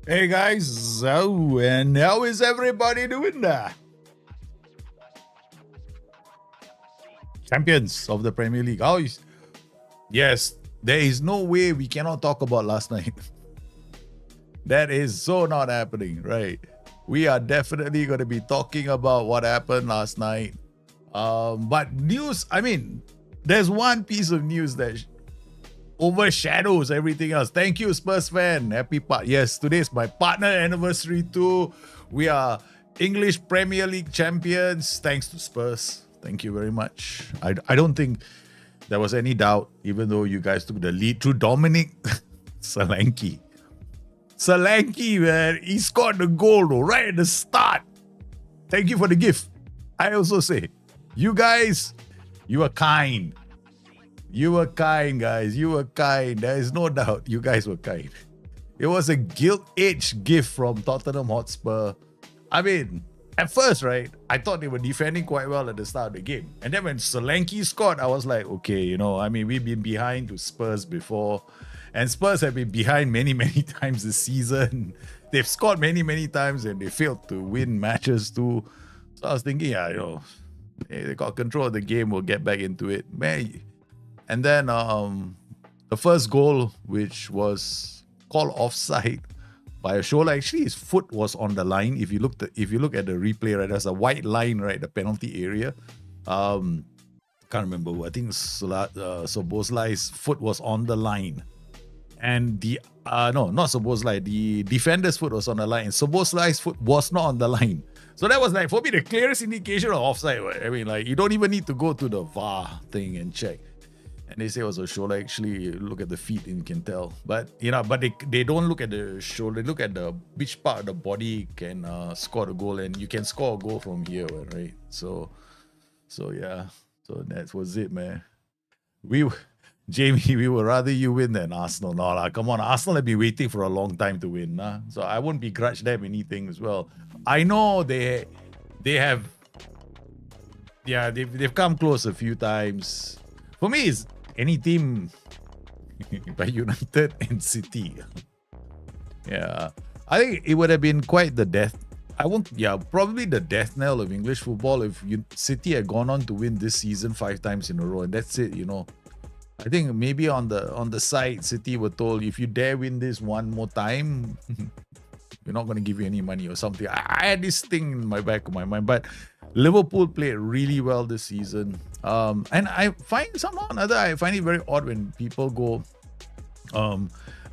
Hey guys, so and how is everybody doing there? Champions of the Premier League. How is? Yes, there is no way we cannot talk about last night. That is so not happening, right? We are definitely going to be talking about what happened last night. But news, I mean, there's one piece of news that overshadows everything else. Thank you, Spurs fan. Happy part. Yes, today is my partner anniversary too. We are English Premier League champions thanks to Spurs. Thank you very much. I don't think there was any doubt, even though you guys took the lead through Dominic Solanke. Solanke, man, he scored the goal though, right at the start. Thank you for the gift. I also say, you guys, you are kind. You were kind, guys. You were kind. There is no doubt. You guys were kind. It was a gilt-edged gift from Tottenham Hotspur. I mean, at first, right, I thought they were defending quite well at the start of the game. And then when Solanke scored, I was like, okay, we've been behind to Spurs before. And Spurs have been behind many, many times this season. They've scored many, many times and they failed to win matches too. So I was thinking, they got control of the game. We'll get back into it. Man, and then the first goal, which was called offside by a shoulder, actually his foot was on the line. If you look at the replay, right, there's a white line, right, the penalty area. Can't remember who. I think Szoboszlai's foot was on the line, and not Szoboszlai. The defender's foot was on the line, and Szoboszlai's foot was not on the line. So that was like, for me, the clearest indication of offside. I mean, like, you don't even need to go to the VAR thing and check. And they say it was a shoulder. Actually, you look at the feet and you can tell. But they don't look at the shoulder. They look at which part of the body can score the goal, and you can score a goal from here, right? So yeah. So that was it, man. Jamie, we would rather you win than Arsenal. No, come on, Arsenal have been waiting for a long time to win, nah? So I wouldn't begrudge them anything as well. I know they've come close a few times. For me, it's any team by United and City. Yeah, I think it would have been quite the death. Probably the death knell of English football if City had gone on to win this season 5 times in a row, and that's it. I think maybe on the side, City were told, if you dare win this one more time, we're not going to give you any money or something. I had this thing in my back of my mind, but Liverpool played really well this season. And I find somehow or another, I find it very odd when people go,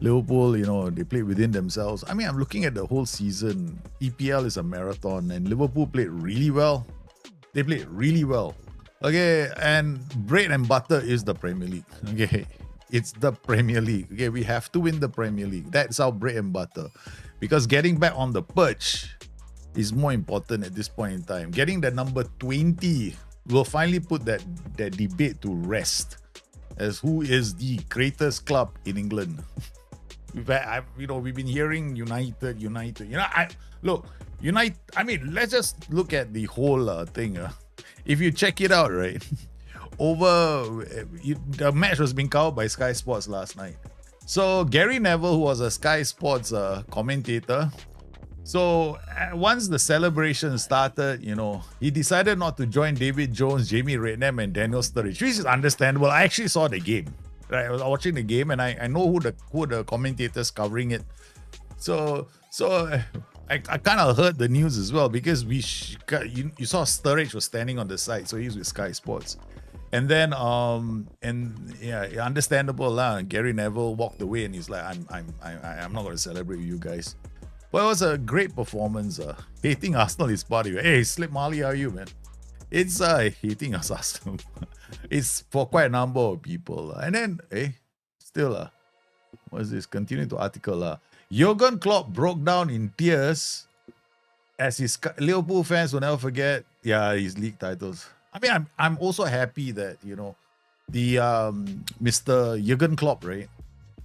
Liverpool, they play within themselves. I mean, I'm looking at the whole season. EPL is a marathon, and Liverpool played really well. They played really well. Okay, and bread and butter is the Premier League. Okay, it's the Premier League. Okay, we have to win the Premier League. That's our bread and butter. Because getting back on the perch is more important at this point in time. Getting the number 20 will finally put that debate to rest as who is the greatest club in England. We've been hearing United. United. I mean, let's just look at the whole thing. If you check it out, right, the match was being covered by Sky Sports last night. So Gary Neville, who was a Sky Sports commentator, so once the celebration started, he decided not to join David Jones, Jamie Redknapp, and Daniel Sturridge, which is understandable. I actually saw the game. Right? I was watching the game, and I know who the commentators covering it. So I kind of heard the news as well, because you saw Sturridge was standing on the side, so he's with Sky Sports. And then understandable lah. Gary Neville walked away and he's like, I'm not going to celebrate with you guys. But it was a great performance. Hating Arsenal is part of it. Hey, Slip Marley, how are you, man? It's hating us Arsenal. It's for quite a number of people. And then, what is this? Continue to article. Jurgen Klopp broke down in tears as his Liverpool fans will never forget. Yeah, his league titles. I mean, I'm also happy that the Mr. Jurgen Klopp, right?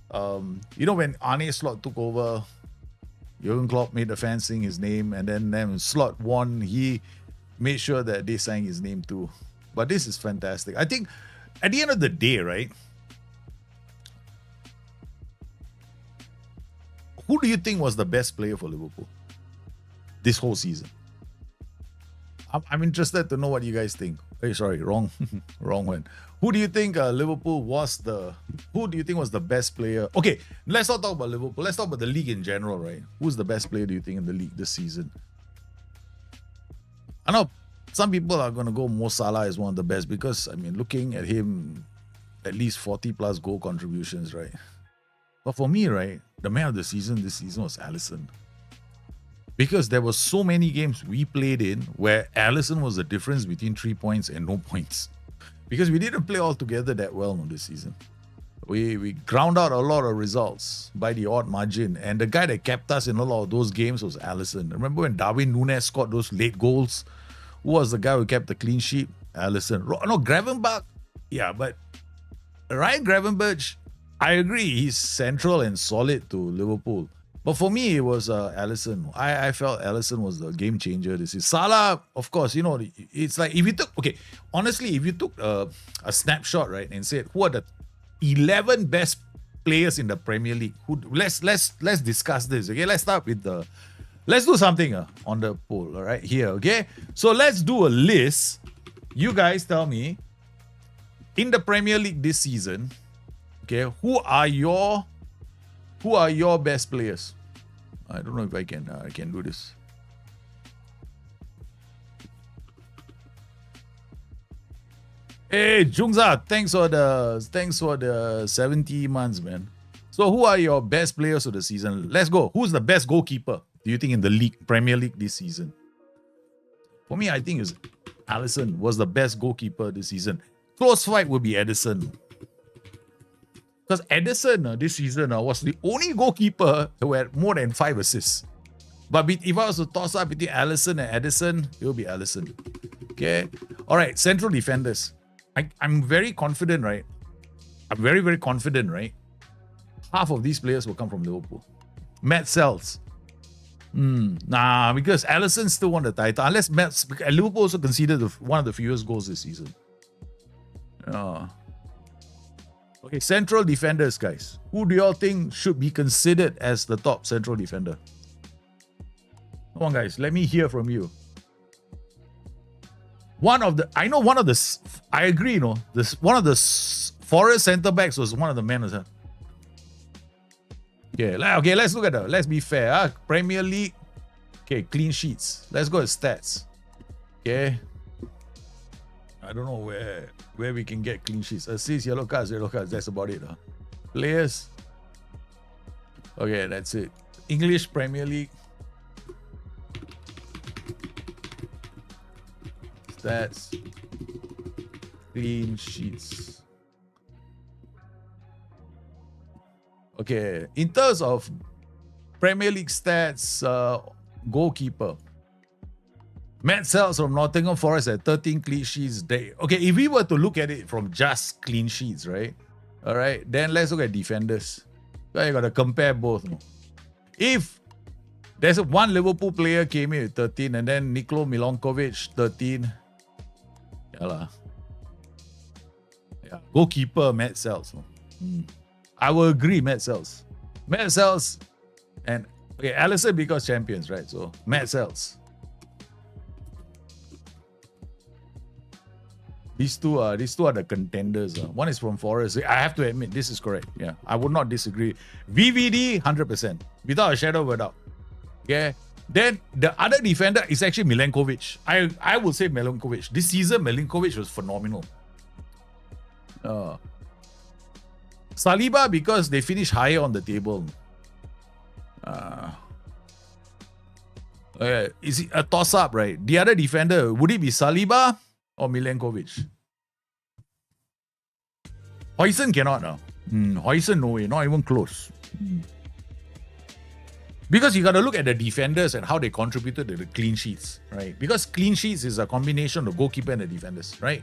When Arne Slot took over, Jurgen Klopp made the fans sing his name, and then when Slot won, he made sure that they sang his name too. But this is fantastic. I think at the end of the day, right, who do you think was the best player for Liverpool this whole season? I'm interested to know what you guys think. Hey, sorry, wrong one. Who do you think Liverpool was the? Who do you think was the best player? Okay, let's not talk about Liverpool. Let's talk about the league in general, right? Who's the best player do you think in the league this season? I know some people are going to go Mo Salah as one of the best because, I mean, looking at him, at least 40 plus goal contributions, right? But for me, right, the man of the season this season was Alisson. Because there were so many games we played in where Alisson was the difference between 3 points and no points. Because we didn't play all together that well on this season. We ground out a lot of results by the odd margin. And the guy that kept us in a lot of those games was Alisson. Remember when Darwin Núñez scored those late goals? Who was the guy who kept the clean sheet? Alisson. No, Gravenberch. Yeah, but Ryan Gravenberch, I agree, he's central and solid to Liverpool. But for me, it was Alisson. I felt Alisson was the game changer this is. Salah, of course, you know, it's like if you took, okay, honestly, if you took a snapshot, right, and said, who are the 11 best players in the Premier League? Let's discuss this, okay? Let's start with let's do something on the poll, all right, here, okay? So let's do a list. You guys tell me, in the Premier League this season, okay, who are your best players? I don't know if I can do this. Hey, Jungza, thanks for the 70 months, man. So who are your best players of the season? Let's go. Who's the best goalkeeper, do you think, in the league, Premier League this season? For me, I think Alisson was the best goalkeeper this season. Close fight would be Ederson. Because Ederson this season was the only goalkeeper who had more than 5 assists. But if I was to toss up between Alisson and Ederson, it will be Alisson. Okay. All right. Central defenders. I'm very confident, right? I'm very, very confident, right? Half of these players will come from Liverpool. Matt Sells. Nah, because Alisson still won the title. Unless Liverpool also considered one of the fewest goals this season. Okay, central defenders, guys. Who do y'all think should be considered as the top central defender? Come on, guys. Let me hear from you. I agree, you know, one of the Forest centre backs was one of the men. Okay, let's look at let's be fair. Premier League. Okay, clean sheets. Let's go to stats. Okay. I don't know where we can get clean sheets. Assists, yellow cards. That's about it. Players. Okay, that's it. English Premier League. Stats. Clean sheets. Okay, in terms of Premier League stats, goalkeeper. Matt Sells from Nottingham Forest at 13 clean sheets. Okay, if we were to look at it from just clean sheets, right? All right, then let's look at defenders. So you got to compare both. No? If there's one Liverpool player came in with 13 and then Nikola Milankovic 13. Yeah. Goalkeeper Matt Sells. No? I will agree, Matt Sells. Matt Sells and okay, Alisson because champions, right? So Matt Sells. These two are the contenders. One is from Forest. I have to admit, this is correct. Yeah, I would not disagree. VVD, 100%. Without a shadow of a doubt. Okay. Then the other defender is actually Milankovic. I will say Milankovic. This season, Milankovic was phenomenal. Saliba because they finished higher on the table. Is it a toss-up, right? The other defender, would it be Saliba or Milankovic? Huijsen cannot now. Huijsen, no way. Not even close. Because you got to look at the defenders and how they contributed to the clean sheets, right? Because clean sheets is a combination of goalkeeper and the defenders, right?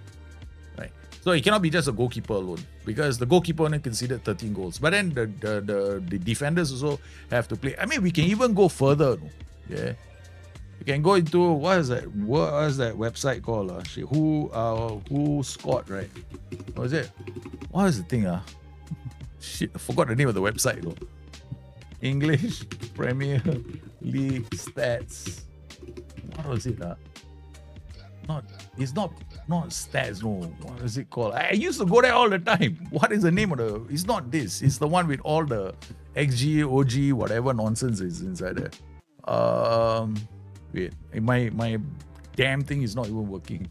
Right. So it cannot be just a goalkeeper alone because the goalkeeper only considered 13 goals. But then the defenders also have to play. I mean, we can even go further. Yeah. You can go into what is that website called? Who scored, right? What was it? What is the thing? Shit, I forgot the name of the website though. English Premier League stats. What was it? It's not stats. No, what is it called? I used to go there all the time. What is the name of the? It's not this. It's the one with all the XG, OG, whatever nonsense is inside there. Wait, my damn thing is not even working.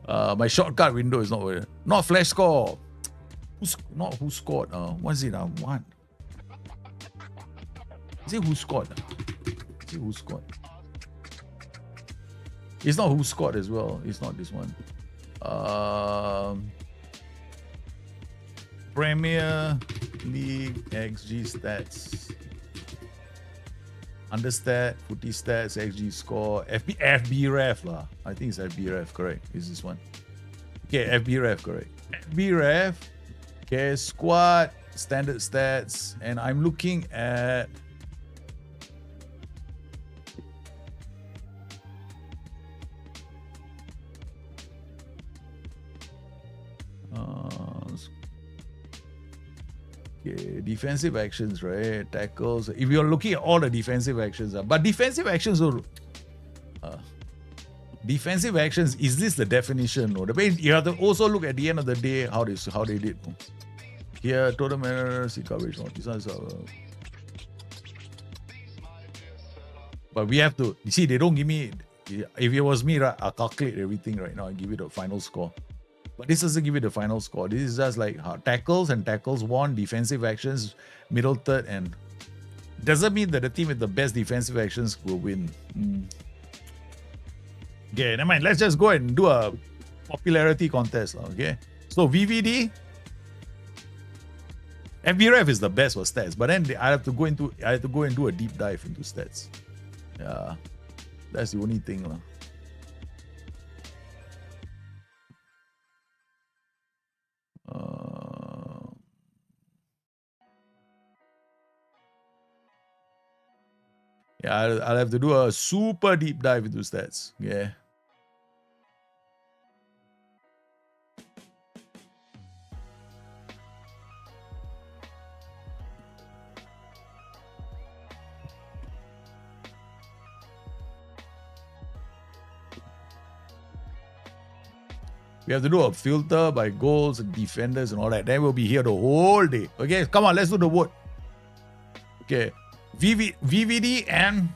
My shortcut window is not working. Not flash score. Who scored? What is it? What? Is it who scored? Is it who scored? It's not who scored as well. It's not this one. Premier League XG stats. Understat, footy stats, XG score, FB ref lah. I think it's FB ref, correct. Is this one? Okay, FB ref, correct. FB ref. Okay, squad, standard stats, and I'm looking at okay, defensive actions, right? Tackles. If you're looking at all the defensive actions, but defensive actions are defensive actions. Is this the definition? No, the way you have to also look at the end of the day how they did. Here, total manners, coverage. This one is but we have to. You see, they don't give me. If it was me, right, I'll calculate everything right now and give it a final score. But this doesn't give it the final score. This is just like tackles and tackles won, defensive actions, middle third, and doesn't mean that the team with the best defensive actions will win. Okay, never mind. Let's just go and do a popularity contest. Okay, so VVD, FBRF is the best for stats, but then I have to go and do a deep dive into stats. Yeah, that's the only thing. Yeah, I'll have to do a super deep dive into stats. Yeah. We have to do a filter by goals and defenders and all that. Then we'll be here the whole day. Okay, come on, let's do the vote. Okay. VVD and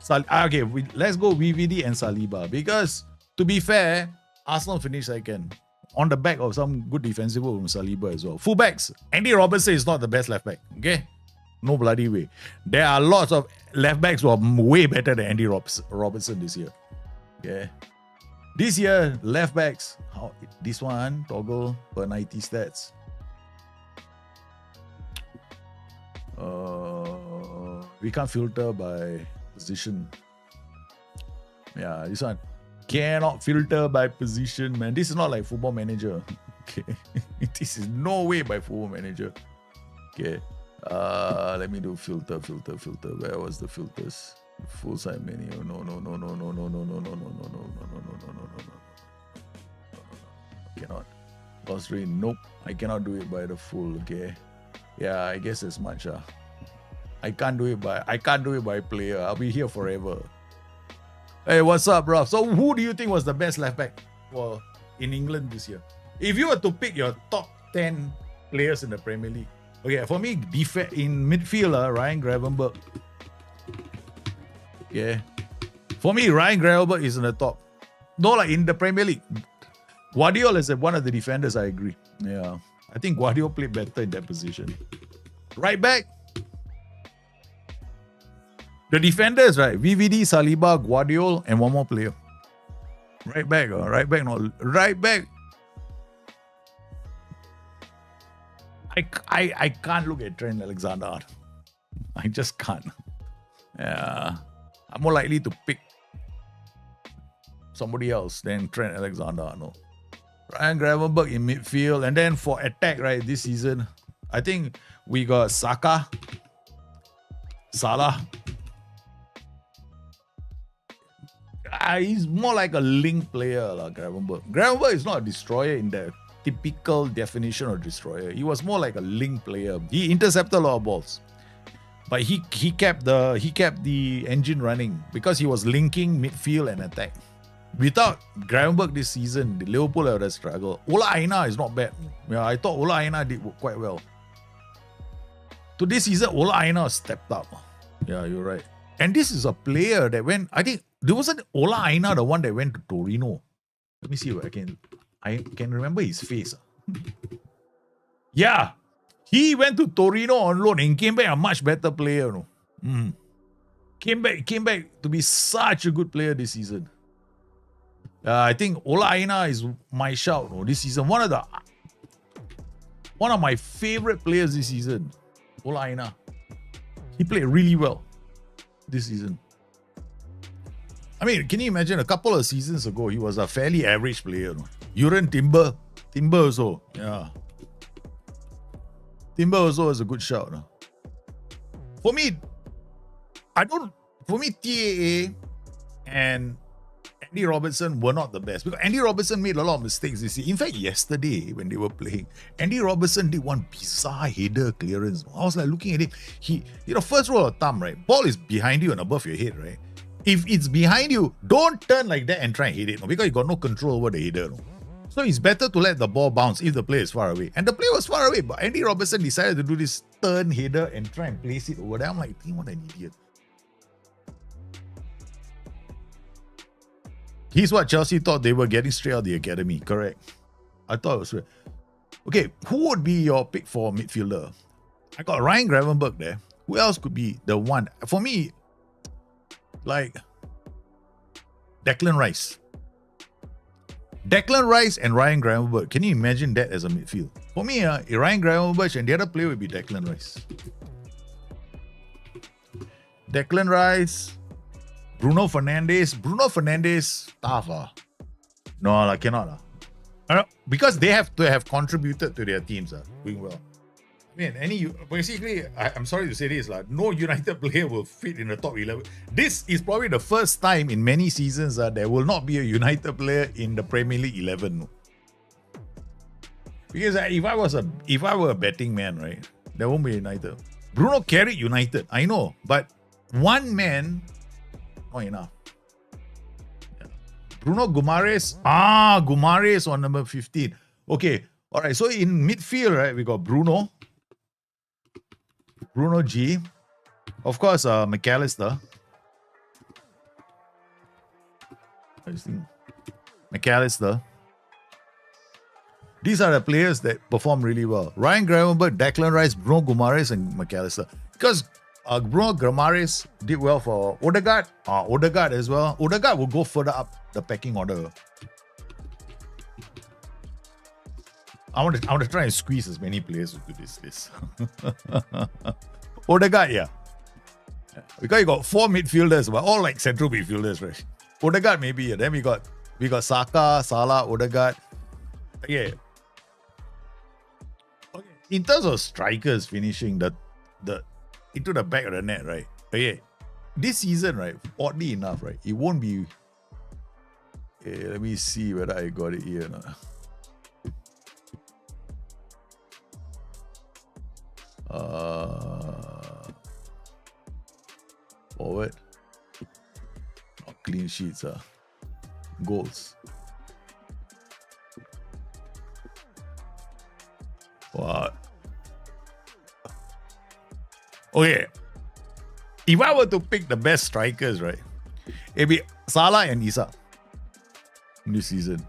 okay, let's go VVD and Saliba, because to be fair, Arsenal finished second on the back of some good defensive work from Saliba as well. Fullbacks, Andy Robertson is not the best left back. Okay, no bloody way. There are lots of left backs who are way better than Andy Robertson this year. Okay, this year left backs. This one toggle per 90 stats. We can't filter by position. Yeah, this one cannot filter by position, man. This is not like Football Manager. Okay, this is no way by Football Manager. Okay, let me do filter. Where was the filters? Full side menu. No. Cannot. Lost range. Nope. I cannot do it by the full. Okay. Yeah, I guess as much. I can't do it by player. I'll be here forever. Hey, what's up, bro? So who do you think was the best left back in England this year? If you were to pick your top 10 players in the Premier League. Okay, for me, in midfield, Ryan Gravenberch. Okay. For me, Ryan Gravenberch is in the top. No, like in the Premier League. Guardiola is one of the defenders, I agree. Yeah. I think Guardiola played better in that position. Right back. The defenders, right? VVD, Saliba, Guardiola, and one more player. Right back. Right back. I can't look at Trent Alexander-Arnold. I just can't. Yeah. I'm more likely to pick somebody else than Trent Alexander-Arnold. Ryan Gravenberch in midfield. And then for attack, right, this season, I think we got Saka, Salah. He's more like a link player, Gravenberch. Gravenberch is not a destroyer in the typical definition of destroyer. He was more like a link player. He intercepted a lot of balls. But he kept the engine running because he was linking midfield and attack. Without Gravenberch this season, the Liverpool have a struggle. Ola Aina is not bad. Yeah, I thought Ola Aina did quite well. So this season, Ola Aina stepped up. Yeah, you're right. And this is a player that went, I think, there wasn't Ola Aina the one that went to Torino. Let me see if I can remember his face. Yeah. He went to Torino on loan and came back a much better player. No? Came back to be such a good player this season. I think Ola Aina is my shout this season. One of my favorite players this season. Ola Aina. He played really well this season. I mean, can you imagine a couple of seasons ago, he was a fairly average player. Uran Timber also. Yeah. Timber also is a good shout. For me, TAA and Andy Robertson were not the best because Andy Robertson made a lot of mistakes this year. In fact, yesterday when they were playing, Andy Robertson did one bizarre header clearance. I was like looking at it. He, first rule of thumb, right? Ball is behind you and above your head, right? If it's behind you, don't turn like that and try and hit it, because you got no control over the header. So it's better to let the ball bounce if the player is far away. And the player was far away, but Andy Robertson decided to do this turn header and try and place it over there. I'm like, what an idiot. He's what Chelsea thought they were getting straight out of the academy. Correct. I thought it was right. Okay, who would be your pick for midfielder? I got Ryan Gravenberch there. Who else could be the one? For me, like Declan Rice. Declan Rice and Ryan Gravenberch. Can you imagine that as a midfield? For me, Ryan Gravenberch and the other player would be Declan Rice. Declan Rice, Bruno Fernandes. Bruno Fernandes, tough. No, I cannot. Because they have to have contributed to their teams doing well. I mean, basically, I'm sorry to say this, no United player will fit in the top 11. This is probably the first time in many seasons there will not be a United player in the Premier League 11. Because if I were a betting man, right, there won't be United. Bruno carried United, I know, but one man, not enough. Yeah. Bruno Guimaraes, Guimaraes on number 15. Okay, all right. So in midfield, right, we got Bruno G, of course, McAllister. McAllister. These are the players that perform really well. Ryan Gravenberch, Declan Rice, Bruno Guimaraes, and McAllister. Because Bruno Guimaraes did well for Odegaard. Odegaard as well. Odegaard will go further up the pecking order. I want to try and squeeze as many players into this list. Odegaard, yeah. Because you got 4 midfielders, but all like central midfielders, right? Odegaard maybe, yeah. Then we got Saka, Salah, Odegaard. Okay. In terms of strikers finishing the into the back of the net, right? Okay. This season, right? Oddly enough, right? It won't be. Okay, let me see whether I got it here or not. Forward. Not clean sheets. Goals. What? Okay. If I were to pick the best strikers, right, it'd be Salah and Isak this season.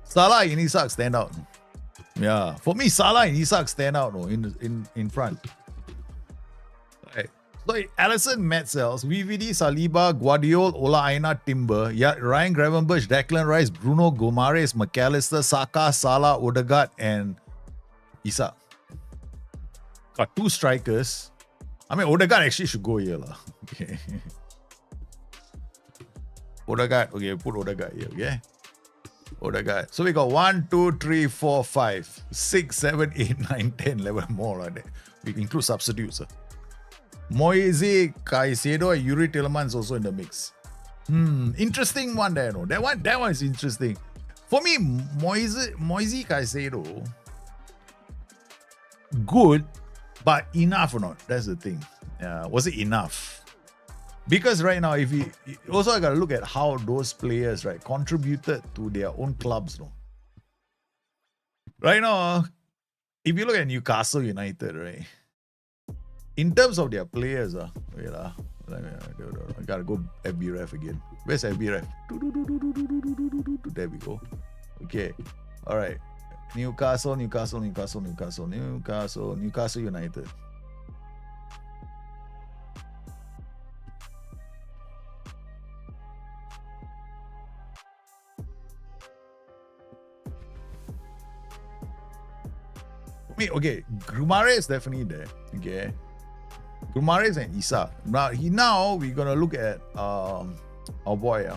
Salah and Isak stand out. Yeah, for me, Salah and Isak stand out in front. Right. So Alisson, Metzels, VVD, Saliba, Guardiola, Ola Aina, Timber, Ryan Gravenberch, Declan Rice, Bruno Guimaraes, McAllister, Saka, Salah, Odegaard, and Isak. Got 2 strikers. I mean, Odegaard actually should go here. Okay. Odegaard, okay, put Odegaard here, okay? Odegaard. So we got 1, 2, 3, 4, 5, 6, 7, 8, 9, 10, 11 more like that. We include substitutes. Moise Caicedo and Yuri Tielemans also in the mix. Interesting one there, no? That one is interesting. For me, Moise Caicedo good, but enough or not? That's the thing. Was it enough? Because right now, if you also got to look at how those players, right, contributed to their own clubs, no? Right now, if you look at Newcastle United, right, in terms of their players, wait, I gotta go FBref again. Where's FBref? There we go. Okay, all right. Newcastle United. Okay, Grumare is definitely there. Okay, Grumare and Isak. Now we're gonna look at our boy.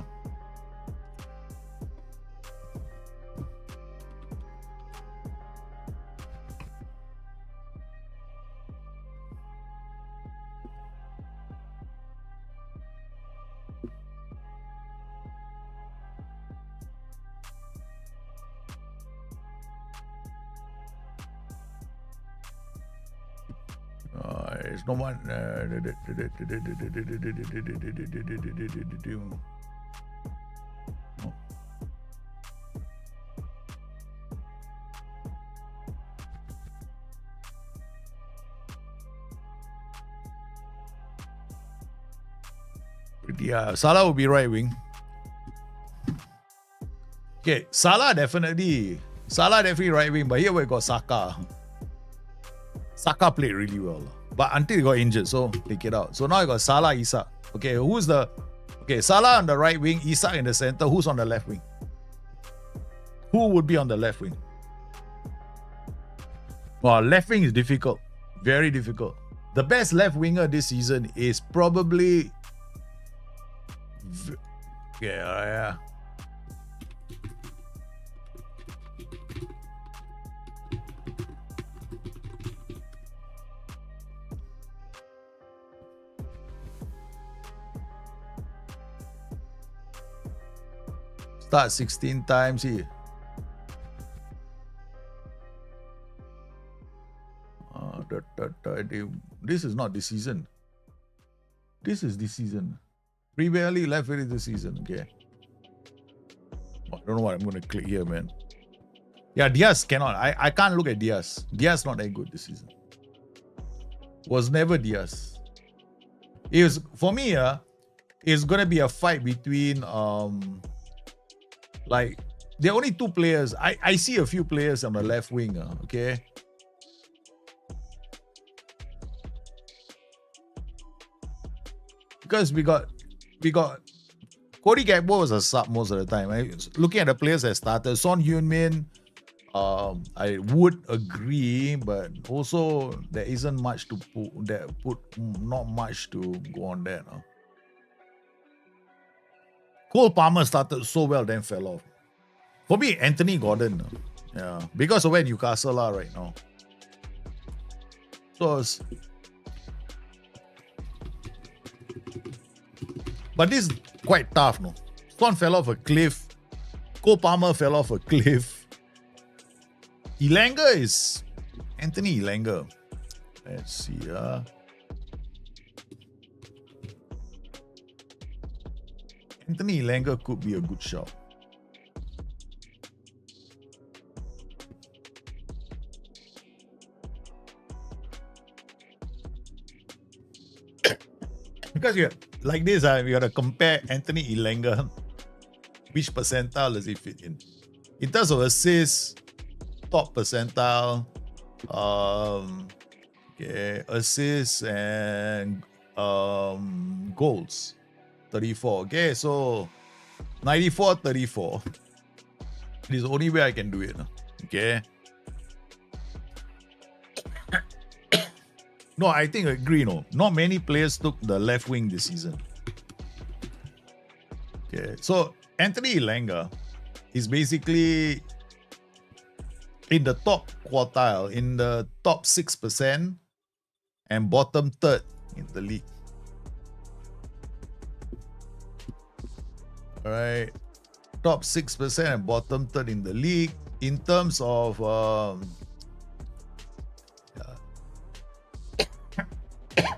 There's no one. Yeah, Salah will be right wing. Okay, Salah definitely right wing, but here we got Saka. Saka played really well, but until he got injured, so take it out. So now you got Salah, Isak. Okay, Salah on the right wing, Isak in the center. Who's on the left wing? Who would be on the left wing? Well, left wing is difficult, very difficult. The best left winger this season is probably yeah. Start 16 times here. This is not this season. This is this season. Premier League left it this season. Okay. I don't know what I'm going to click here, man. Yeah, Diaz cannot. I can't look at Diaz. Diaz not that good this season. Was never Diaz. It was, for me, it's going to be a fight between like, there are only two players. I see a few players on the left wing, okay? Because we got Cody Gakpo was a sub most of the time. Looking at the players that started, Son Heung-min, I would agree, but also there isn't much to not much to go on there. No? Cole Palmer started so well, then fell off. For me, Anthony Gordon. Yeah, because of where Newcastle are right now. So, but this is quite tough, no? Son fell off a cliff. Cole Palmer fell off a cliff. Elanga is Anthony Elanga. Let's see. Anthony Elanga could be a good shot. Because like this, we got to compare Anthony Elanga. Which percentile does he fit in? In terms of assists, top percentile. Assists and goals. 34. Okay, so 94, 34. This is the only way I can do it. Okay. No, I think I agree. No, not many players took the left wing this season. Okay, so Anthony Elanga is basically in the top quartile, in the top 6% and bottom third in the league. All right, top 6% and bottom third in the league in terms of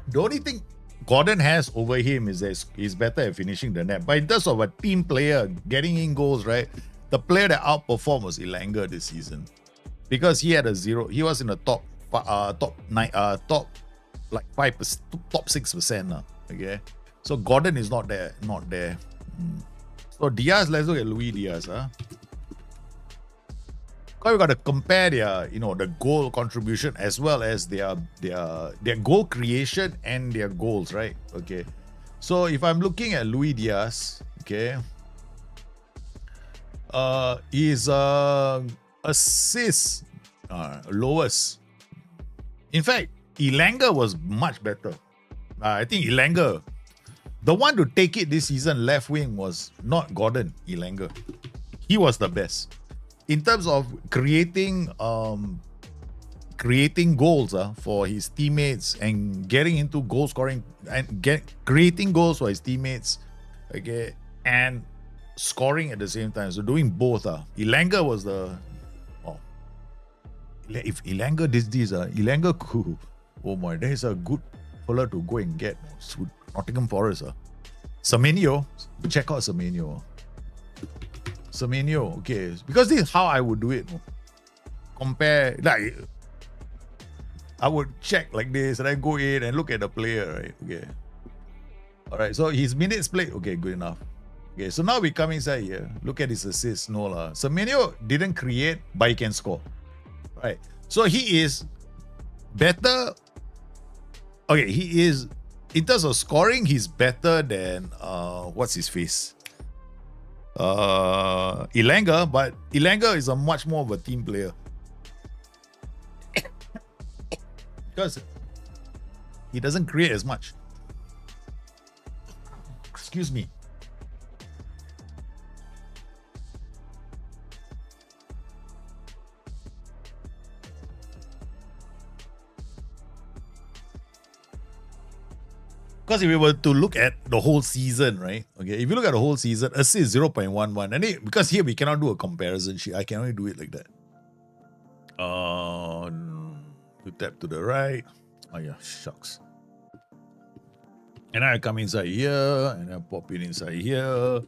The only thing Gordon has over him is that he's better at finishing the net. But in terms of a team player getting in goals, right? The player that outperformed was Elanga this season, because he had a 0. He was in the top 5%, top 6%. Okay, so Gordon is not there. So Diaz, let's look at Luis Diaz. Because we got to compare their, the goal contribution as well as their goal creation and their goals, right? Okay. So if I'm looking at Luis Diaz, okay, his assist lowest. In fact, Elanga was much better. I think Elanga, the one to take it this season, left wing, was not Gordon. Elanga, he was the best in terms of creating goals for his teammates and getting into goal scoring and creating goals for his teammates, okay, and scoring at the same time. So doing both. Elanga was the if Elanga did this, Elanga could. Oh my, that is a good fella to go and get. Nottingham Forest. Semenyo, check out Semenyo. Semenyo, okay, because this is how I would do it. Compare, like, I would check like this and I go in and look at the player, right? Okay. Alright, so his minutes played, okay, good enough. Okay, so now we come inside here. Look at his assists. No lah. Semenyo didn't create, but he can score. Right. So he is better. Okay, he is, in terms of scoring, he's better than what's his face? Elanga, but Elanga is a much more of a team player. Because he doesn't create as much. Excuse me. Because if we were to look at the whole season, right? Okay, if you look at the whole season, assist 0.11. And because here we cannot do a comparison sheet. I can only do it like that. You tap to the right. Oh yeah, shucks. And I come inside here, and then pop it inside here.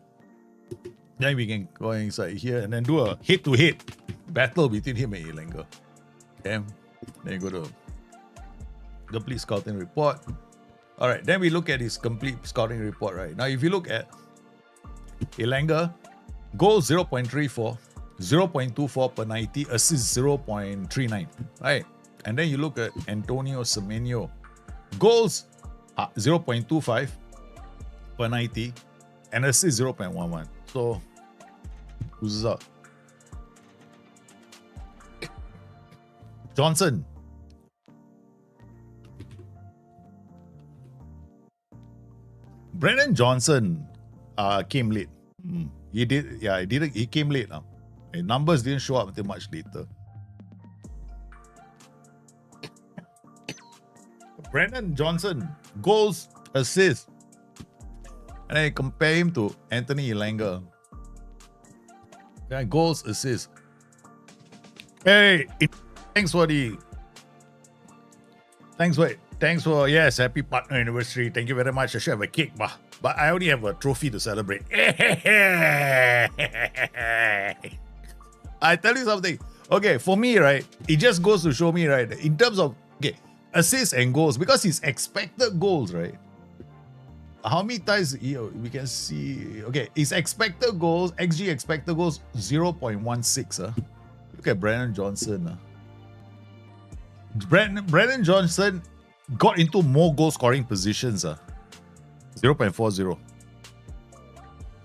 Then we can go inside here and then do a head-to-head battle between him and Elanga. Okay. Then you go to complete scouting report. All right, then we look at his complete scouting report, right? Now, if you look at Elanga, goals 0.34, 0.24 per 90, assists 0.39, right? And then you look at Antonio Semenyo, goals 0.25 per 90, and assists 0.11. So, who's up? Johnson. Brennan Johnson came late. He came late now. His numbers didn't show up until much later. Brennan Johnson, goals, assists. And I compare him to Anthony Elanga. Yeah, goals, assists. Hey, thanks for yes, happy partner anniversary. Thank you very much. I should have a cake, but I only have a trophy to celebrate. I tell you something. Okay, for me, right, it just goes to show me, right, in terms of assists and goals, because his expected goals, right? How many times we can see? Okay, his expected goals, XG expected goals, 0.16. Look at Brennan Johnson. Brennan Johnson got into more goal scoring positions. 0.40.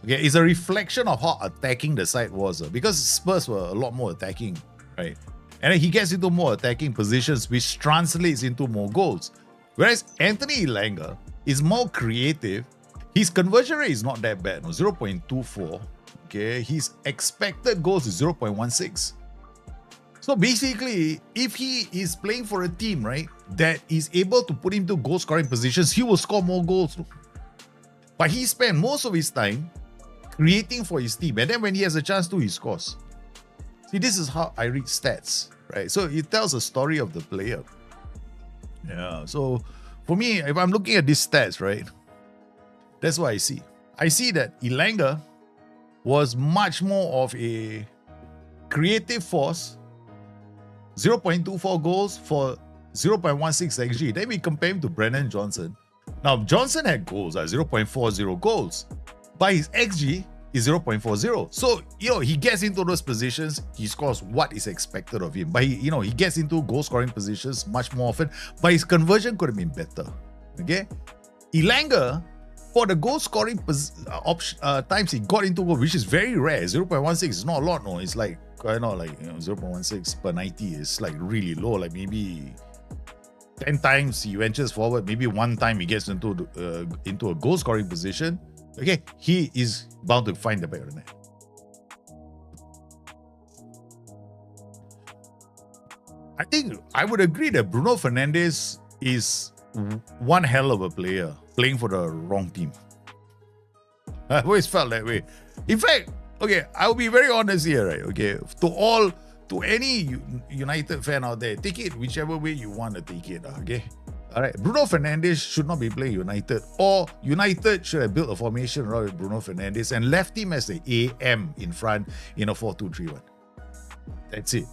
Okay, it's a reflection of how attacking the side was. Because Spurs were a lot more attacking, right? And then he gets into more attacking positions, which translates into more goals. Whereas Anthony Elanga is more creative. His conversion rate is not that bad, 0.24. Okay, his expected goals is 0.16. So basically, if he is playing for a team, right, that is able to put him to goal scoring positions, he will score more goals. But he spent most of his time creating for his team. And then when he has a chance to, he scores. See, this is how I read stats, right? So it tells a story of the player. Yeah, so For me, if I'm looking at these stats, right, that's what I see. I see that Elanga was much more of a creative force, 0.24 goals for 0.16 XG. Then we compare him to Brennan Johnson. Now, Johnson had goals, 0.40 goals, but his XG is 0.40. So, he gets into those positions, he scores what is expected of him. But, he gets into goal-scoring positions much more often, but his conversion could have been better. Okay? Elanga, for the goal-scoring times he got into goal, which is very rare, 0.16 is not a lot, no. It's like, 0.16 per 90 is like really low, like maybe 10 times he ventures forward, maybe one time he gets into a goal-scoring position. Okay, he is bound to find the back of the net. I think I would agree that Bruno Fernandes is one hell of a player playing for the wrong team. I always felt that way. In fact, okay, I'll be very honest here, right? Okay, to any United fan out there, take it whichever way you want to take it. Okay, all right. Bruno Fernandes should not be playing United, or United should have built a formation around Bruno Fernandes and left him as the AM in front in a 4-2-3-1. That's it.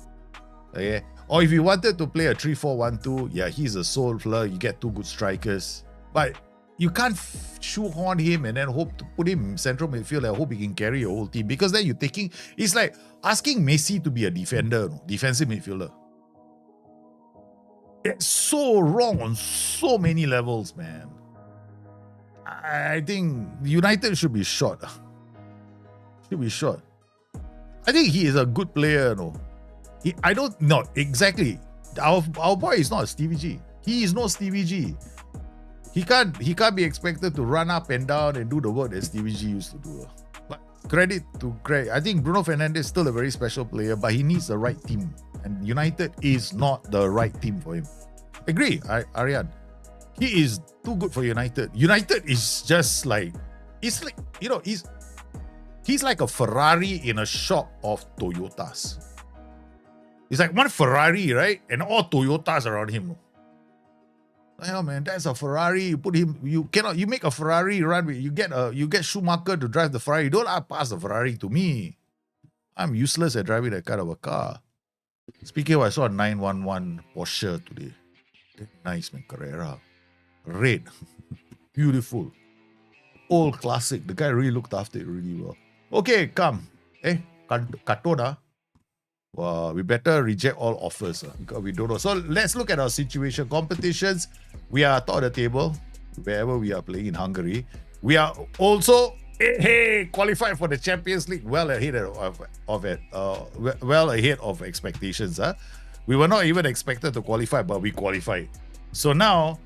Okay. Or if you wanted to play a 3-4-1-2, yeah, he's a soul player. You get two good strikers, but you can't shoehorn him and then hope to put him in central midfield and hope he can carry your whole team, because then you're it's like asking Messi to be a defensive midfielder. It's so wrong on so many levels, man. I think United should be shot. Should be shot. I think he is a good player, I don't know exactly. Our boy is not Stevie G. He is no Stevie G. He can't be expected to run up and down and do the work that Stevie G used to do. But credit to Craig. I think Bruno Fernandes is still a very special player, but he needs the right team. And United is not the right team for him. Agree, Aryan. He is too good for United. United is just like, it's like, he's like a Ferrari in a shop of Toyotas. It's like one Ferrari, right? And all Toyotas around him. Hell, man, that's a Ferrari. You put him. You make a Ferrari run with. You get Schumacher to drive the Ferrari. Don't pass the Ferrari to me. I'm useless at driving that kind of a car. Speaking of, I saw a 911 Porsche today. Nice, man, Carrera, red, beautiful, old classic. The guy really looked after it really well. Okay, come, Katona. We better reject all offers because we don't know. So let's look at our situation. Competitions, we are top of the table wherever we are playing in Hungary. We are also qualified for the Champions League, well ahead of expectations. We were not even expected to qualify, but we qualified. So now,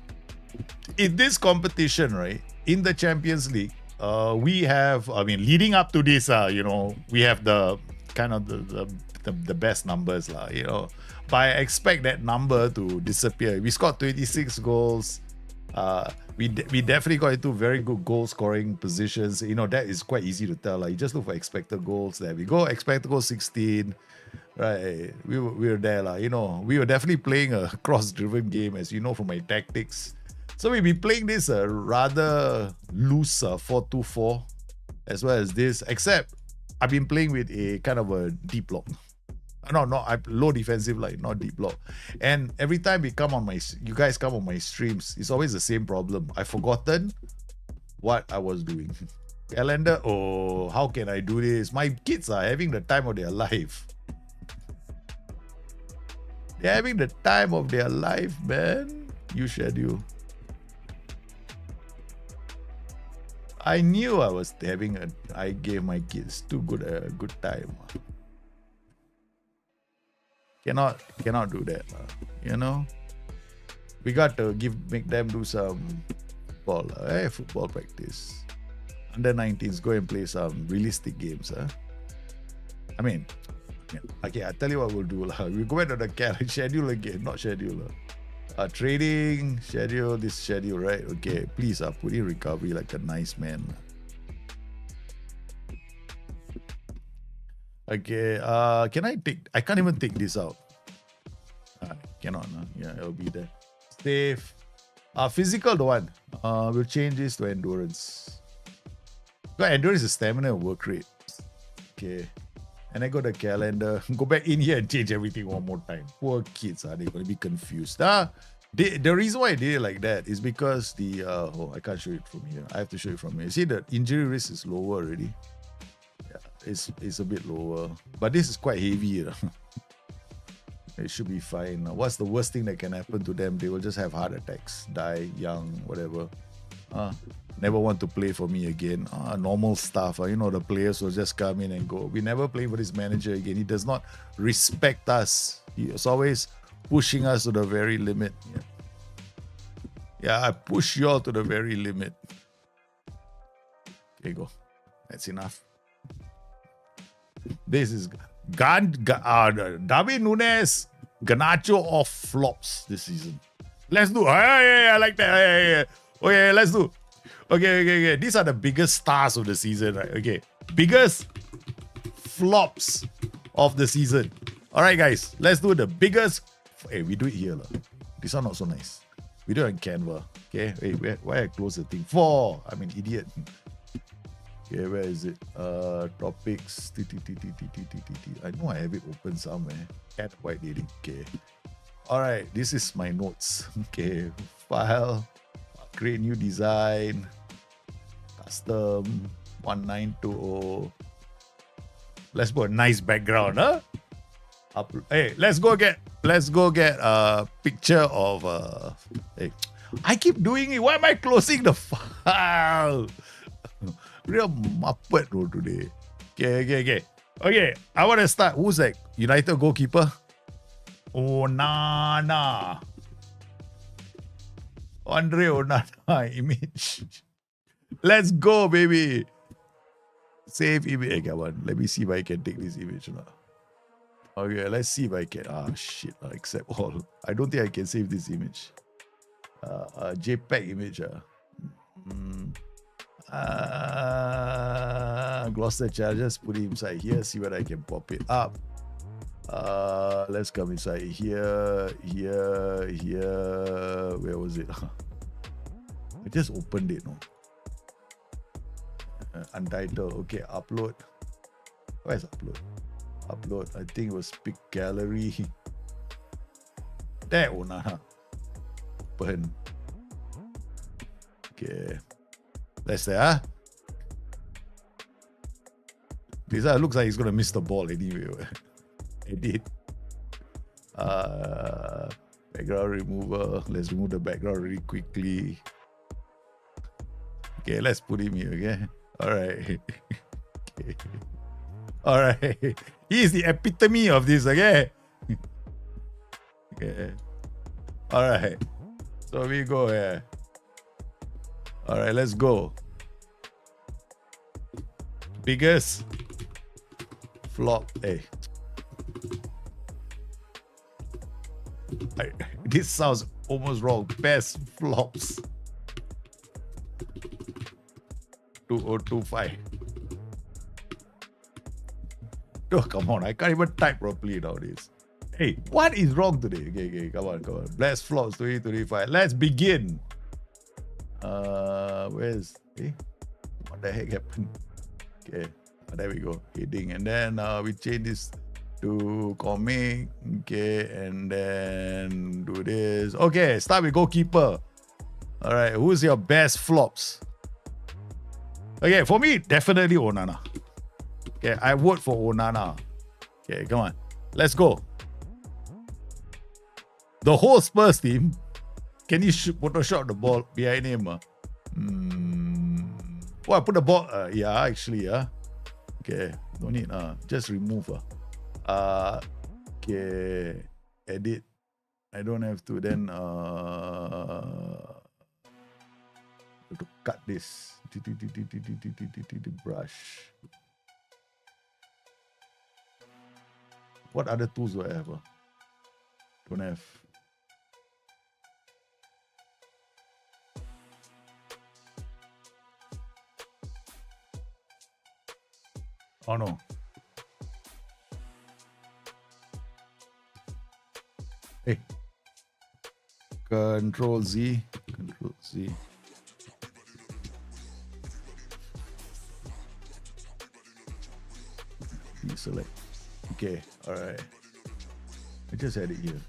in this competition, right, in the Champions League, we have, leading up to this, we have the kind of the best numbers, but I expect that number to disappear. We scored 26 goals. We definitely got into very good goal scoring positions. That is quite easy to tell. You just look for expected goals. There we go. Expected goal 16. Right. We were there. We were definitely playing a cross-driven game, as you know from my tactics. So we'll be playing this rather loose 4-2-4 as well as this, except I've been playing with a kind of a deep block. Low defensive line, not deep block. And every time you guys come on my streams, it's always the same problem. I've forgotten what I was doing. Calendar, how can I do this? My kids are having the time of their life. They're having the time of their life, man. You schedule. I knew I was I gave my kids too good a good time. Cannot do that, We got to make them do some football, football practice. Under 19s, go and play some realistic games, Okay, I'll tell you what we'll do. We'll go back to the schedule again, not schedule. Trading, schedule, this schedule, right? Okay, please put in recovery like a nice man. Okay, can I can't even take this out. Cannot, no? Yeah, it'll be there. Save. Physical, the one. We'll change this to endurance. Got endurance is stamina and work rate. Okay. And I got the calendar. Go back in here and change everything one more time. Poor kids, they're going to be confused. The reason why I did it like that is because the... I can't show it from here. I have to show it from here. See, the injury risk is lower already. Yeah, it's a bit lower. But this is quite heavy. It should be fine. What's the worst thing that can happen to them? They will just have heart attacks, die young, whatever. Never want to play for me again. Normal stuff. You know, the players will just come in and go. We never play for this manager again. He does not respect us. He is always pushing us to the very limit. Yeah, I push you all to the very limit. Okay, go. That's enough. This is David Nunes, Garnacho off flops this season. Let's do. I like that. Okay, let's do. Okay. These are the biggest stars of the season, right? Okay, biggest flops of the season. All right, guys, let's do the biggest. Hey, we do it here. This one not so nice. We do it on Canva. Okay, wait, why I close the thing? 4. I'm an idiot. Okay, where is it? Topics. I know I have it open somewhere. Cat white dating. Okay. All right, this is my notes. Okay, file, create new design, custom 1920. Let's put a nice background, huh? Hey, let's go get a picture of hey, I keep doing it. Why am I closing the file? Real muppet though today. Okay, I want to start. Who's that? United goalkeeper? Onana. Andre Onana image. Let's go, baby. Save image. Hey, come on. Let me see if I can take this image now. Okay, let's see if I can. Shit. Accept all. I don't think I can save this image. JPEG image. Gloucester Chargers, put it inside here, see whether I can pop it up. Let's come inside here. Where was it? I just opened it, no? Untitled. Okay, upload. Where's upload? Upload. I think it was pick gallery. There, Onana. Open. Okay. That's there. This looks like he's gonna miss the ball anyway. Edit. Background remover. Let's remove the background really quickly. Okay, let's put him here. Okay. All right. Okay. All right. He is the epitome of this. Okay. Okay. All right. So we go here. All right, let's go. Biggest flop. Hey. This sounds almost wrong. Best flops. 2025. Oh, come on. I can't even type properly nowadays. Hey, what is wrong today? Okay, come on. Best flops 2025. Let's begin. Where's what the heck happened? Okay, there we go. Heading, and then we change this to comic. Okay, and then do this. Okay, start with goalkeeper. All right, who's your best flops? Okay, for me, definitely Onana. Okay, I vote for Onana. Okay, come on, let's go. The whole Spurs team. Can you Photoshop the ball behind him? Oh, I put the ball. Yeah, actually, okay, no need. Just remove. Okay, edit. I don't have to. Then to cut this. Brush. What other tools do I have? Don't have. Oh no. Hey. Control Z. See. Deselect. Okay, all right. I just had it here.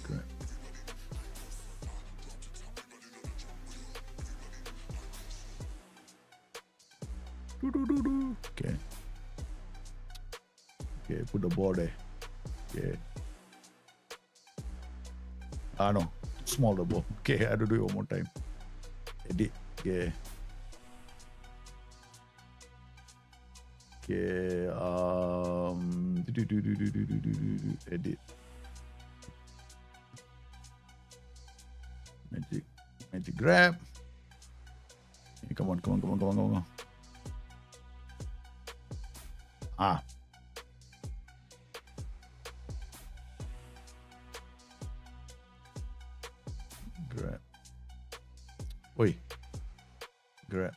Grab. Okay. Okay, put the ball there. Okay. No. Small the ball. Okay, I have to do it one more time. Edit. Okay. Okay. Edit. Magic grab. Hey, come on. Grab. Oi. Grab.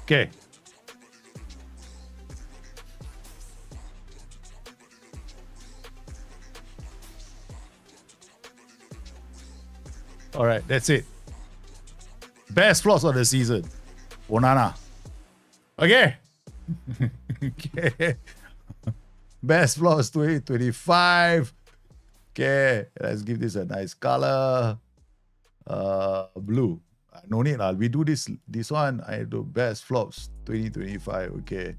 Okay. All right, that's it. Best flops of the season. Onana. Okay. Okay. Best flops 2025. Okay, let's give this a nice color. Blue. No need. We do this one. I do best flops 2025. Okay.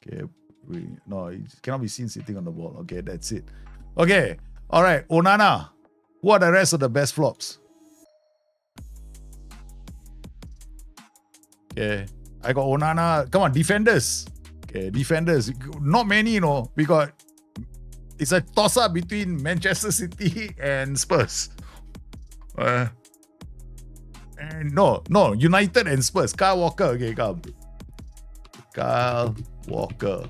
Okay. No, it cannot be seen sitting on the ball. Okay, that's it. Okay. All right. Onana. What are the rest of the best flops? Okay. I got Onana. Come on, defenders. Okay, defenders. Not many, We got... It's a toss-up between Manchester City and Spurs. And no, United and Spurs. Kyle Walker. Okay, come. Kyle Walker.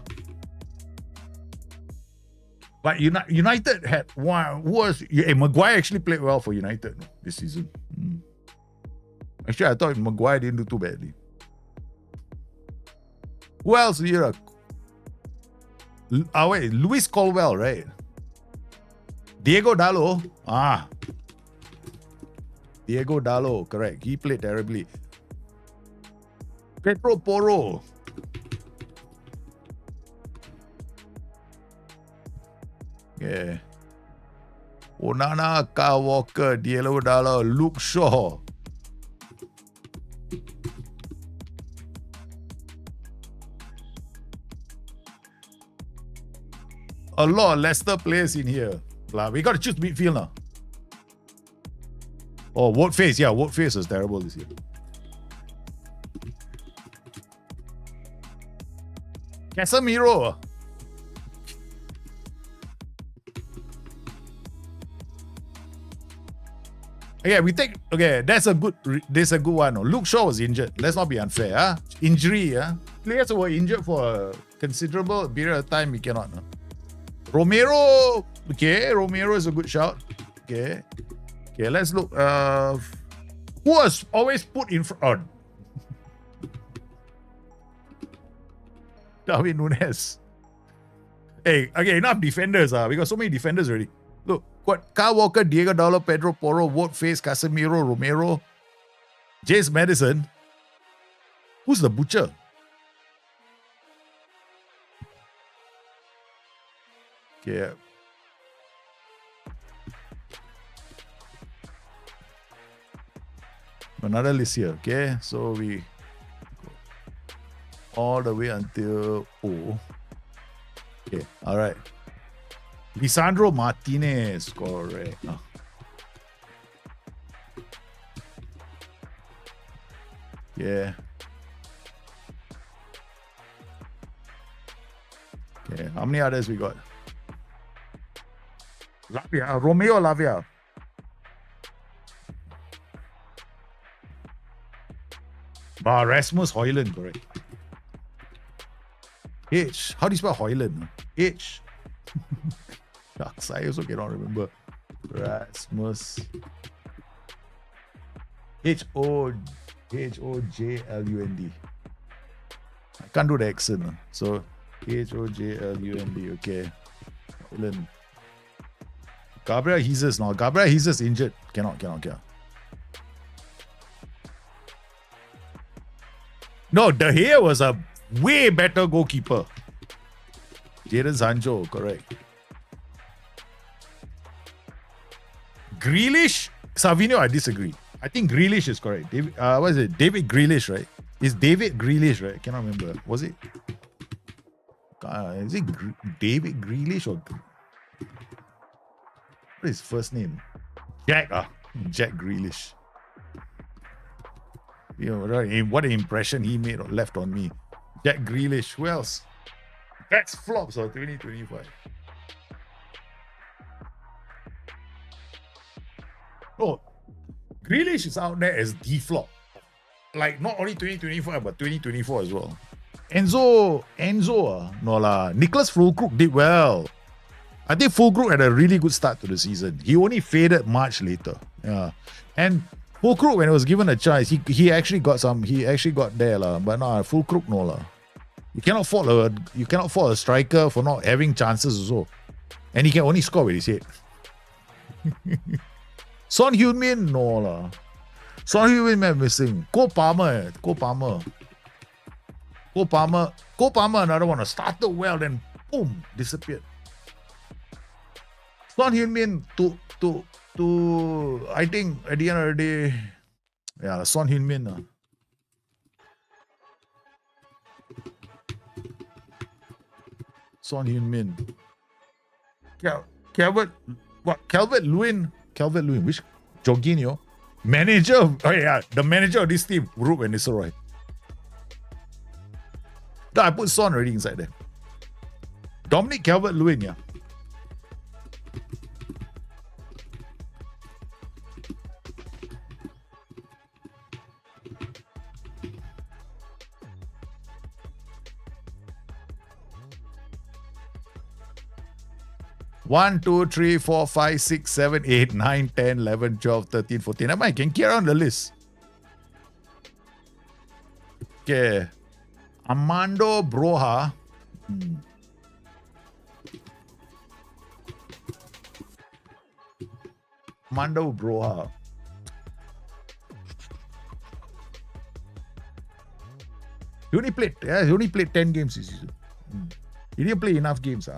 But United had one. Maguire actually played well for United this season. Actually, I thought Maguire didn't do too badly. Who else here? Wait, Luis Colwell, right? Diego Dallo. Diego Dallo, correct. He played terribly. Pedro Porro. Yeah. Onana, Kyle Walker, Diego Dallo, Luke Shaw. A lot of Leicester players in here. We got to choose midfield now. Oh, Woodface. Yeah, Woodface is terrible this year. Casemiro. Okay, that's a good one. Luke Shaw was injured. Let's not be unfair. Injury, players who were injured for a considerable period of time, we cannot. Romero. Okay, Romero is a good shout. Okay, let's look. Who was always put in front? Darwin Núñez. Hey, okay, enough defenders. We got so many defenders already. Look, what? Kyle Walker, Diego Dallo, Pedro Porro, Woodface, Casemiro, Romero, James Maddison. Who's the butcher? Okay. Another list here. Okay, so we go all the way until O. Okay, all right. Lisandro Martinez, correct. Yeah. Okay, how many others we got? Romeo Lavia. Rasmus Højlund, correct. H. How do you spell Højlund? H. Shucks, I also cannot remember. Rasmus. Hojlund. I can't do the accent. So Hojlund. Okay. Højlund. Gabriel Jesus. No, Gabriel Jesus injured. Cannot. No, De Gea was a way better goalkeeper. Jadon Sancho, correct. Grealish? Savinho, I disagree. I think Grealish is correct. What is it? David Grealish, right? Is David Grealish, right? I cannot remember. Was it? Is it David Grealish or... What is his first name? Jack Grealish. You know, what an impression he made or left on me. Jack Grealish. Who else? That's flops of 2025. Oh, Grealish is out there as the flop. Like not only 2025 but 2024 as well. Enzo, no lah. Nicholas Fulkrug did well. I think Fulkrug had a really good start to the season. He only faded much later. Yeah, and Fulkrug, when he was given a chance, he actually got there lah. But no, Fulkrug no lah. You cannot fault a striker for not having chances also, and he can only score with his head. Son Heung-min no lah. Son Heung-min man missing. Cole Palmer, another one. Started well, then boom, disappeared. Son Heung-min to I think at the end of the day, yeah, Son Heung-min. Son Heung-min. Calvert-Lewin, which Jorginho? Manager, the manager of this team, Ruud van Nistelrooy. I put Son already inside there. Dominic Calvert-Lewin, yeah. One, 2, 3, 4, 5, 6, 7, 8, 9, 10, 11, 12, 13, 14. I can carry on the list. Okay. Armando Broja. Armando Broja. He only played 10 games this season. He didn't play enough games.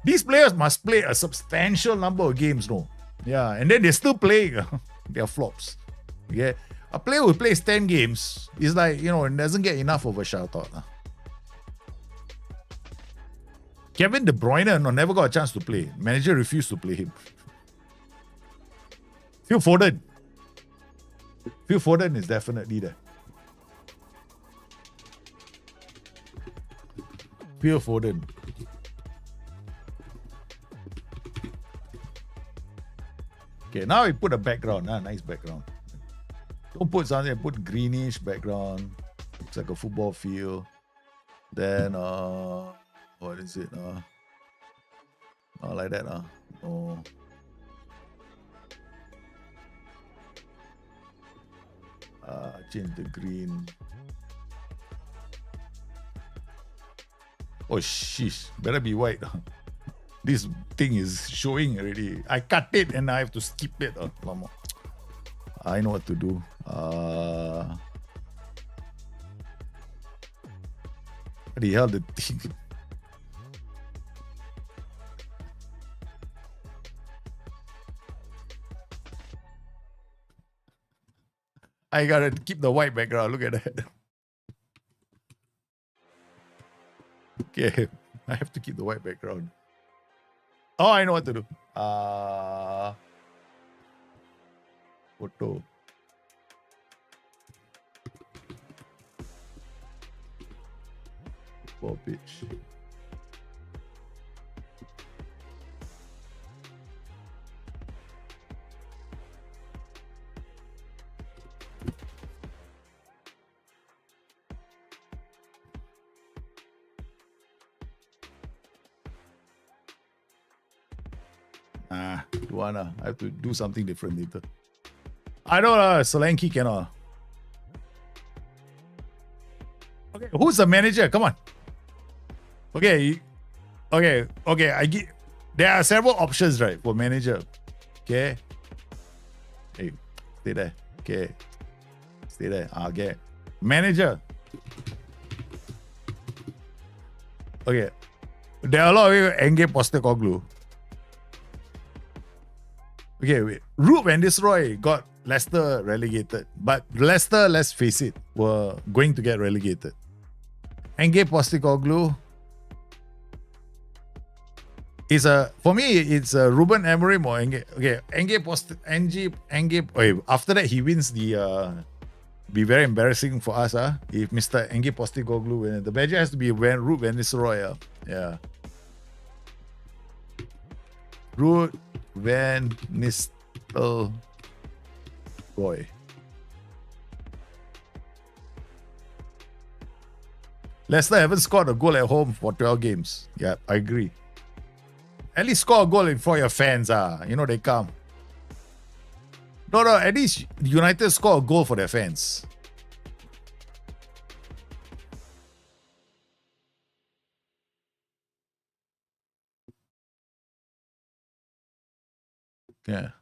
These players must play a substantial number of games, no? Yeah, and then they're still playing. They're flops. Yeah. A player who plays 10 games is like, doesn't get enough of a shout out. Kevin De Bruyne never got a chance to play. Manager refused to play him. Phil Foden is definitely there. Phil Foden. Okay, now we put a background. Nice background. Don't put something, put greenish background. Looks like a football field. Then, what is it? Like that. Oh. Change the green. Oh, sheesh. Better be white. This thing is showing already. I cut it and I have to skip it. I know what to do. What the hell, the thing? I gotta keep the white background. Look at that. Okay, I have to keep the white background. Oh, I know what to do. Photo. For pitch. Don't wanna. I have to do something different later. I know Solanke cannot. Okay, who's the manager? Come on. Okay. There are several options, right, for manager. Okay. Hey, stay there. Okay. Stay there. Okay. Manager. Okay. There are a lot of people Enge Postecoglou. Okay, wait. Ruud van Nistelrooy got Leicester relegated. But Leicester, let's face it, were going to get relegated. Enge Postecoglou is for me, it's Ruben Amorim or Enge. Okay, Enge. After that, he wins the. Be very embarrassing for us, if Mr. Enge Postecoglou wins. The manager has to be Ruud van Nistelrooy. Yeah. Ruud van Nistelrooy. Leicester haven't scored a goal at home for 12 games. Yeah, I agree. At least score a goal for your fans. They come. No, at least United score a goal for their fans. Yeah.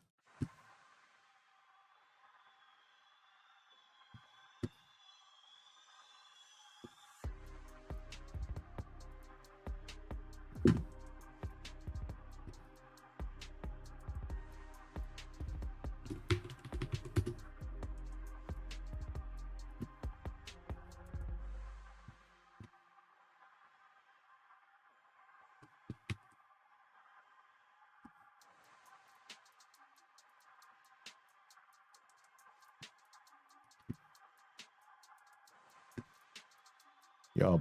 Yeah.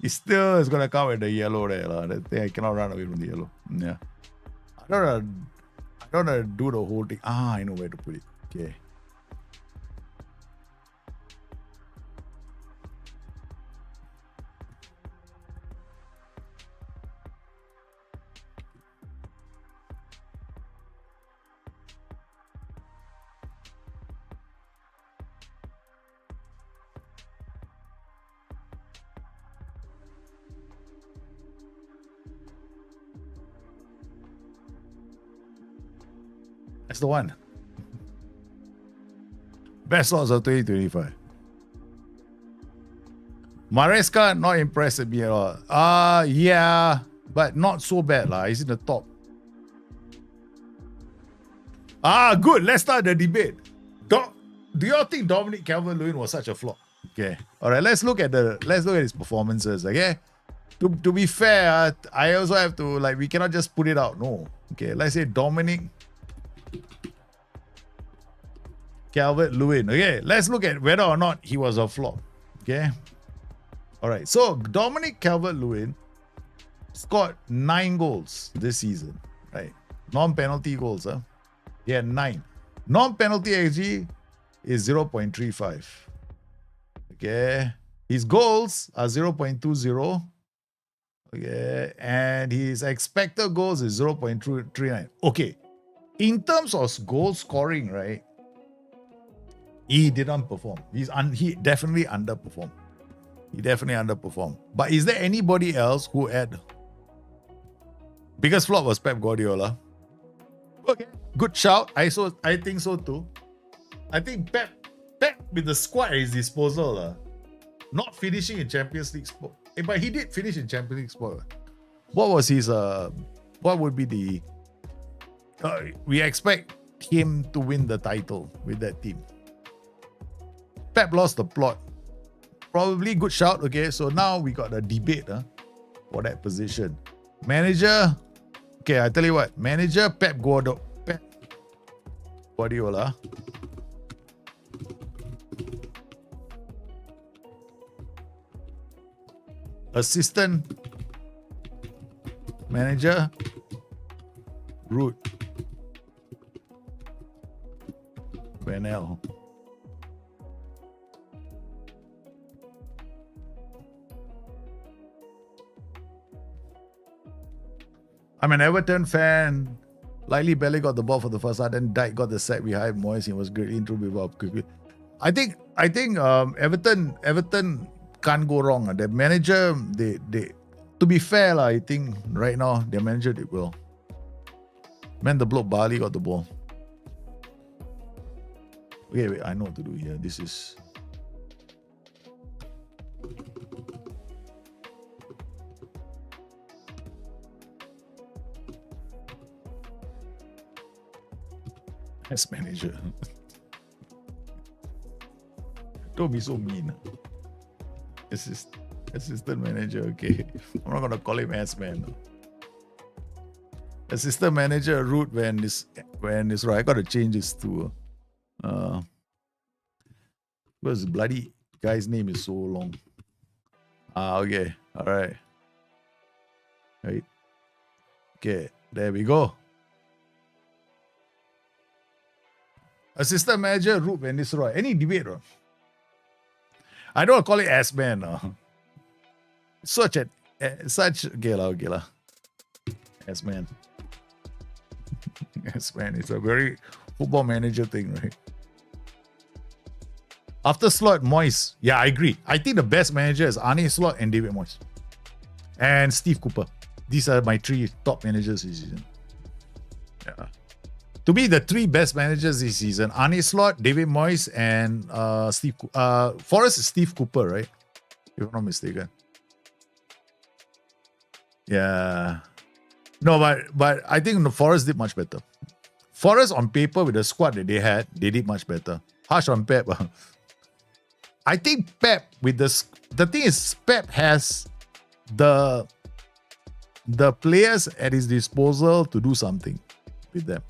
It still is gonna come with the yellow there. That thing, I cannot run away from the yellow. Yeah. I don't wanna do the whole thing. I know where to put it. Okay. That's the one. Best odds of 2025. Maresca not impressed me at all. Yeah, but not so bad lah. He's in the top. Good. Let's start the debate. Do you all think Dominic Calvert-Lewin was such a flop? Okay. All right. Let's look at his performances. Okay. To be fair, I also have to we cannot just put it out. No. Okay. Let's say Dominic Calvert-Lewin. Okay. Let's look at whether or not he was a flop. Okay. All right. So Dominic Calvert-Lewin scored 9 goals this season. Right. Non-penalty goals. He had 9. Non-penalty XG is 0.35. Okay. His goals are 0.20. Okay. And his expected goals is 0.39. Okay. In terms of goal scoring, right? He didn't perform. He definitely underperformed. But is there anybody else who had... Biggest flop was Pep Guardiola. Okay. Good shout. I think so too. I think Pep with the squad at his disposal, not finishing in Champions League spot. But he did finish in Champions League spot. What was his what would be the we expect him to win the title with that team. Pep lost the plot. Probably good shout. Okay, so now we got a debate for that position. Manager. Okay, I tell you what. Manager Pep Guardiola. Assistant manager Ruud van Nistelrooy. I'm an Everton fan. Likely Belly got the ball for the first half, then Dyke got the sack behind Moyes. He was greatly improved without quickly. I think Everton can't go wrong. The manager, they to be fair, I think right now their manager did well. Man, the bloke Bali got the ball. Wait, I know what to do here. This is as manager. Don't be so mean. Assistant manager, okay. I'm not gonna call him as man. Assistant manager route when this right. I gotta change this to because the bloody guy's name is so long. Okay. Alright. Right. Okay, there we go. Assistant manager route when this right. Any debate, right? I don't call it S-man. Such okay lah. S-man. S-man. It's a very football manager thing, right? After Slot, Moyes. Yeah, I agree. I think the best manager is Arne Slot and David Moyes. And Steve Cooper. These are my three top managers this season. Yeah. To me, the three best managers this season: Arne Slot, David Moyes, and Steve. Forrest is Steve Cooper, right? If I'm not mistaken. Yeah. No, but I think the Forrest did much better. Forrest on paper with the squad that they had, they did much better. Harsh on Pep. I think Pep with the thing is Pep has the players at his disposal to do something with them.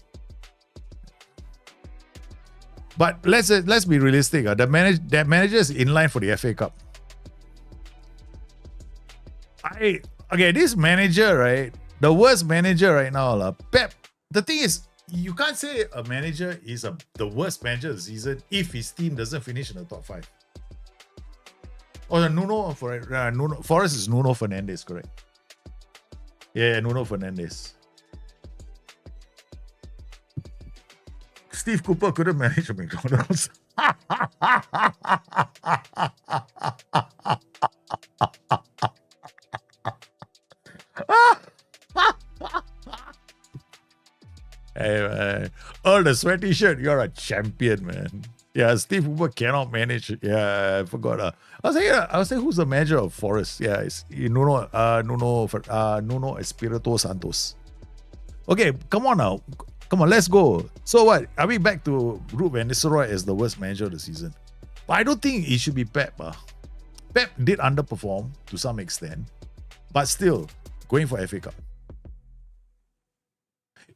But let's be realistic. That manager is in line for the FA Cup. This manager, right? The worst manager right now, Pep. The thing is, you can't say a manager is the worst manager of the season if his team doesn't finish in the top 5. Forrest is Nuno Fernandes, correct? Yeah, Nuno Fernandes. Steve Cooper couldn't manage a McDonald's. Hey, man. Oh, the sweaty shirt. You're a champion, man. Yeah, Steve Cooper cannot manage. Yeah, I forgot. I was saying, who's the manager of Forest? Yeah, it's Nuno Espirito Santos. Okay, come on now. Come on, let's go. So what? Are we back to Ruud van Nistelrooy as the worst manager of the season? But I don't think it should be Pep. Pep did underperform to some extent, but still going for FA Cup.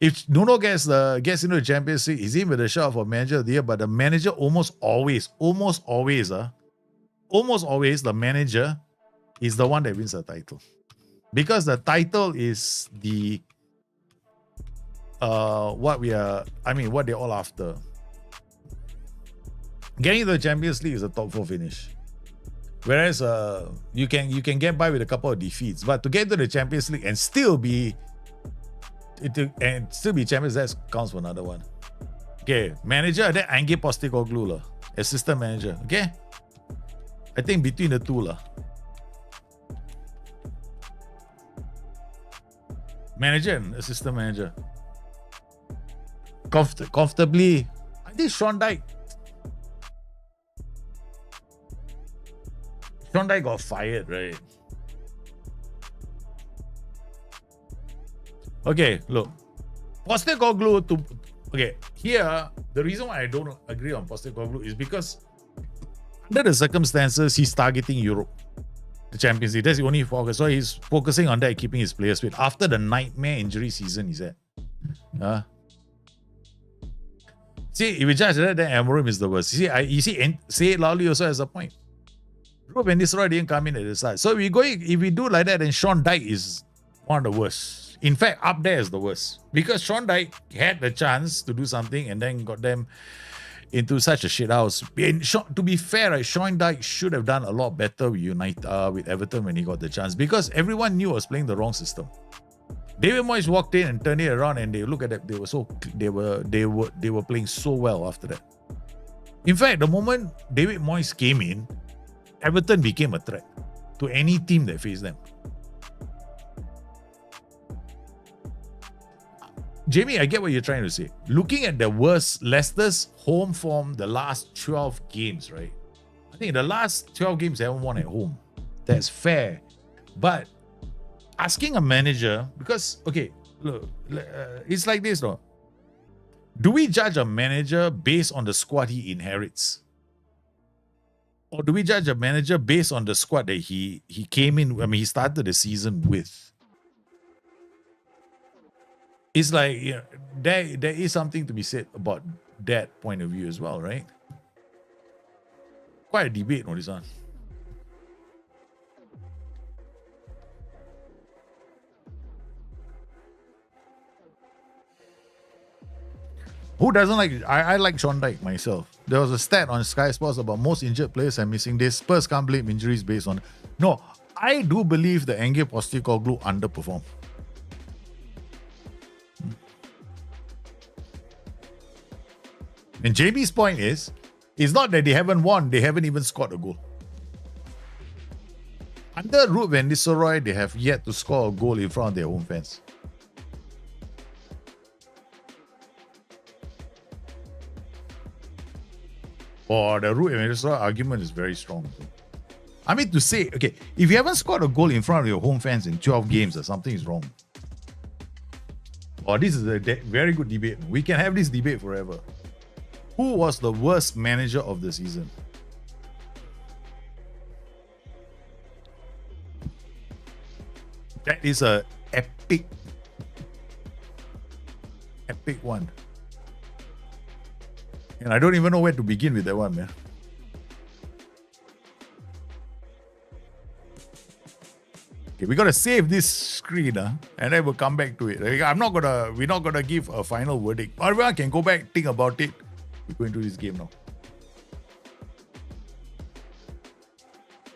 If Nuno gets into the Champions League, he's in with a shot for manager of the year, but the manager almost always, the manager is the one that wins the title. Because the title is the what they're all after. Getting to the Champions League is a top 4 finish. Whereas you can get by with a couple of defeats, but to get to the Champions League and still be champions, that counts for another one. Okay, manager, then Ange Postecoglou lah. Assistant manager, okay? I think between the two lah. Manager and assistant manager. Comfortably, I think Sean Dyche got fired, right? Okay, look. Postecoglou here, the reason why I don't agree on Postecoglou is because under the circumstances, he's targeting Europe, the Champions League. That's the only focus. So he's focusing on that, keeping his players fit. After the nightmare injury season he's at. See, if we judge that, then Amorim is the worst. You see, say it loudly also has a point. Ruud van Nistelrooy didn't come in at the start. So if we do like that, then Sean Dyche is one of the worst. In fact, up there is the worst. Because Sean Dyche had the chance to do something and then got them into such a shithouse. To be fair, right, Sean Dyche should have done a lot better with Everton when he got the chance. Because everyone knew he was playing the wrong system. David Moyes walked in and turned it around, and they look at it. They were playing so well after that. In fact, the moment David Moyes came in, Everton became a threat to any team that faced them. Jamie, I get what you're trying to say. Looking at the worst, Leicester's home form, the last 12 games, right? I think the last 12 games they haven't won at home. That's fair. But asking a manager, because, okay, look, it's like this, no? Do we judge a manager based on the squad he inherits? Or do we judge a manager based on the squad that he came in, I mean, he started the season with? It's like, yeah, there is something to be said about that point of view as well, right? Quite a debate on this one. Who doesn't like it? I like Sean Dyche myself. There was a stat on Sky Sports about most injured players and missing days. Spurs can't blame injuries based on... No, I do believe the Ange Postecoglou underperformed. And JB's point is, it's not that they haven't won, they haven't even scored a goal. Under Ruud van Nistelrooy, they have yet to score a goal in front of their home fans. Or the Ruud van Nistelrooy argument is very strong. I mean, to say, okay, if you haven't scored a goal in front of your home fans in 12 games, or something is wrong. Or this is a very good debate. We can have this debate forever. Who was the worst manager of the season? That is a epic one. And I don't even know where to begin with that one, man. Okay, we gotta save this screen, and then we'll come back to it. We're not gonna give a final verdict. Everyone can go back, think about it. We're going to this game now.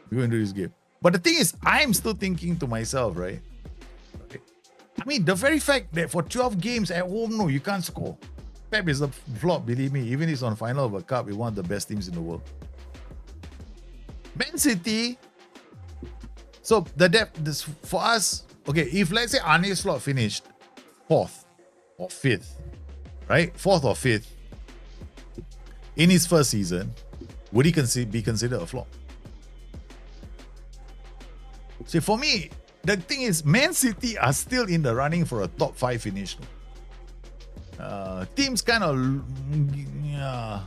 We're going to this game. But the thing is, I'm still thinking to myself, right? Okay. I mean, the very fact that for 12 games at home, no, you can't score. Pep is a flop, believe me. Even if it's on final of a cup with one of the best teams in the world. Man City. So the depth, this for us, okay, if let's say Arne Slot finished 4th or 5th, right? 4th or 5th, in his first season, would he be considered a flop? See, for me, the thing is, Man City are still in the running for a top 5 finish. Teams kind of, yeah.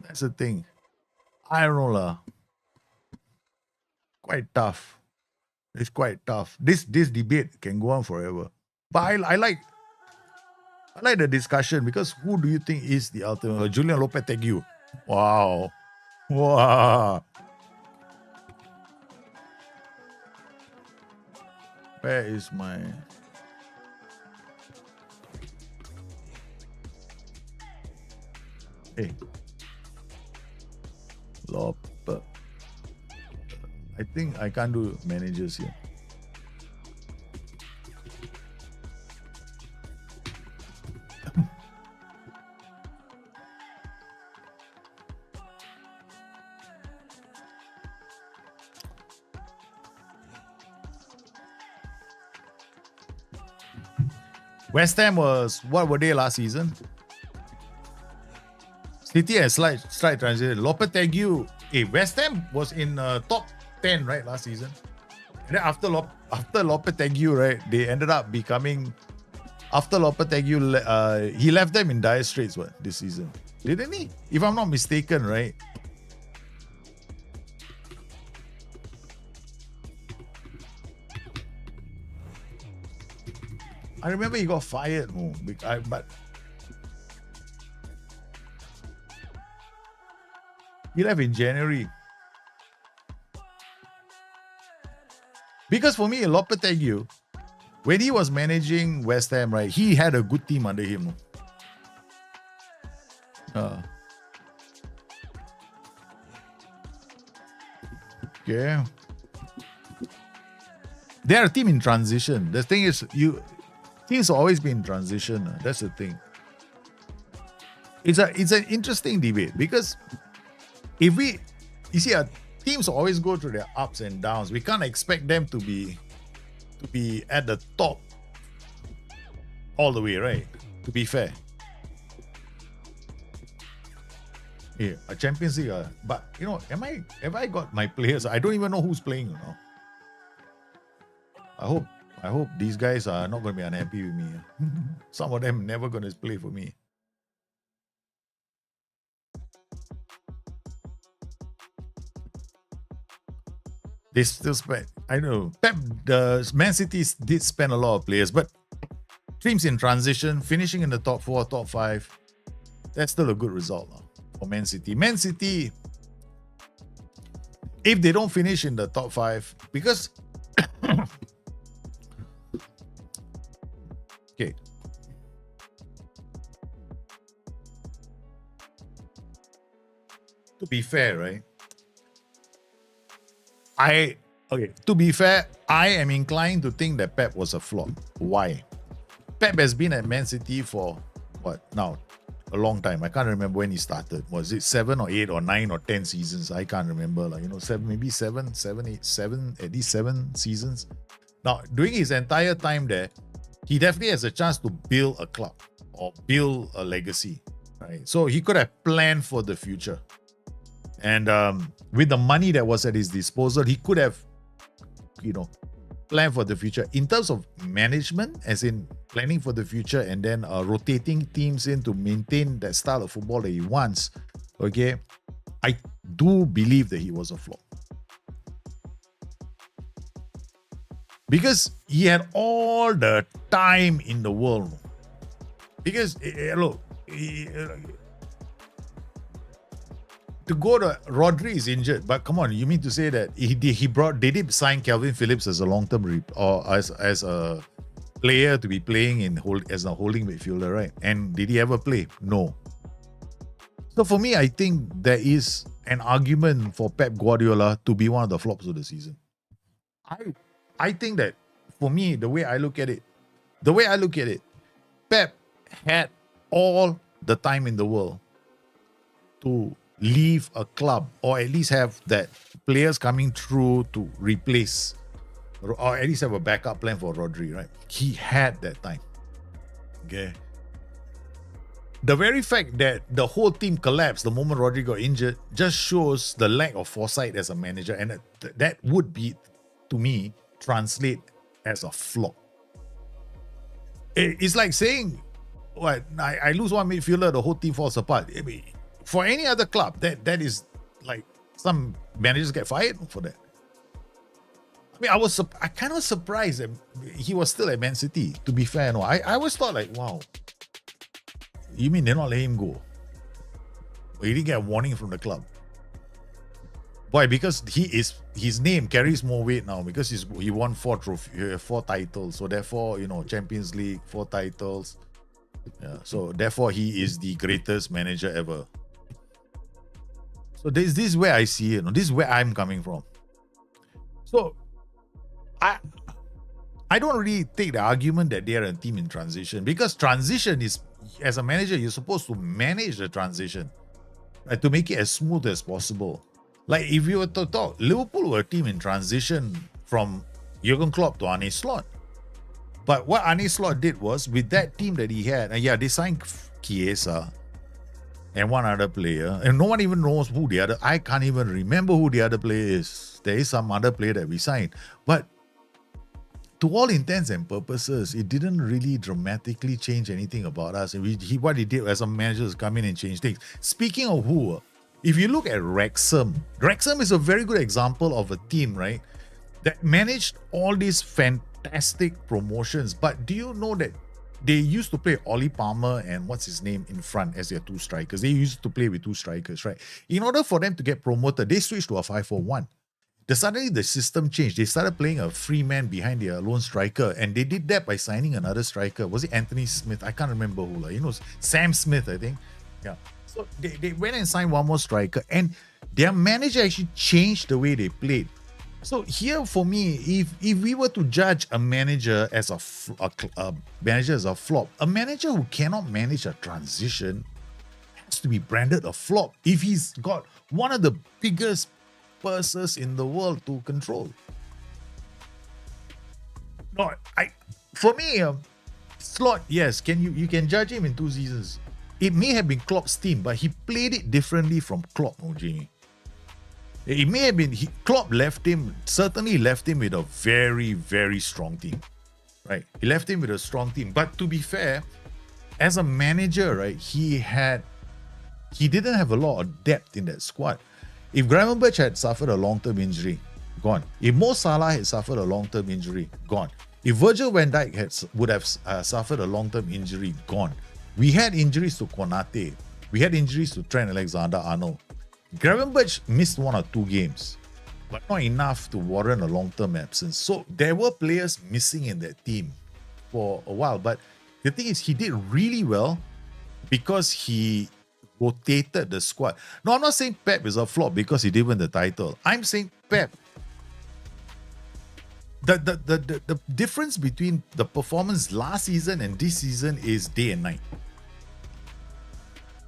That's the thing. I don't know lah. Quite tough. It's quite tough. This debate can go on forever. But I like the discussion, because who do you think is the ultimate? Julian Lopetegui. Wow. Wow. Where is my... Hey. Lope. I think I can't do managers here. West Ham was, what were they last season? City has slight transition. Lopetegui, West Ham was in top 10, right, last season. And then after Lopetegui, right, they ended up becoming, after Lopetegui, he left them in dire straits, this season. Didn't he? If I'm not mistaken, right? I remember he got fired, but he left in January. Because for me, Lopetegui, when he was managing West Ham, right, he had a good team under him. Okay. They're a team in transition. The thing is, teams have always been in transition. That's the thing. It's an interesting debate because you see, teams always go through their ups and downs. We can't expect them to be at the top all the way, right? To be fair. Yeah, a Champions League, but have I got my players? I don't even know who's playing, I hope these guys are not going to be unhappy with me. Some of them never going to play for me. They still spend. I know. The Man City did spend a lot of players, but teams in transition, finishing in the top 4, top 5, that's still a good result for Man City. Man City, if they don't finish in the top 5, because okay. To be fair, right? To be fair, I am inclined to think that Pep was a flop. Why? Pep has been at Man City for what now? A long time. I can't remember when he started. Was it 7 or 8 or 9 or 10 seasons? I can't remember. Maybe 7, 8, at least 7 seasons. Now, during his entire time there, he definitely has a chance to build a club or build a legacy. Right? So he could have planned for the future. And with the money that was at his disposal, he could have, planned for the future. In terms of management, as in planning for the future and then rotating teams in to maintain that style of football that he wants, okay, I do believe that he was a flop. Because he had all the time in the world. Because, look, to go to Rodri is injured, but come on, you mean to say that they did sign Calvin Phillips as a long-term or as a player to be playing as a holding midfielder, right? And did he ever play? No. So for me, I think there is an argument for Pep Guardiola to be one of the flops of the season. I think that for me, the way I look at it, Pep had all the time in the world to leave a club or at least have that players coming through to replace or at least have a backup plan for Rodri, right? He had that time. Okay. The very fact that the whole team collapsed the moment Rodri got injured just shows the lack of foresight as a manager, and that would be, to me, translate as a flop. It's like saying, what, I lose one midfielder, the whole team falls apart. I mean, for any other club, that is like some managers get fired for that. I mean, I kind of surprised that he was still at Man City, to be fair. No, I always thought like, wow, you mean they're not letting him go? He didn't get a warning from the club. Why? Because his name carries more weight now because he won 4 titles. So therefore, Champions League, 4 titles. Yeah, so therefore, he is the greatest manager ever. So this is where I see it. This is where I'm coming from. So I don't really take the argument that they are a team in transition, because transition is, as a manager, you're supposed to manage the transition, right, to make it as smooth as possible. Like if you were to talk, Liverpool were a team in transition from Jurgen Klopp to Arne Slot. But what Arne Slot did was, with that team that he had, and they signed Chiesa and one other player, and no one even knows who the other. I can't even remember who the other player is. There is some other player that we signed, but to all intents and purposes, it didn't really dramatically change anything about us. And what he did as a manager is come in and change things. Speaking of who, if you look at Wrexham is a very good example of a team, right, that managed all these fantastic promotions. But do you know that they used to play Ollie Palmer and what's his name in front as their 2 strikers? They used to play with 2 strikers, right? In order for them to get promoted, they switched to a 5-4-1. Suddenly the system changed. They started playing a free man behind their lone striker, and they did that by signing another striker. Was it Anthony Smith? I can't remember who. Sam Smith, I think. Yeah. So they went and signed one more striker, and their manager actually changed the way they played. So here for me, if we were to judge a manager as a manager as a flop, a manager who cannot manage a transition has to be branded a flop if he's got one of the biggest purses in the world to control. No, for me, Slot, yes, you can judge him in 2 seasons. It may have been Klopp's team, but he played it differently from Klopp, Jamie. It may have been Klopp certainly left him with a very, very strong team. Right? He left him with a strong team. But to be fair, as a manager, right, he didn't have a lot of depth in that squad. If Gravenberch had suffered a long-term injury, gone. If Mo Salah had suffered a long-term injury, gone. If Virgil van Dijk would have suffered a long-term injury, gone. We had injuries to Konate. We had injuries to Trent Alexander-Arnold. Gravenberch missed 1 or 2 games, but not enough to warrant a long-term absence. So there were players missing in that team for a while. But the thing is, he did really well because he rotated the squad. No, I'm not saying Pep is a flop because he did win the title. I'm saying Pep. The difference between the performance last season and this season is day and night.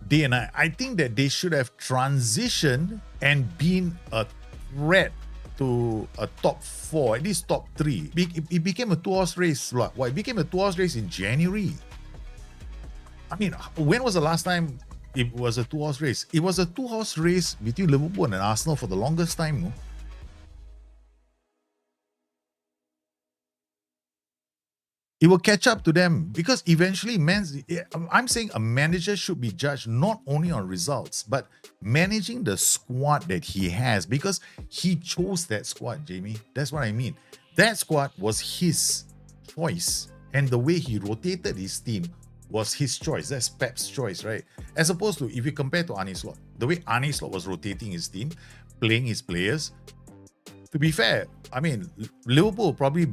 Day and night. I think that they should have transitioned and been a threat to a top 4, at least top 3. It became a 2-horse race. It became a 2-horse race in January. I mean, when was the last time it was a 2-horse race? It was a 2-horse race between Liverpool and Arsenal for the longest time, no? It will catch up to them because eventually I'm saying a manager should be judged not only on results, but managing the squad that he has because he chose that squad, Jamie. That's what I mean. That squad was his choice and the way he rotated his team was his choice. That's Pep's choice, right? As opposed to if you compare to Arne Slot, the way Arne Slot was rotating his team, playing his players. To be fair, I mean, Liverpool probably,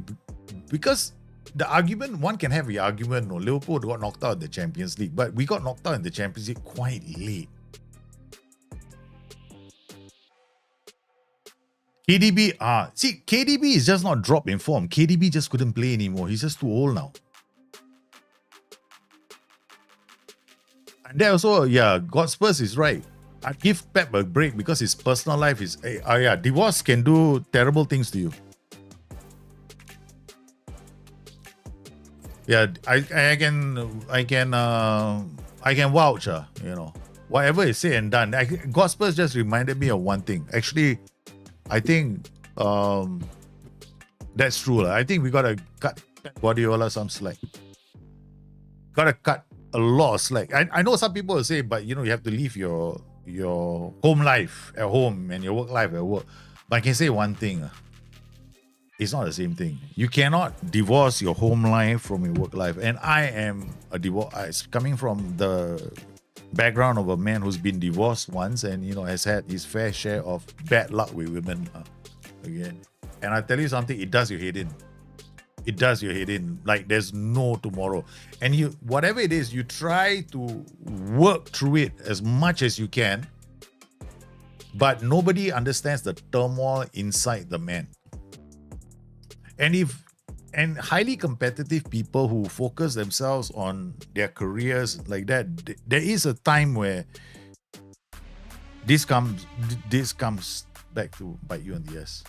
because the argument, one can have the argument, no, Liverpool got knocked out in the Champions League, but we got knocked out in the Champions League quite late. KDB is just not drop in form. KDB just couldn't play anymore. He's just too old now. And there also, yeah, Godspurs is right. I'd give Pep a break because his personal life is, divorce can do terrible things to you. Yeah, I can vouch, whatever is said and done. Gospers just reminded me of one thing. Actually, I think that's true. I think we gotta cut Guardiola some slack. Gotta cut a lot of slack. I know some people will say, but you have to leave your home life at home and your work life at work. But I can say one thing. It's not the same thing. You cannot divorce your home life from your work life. And I am coming from the background of a man who's been divorced once and has had his fair share of bad luck with women again. And I tell you something, it does your head in. It does your head in. Like there's no tomorrow. And whatever it is, you try to work through it as much as you can. But nobody understands the turmoil inside the man. And highly competitive people who focus themselves on their careers like that, there is a time where this comes back to bite you on the ass.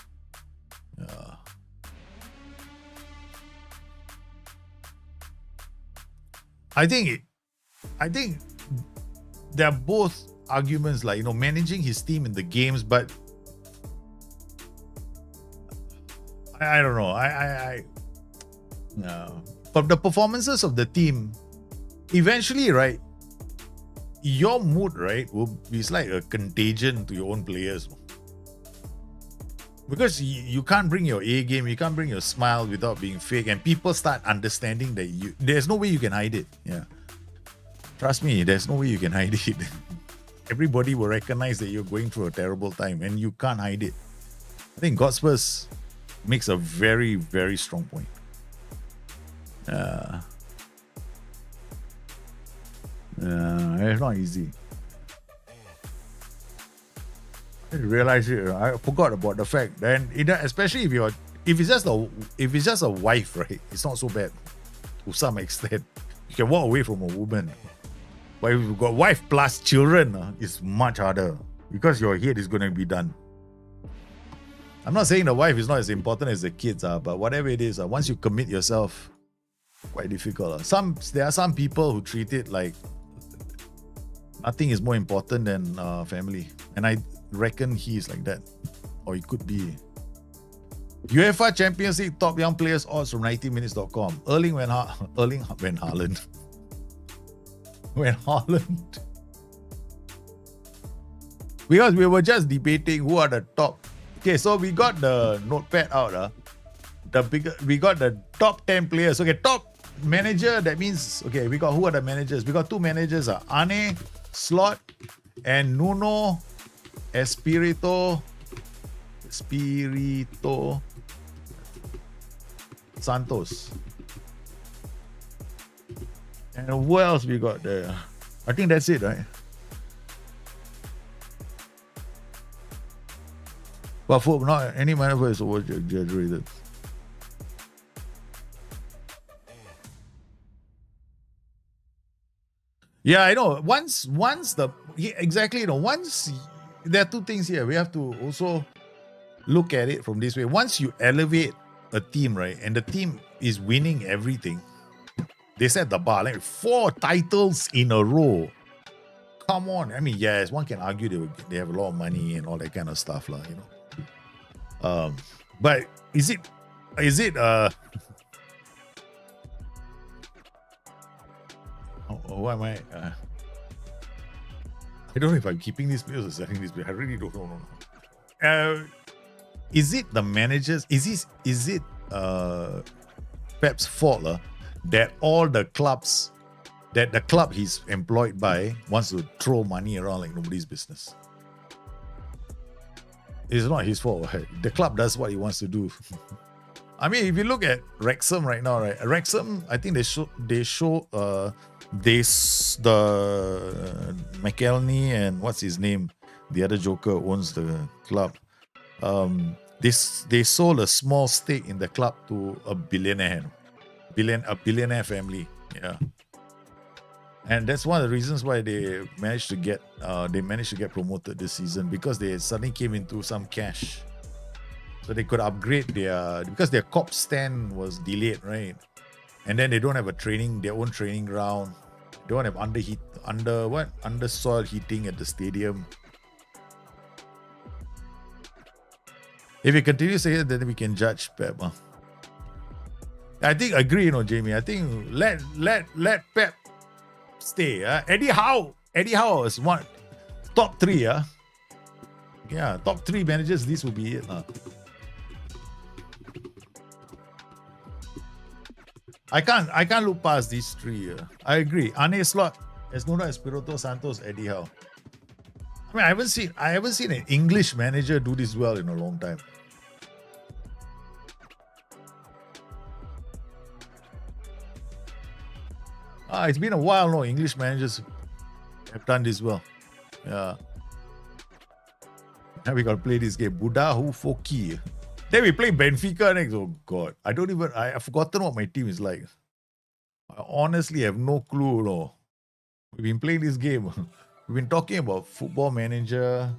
I think there are both arguments, like managing his team in the games, but I don't know. But the performances of the team, eventually, right, your mood, right, will be like a contagion to your own players. Because you can't bring your A game, you can't bring your smile without being fake, and people start understanding that there's no way you can hide it. Yeah. Trust me, there's no way you can hide it. Everybody will recognize that you're going through a terrible time and you can't hide it. I think Godspurs makes a very, very strong point. It's not easy. I realize it. I forgot about the fact. Then, especially if it's just a wife, right? It's not so bad to some extent. You can walk away from a woman. But if you've got wife plus children, it's much harder because your head is going to be done. I'm not saying the wife is not as important as the kids, but whatever it is, once you commit yourself, quite difficult. There are some people who treat it like nothing is more important than family. And I reckon he is like that. Or he could be. UEFA Champions League top young players odds from 90minutes.com. Erling Van Haaland. When Holland. Because we were just debating who are the top. Okay, so we got the notepad out. We got the top 10 players. Okay, top manager, that means, okay, we got who are the managers? We got two managers. Ane Slot and Nuno Espirito Santos. And who else we got there? I think that's it, right? But for not any manager is over exaggerated. Yeah, I know. Once there are two things here. We have to also look at it from this way. Once you elevate a team, right, and the team is winning everything, they set the bar like 4 titles in a row. Come on. I mean, yes, one can argue they have a lot of money and all that kind of stuff, you know. But is it why am I I don't know if I'm keeping this place or selling this place. I really don't know. Is it the managers? Is it Pep's fault that all the clubs that the club he's employed by wants to throw money around like nobody's business? It's not his fault. Right? The club does what he wants to do. I mean, if you look at Wrexham right now, right? Wrexham, I think the McElhenney and what's his name, the other joker owns the club. They sold a small stake in the club to a billionaire family. Yeah. And that's one of the reasons why they managed to get promoted this season, because they suddenly came into some cash, so they could upgrade because their Cop stand was delayed, right? And then they don't have their own training ground. They don't have under soil heating at the stadium. If it continues to hit, then we can judge Pep. I agree, Jamie. I think let Pep stay. Eddie Howe is one top 3. Yeah, top 3 managers. This will be it. I can't look past these 3. I agree. Ane Slot, Nuno Espirito Santos, Eddie Howe. I mean, I haven't seen an English manager do this well in a long time. It's been a while, no English managers have done this well. Yeah. Now we gotta play this game. Budahu Foki. Then we play Benfica next. Oh God. I've forgotten what my team is like. I honestly have no clue, no. We've been playing this game. We've been talking about Football Manager,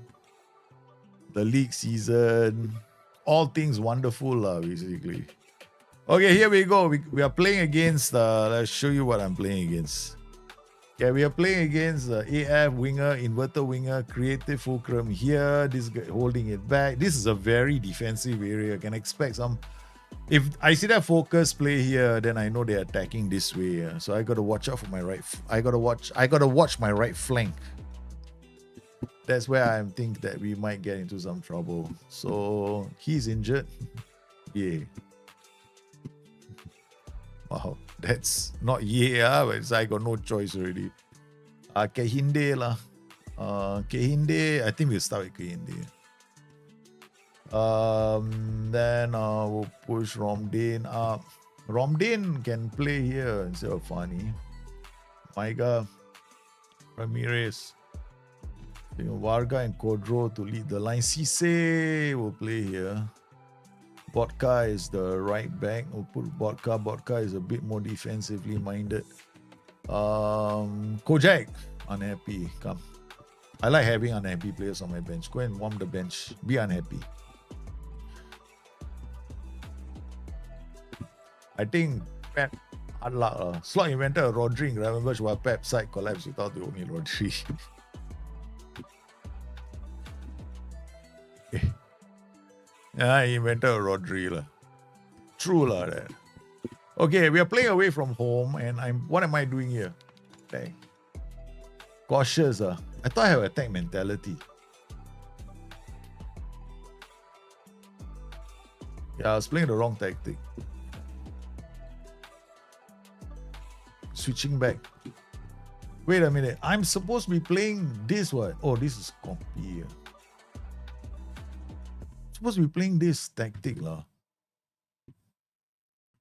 the league season, all things wonderful, basically. Okay, here we go. We are playing against, let's show you what I'm playing against. Yeah, we are playing against AF winger, inverter winger, creative fulcrum here. This guy holding it back. This is a very defensive area. I can expect some. If I see that focus play here, then I know they're attacking this way. So I gotta watch out for my right. I gotta watch my right flank. That's where I think that we might get into some trouble. So he's injured. Yeah. Wow, that's not but I got no choice already. Kehinde lah. Kehinde, I think we'll start with Kehinde. Then we'll push Romdane up. Romdane can play here instead of Fani. Maiga, Ramirez. Varga and Kodro to lead the line. Cisse will play here. Botka is the right back. We'll put Botka. Botka is a bit more defensively minded. Kojak, unhappy. Come. I like having unhappy players on my bench. Go and warm the bench. Be unhappy. I think Pep hard luck. Slot invented a Rodri in Gravenberch while Pep's side collapsed without the only Rodri. Yeah, he invented a Rodri. True that. Okay, we are playing away from home and what am I doing here? Dang. Cautious. I thought I have attack mentality. Yeah, I was playing the wrong tactic. Switching back. Wait a minute. I'm supposed to be playing this one. Oh, this is copy. Supposed to be playing this tactic.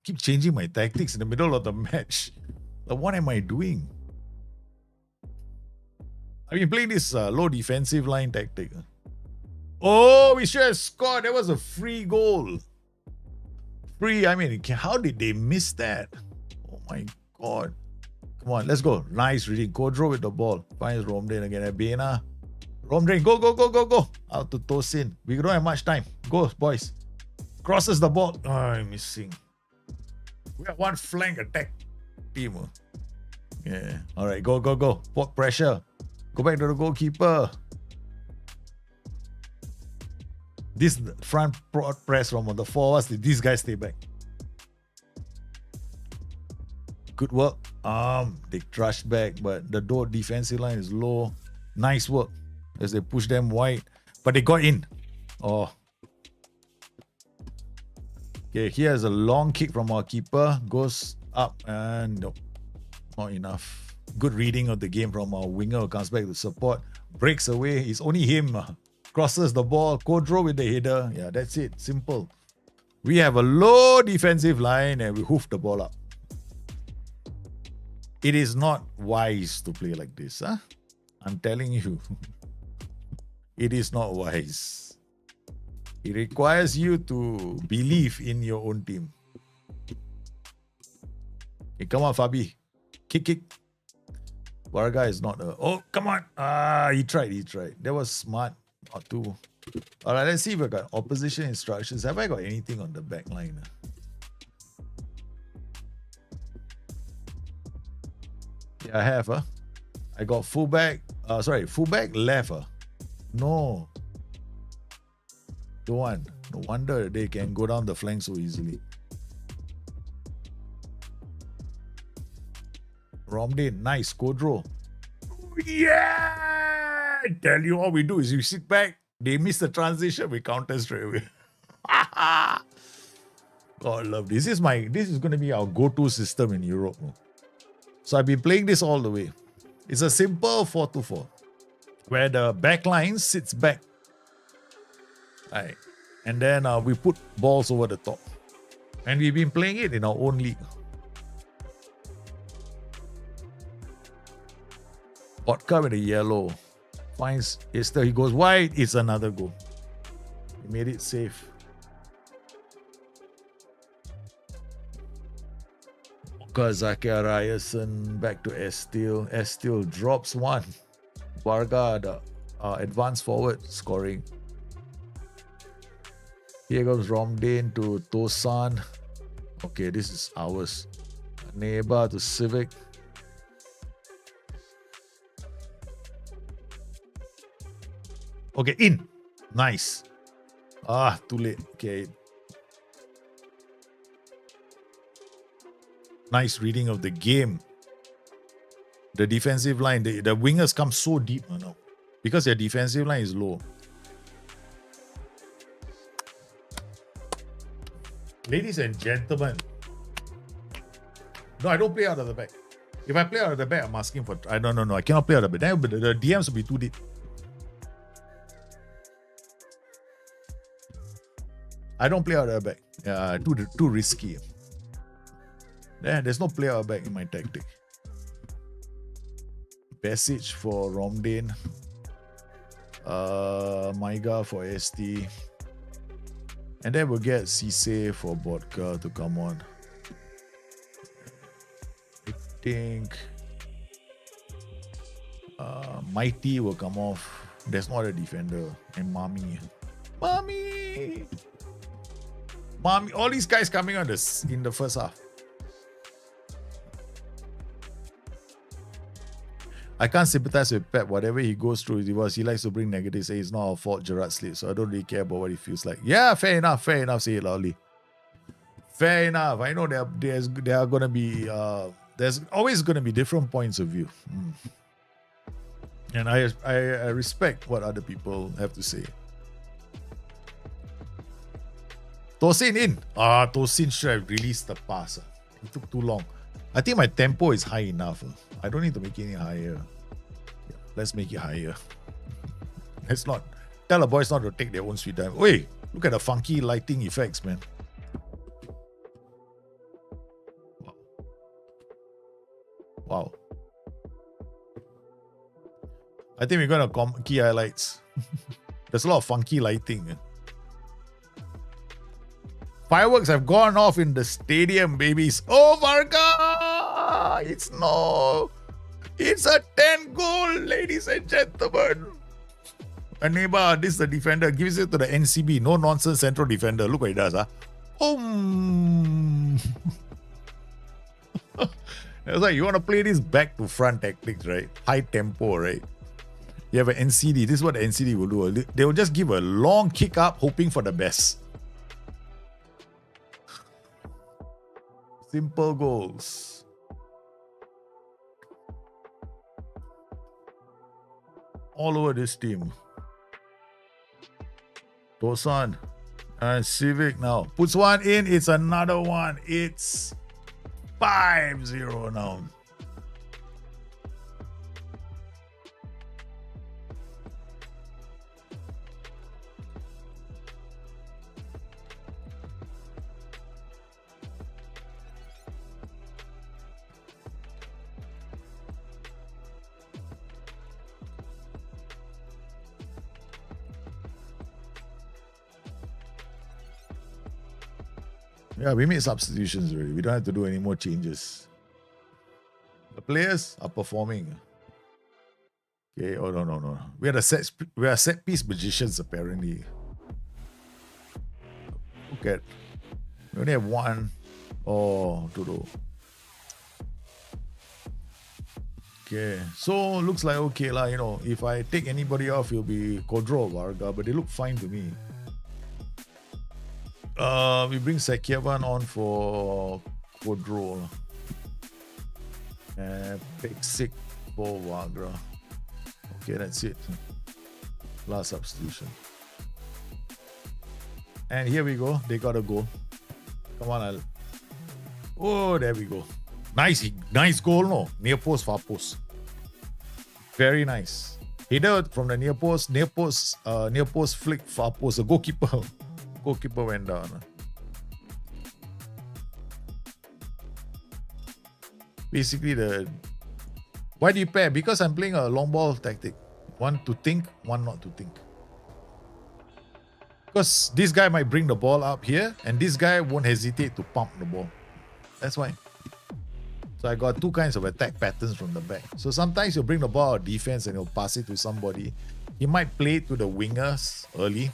Keep changing my tactics in the middle of the match. What am I doing? I've been playing this low defensive line tactic. Oh, we should have scored. That was a free goal. Free. I mean, how did they miss that? Oh my God. Come on, let's go. Nice reading. Kodro with the ball. Finds Romden again. Bena. Romden, go, go, go, go, go. Out to Tosin. We don't have much time. Go, boys. Crosses the ball. Oh, I'm missing. We have one flank attack team. Yeah. All right, go, go, go. Port pressure. Go back to the goalkeeper. This front press from the four of us. These guys stay back. Good work. They trashed back, but the door defensive line is low. Nice work as they push them wide, but they got in. Oh. Okay, here's a long kick from our keeper. Goes up and nope, not enough. Good reading of the game from our winger who comes back to support. Breaks away. It's only him. Crosses the ball. Kodro with the header. Yeah, that's it. Simple. We have a low defensive line and we hoof the ball up. It is not wise to play like this. I'm telling you. It is not wise. It requires you to believe in your own team. Okay, come on, Fabi. Kick. Varga is not a... Oh, come on. He tried. That was smart. Not too. All right, let's see if I got opposition instructions. Have I got anything on the back line? Yeah, I have. I got fullback. Fullback left. No. Don't want. No wonder they can go down the flank so easily. Romden, nice. Kodro. Yeah! I tell you, all we do is we sit back. They miss the transition. We counter straight away. God love this. This is going to be our go-to system in Europe. So I've been playing this all the way. It's a simple 4-2-4 where the back line sits back. Right. And then we put balls over the top. And we've been playing it in our own league. Botka with a yellow. Finds Esther. He goes wide. It's another goal. He made it safe. Zakia Ryerson back to Estil. Estil drops one. Varga, the advanced forward, scoring. Here comes Romden to Tosan. Okay, this is ours. Neba to Civic. Okay, in. Nice. Too late. Okay. Nice reading of the game. The defensive line, the wingers come so deep now because their defensive line is low. Ladies and gentlemen. No, I don't play out of the back. If I play out of the back, I'm asking for... I don't know. I cannot play out of the back. The DMs will be too deep. I don't play out of the back. Too risky. There's no play out back in my tactic. Passage for Romden. Maiga for ST. And then we'll get Cisse for Vodka to come on. I think Mighty will come off. There's not a defender. And Mami. All these guys coming on this in the first half. I can't sympathize with Pep. Whatever he goes through, he likes to bring negatives. Say it's not our fault, Gerrard sleeps. So I don't really care about what he feels like. Yeah, fair enough. Say it loudly. Fair enough. I know there are gonna be there's always gonna be different points of view. And I respect what other people have to say. Tosin in. Tosin should have released the pass. It took too long. I think my tempo is high enough. I don't need to make it any higher. Yeah, let's make it higher. Let's not tell the boys not to take their own sweet time. Wait, look at the funky lighting effects, man. Wow. I think we're gonna key highlights. There's a lot of funky lighting. Fireworks have gone off in the stadium, babies. Oh, Varga! It's a 10 goal, ladies and gentlemen. Aneba, this is the defender. Gives it to the NCB. No nonsense central defender. Look what he does, huh? It's like you want to play this back to front tactics, right? High tempo, right? You have an NCD. This is what the NCD will do. They will just give a long kick up, hoping for the best. Simple goals. All over this team. Tosan and Civic now. Puts one in. It's another one. It's 5-0 now. Yeah, we made substitutions already. We don't have to do any more changes. The players are performing. Okay, oh no. We are set piece magicians apparently. Okay. We only have one. Oh, Dodo. Okay, so looks like okay lah. You know, if I take anybody off, it'll be Kodro or Varga, but they look fine to me. We bring Sekievan on for Kodro and Pexic for Varga. Okay, that's it. Last substitution. And here we go. They got a goal. Come on, Al. Oh, there we go. Nice goal, no? Near post, far post. Very nice. Header from the near post, flick, far post. The goalkeeper went down. Basically, why do you pair? Because I'm playing a long ball tactic. One to think, one not to think. Because this guy might bring the ball up here, and this guy won't hesitate to pump the ball. That's why. So I got two kinds of attack patterns from the back. So sometimes you'll bring the ball out of defense and you'll pass it to somebody. He might play it to the wingers early.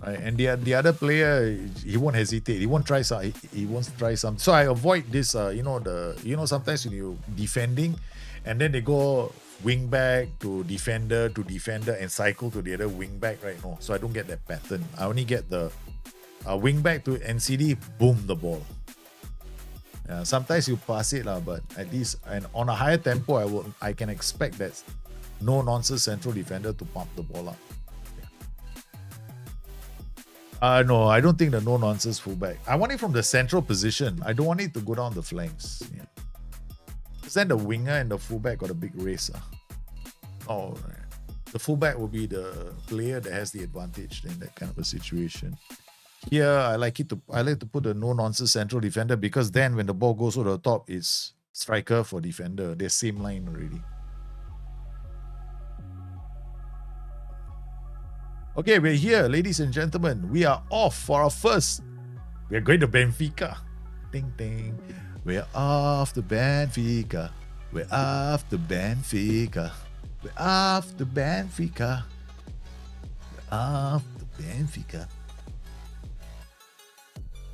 Right? And the other player, he won't hesitate. He won't try some. He wants to try some. So I avoid this. Sometimes when you defending, and then they go wing back to defender and cycle to the other wing back. Right? No, so I don't get that pattern. I only get the wing back to NCD. Boom, the ball. Sometimes you pass it, but at least and on a higher tempo, I can expect that no nonsense central defender to pump the ball up. No, I don't think the no nonsense fullback. I want it from the central position. I don't want it to go down the flanks. Yeah. Because then the winger and the fullback got a big race. Oh, right. The fullback will be the player that has the advantage in that kind of a situation. Here, I like to put a no nonsense central defender because then when the ball goes over the top, it's striker for defender. They're same line already. Okay, we're here, ladies and gentlemen. We are off for our first. We're going to Benfica. Ding, ding. We're off to Benfica. We're off to Benfica. We're off to Benfica. We're off to Benfica.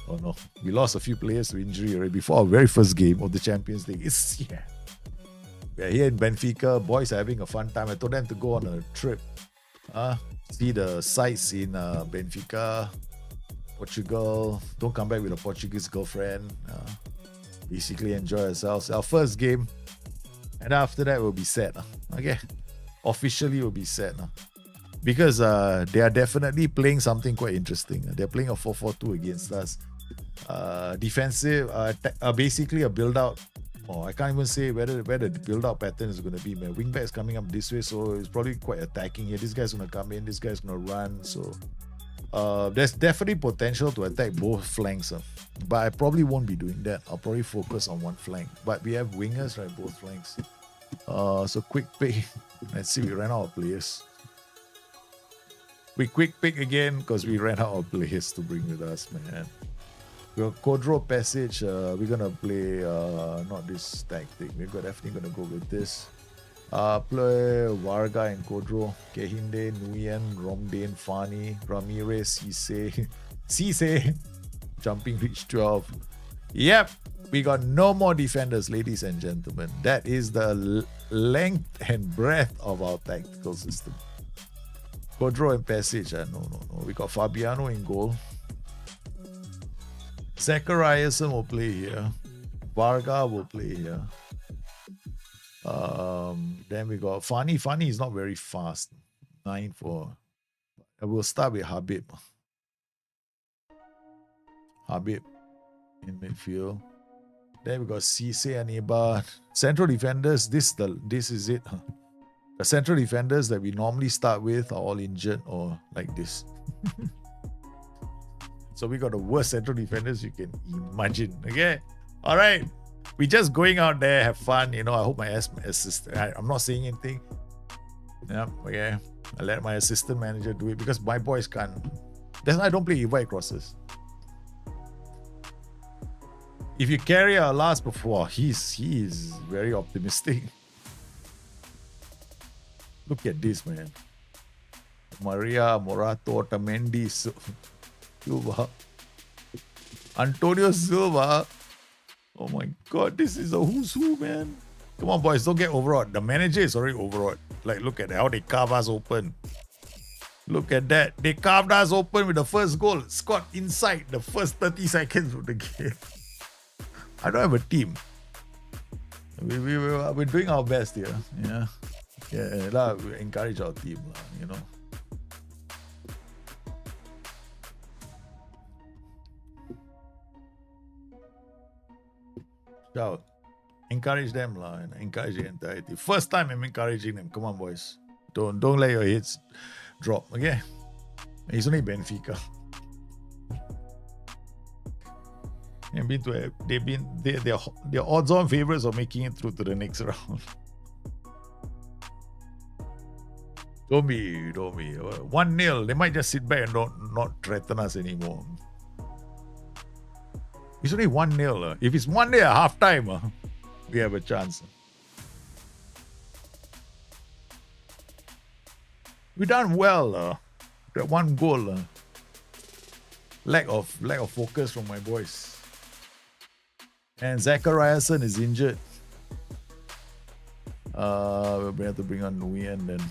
Oh no, we lost a few players to injury already before our very first game of the Champions League. It's here. We're here in Benfica. Boys are having a fun time. I told them to go on a trip. See the sights in Benfica, Portugal. Don't come back with a Portuguese girlfriend. Basically enjoy ourselves. Our first game. And after that, we'll be set. Okay. Officially, we'll be set. Because they are definitely playing something quite interesting. They're playing a 4-4-2 against us. Defensive, basically a build-out. I can't even say where the build-out pattern is going to be. My wingback is coming up this way, so it's probably quite attacking here. This guy's going to come in, this guy's going to run. So there's definitely potential to attack both flanks. But I probably won't be doing that. I'll probably focus on one flank. But we have wingers, right? Both flanks. So quick pick. Let's see, we ran out of players. We quick pick again because we ran out of players to bring with us, man. We're Kodro Passage. We're gonna play not this tactic. We're definitely gonna go with this. Play Varga and Kodro, Kehinde, Nguyen, Romdane, Fani, Ramirez, Cisse, jumping reach 12. Yep, we got no more defenders, ladies and gentlemen. That is the length and breadth of our tactical system. Kodro and Passage. No. We got Fabiano in goal. Zachariason will play here. Varga will play here. Then we got Fani. Fani is not very fast. 9-4. We'll start with Habib. Habib in midfield. Then we got Cisse and Iba. Central defenders. This is it. The central defenders that we normally start with are all injured or like this. So we got the worst central defenders you can imagine. Okay? All right. We just going out there, have fun. I hope my assistant... I'm not saying anything. Yeah, okay. I let my assistant manager do it because my boys can't. That's why I don't play Evite crosses. If you carry our last before, he is very optimistic. Look at this, man. Maria, Morato, Otamendi, Silva. Antonio Silva. Oh my God, this is a who's who, man. Come on, boys, don't get overawed. The manager is already overawed. Like, look at how they carve us open. Look at that. They carved us open with the first goal. Scored inside the first 30 seconds of the game. I don't have a team. We're doing our best here. Yeah, we encourage our team, Shout. Encourage them, and encourage the entire team. First time I'm encouraging them. Come on, boys. Don't let your heads drop, okay? It's only Benfica. They're odds-on favorites of making it through to the next round. Don't be. 1-0. They might just sit back and not threaten us anymore. It's only 1-0. If it's 1-0 at halftime, we have a chance. We done well. That one goal. Lack of focus from my boys. And Zachariason is injured. We have to bring on Nguyen then.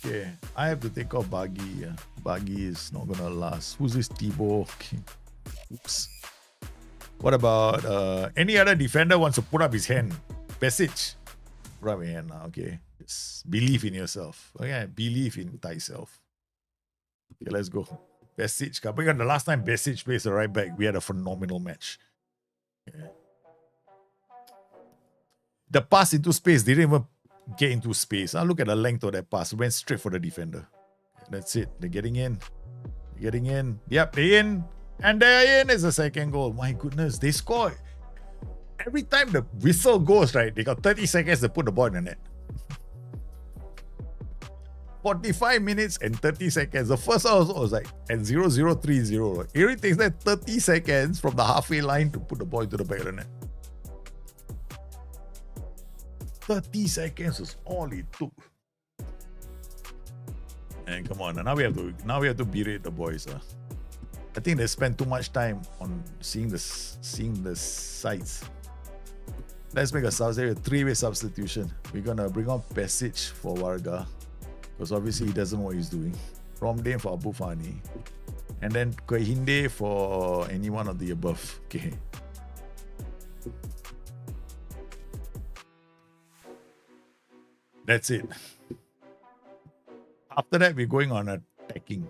Okay, I have to take off Buggy. Buggy is not gonna last. Who's this Thibaut? Okay. Oops. What about any other defender wants to put up his hand? Passage. Put up your hand now, okay. Just believe in yourself. Okay, believe in thyself. Okay, let's go. Passage. Because the last time Passage plays the right back, we had a phenomenal match. Okay. The pass into space, they didn't even get into space. Look at the length of that pass. It went straight for the defender. That's it. They're getting in. Getting in. Yep, they're in. And they're in. It's a second goal. My goodness, they scored. Every time the whistle goes, right, they got 30 seconds to put the ball in the net. 45 minutes and 30 seconds. The first one was like at 0-0-3-0. It only takes that 30 seconds from the halfway line to put the ball into the back of the net. 30 seconds was all it took. And come on, now we have to berate the boys. I think they spend too much time on seeing the sights. Let's make a three-way substitution. We're gonna bring on Pesic for Varga, because obviously he doesn't know what he's doing. Romdane for Abu Fani. And then Kehinde for any one of the above. Okay. That's it. After that, we're going on attacking.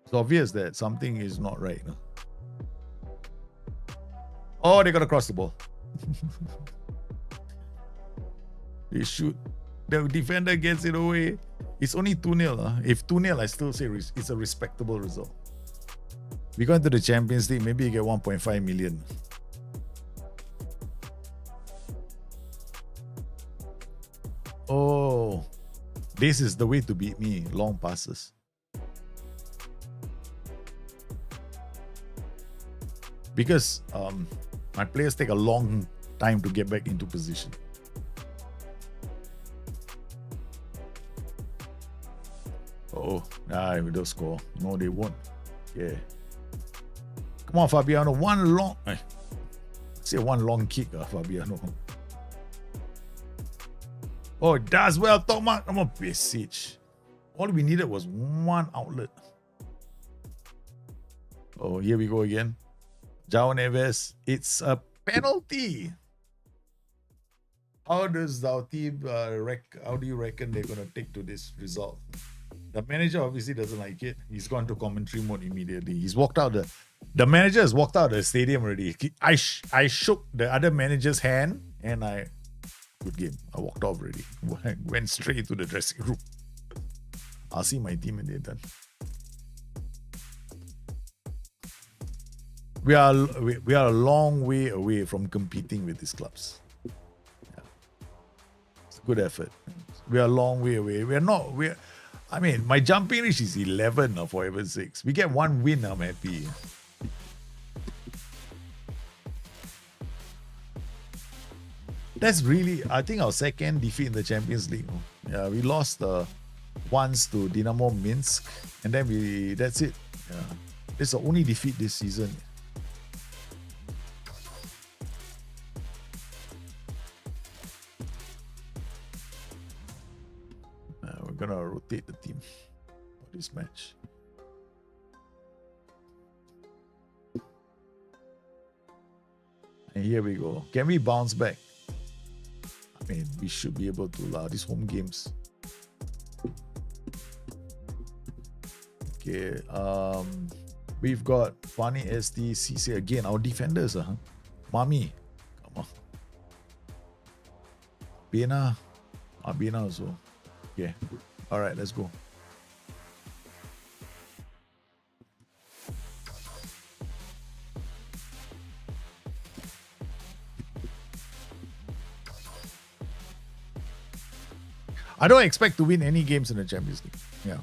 It's obvious that something is not right. No? Oh, they got to cross the ball. They shoot. The defender gets it away. It's only 2-0. If 2-0, I still say it's a respectable result. We go into the Champions League, maybe you get 1.5 million. Oh, this is the way to beat me. Long passes. Because my players take a long time to get back into position. Oh, we don't score. No, they won't. Yeah. Come on, Fabiano. One long kick, Fabiano. Oh, it does well, Tomak. Come on, Pesic. All we needed was one outlet. Oh, here we go again. João Neves. It's a penalty. How does our team how do you reckon they're going to take to this result? The manager obviously doesn't like it. He's gone to commentary mode immediately. He's walked out the manager has walked out of the stadium already. I shook the other manager's hand and good game. I walked off already. Went straight into the dressing room. I'll see my team when they're done. We are a long way away from competing with these clubs. Yeah. It's a good effort. We are a long way away. My jumping reach is 11 for heaven's sakes. We get one win, I'm happy. That's really, I think, our second defeat in the Champions League. Yeah, we lost once to Dynamo Minsk, and then that's it. Yeah. It's the only defeat this season. We're gonna rotate the team for this match. And here we go. Can we bounce back? I mean, we should be able to. These home games. Okay. We've got Fani, SD, CC again. Our defenders, Mami. Come on. Bena. Bena also. Yeah. All right, let's go. I don't expect to win any games in the Champions League. Yeah.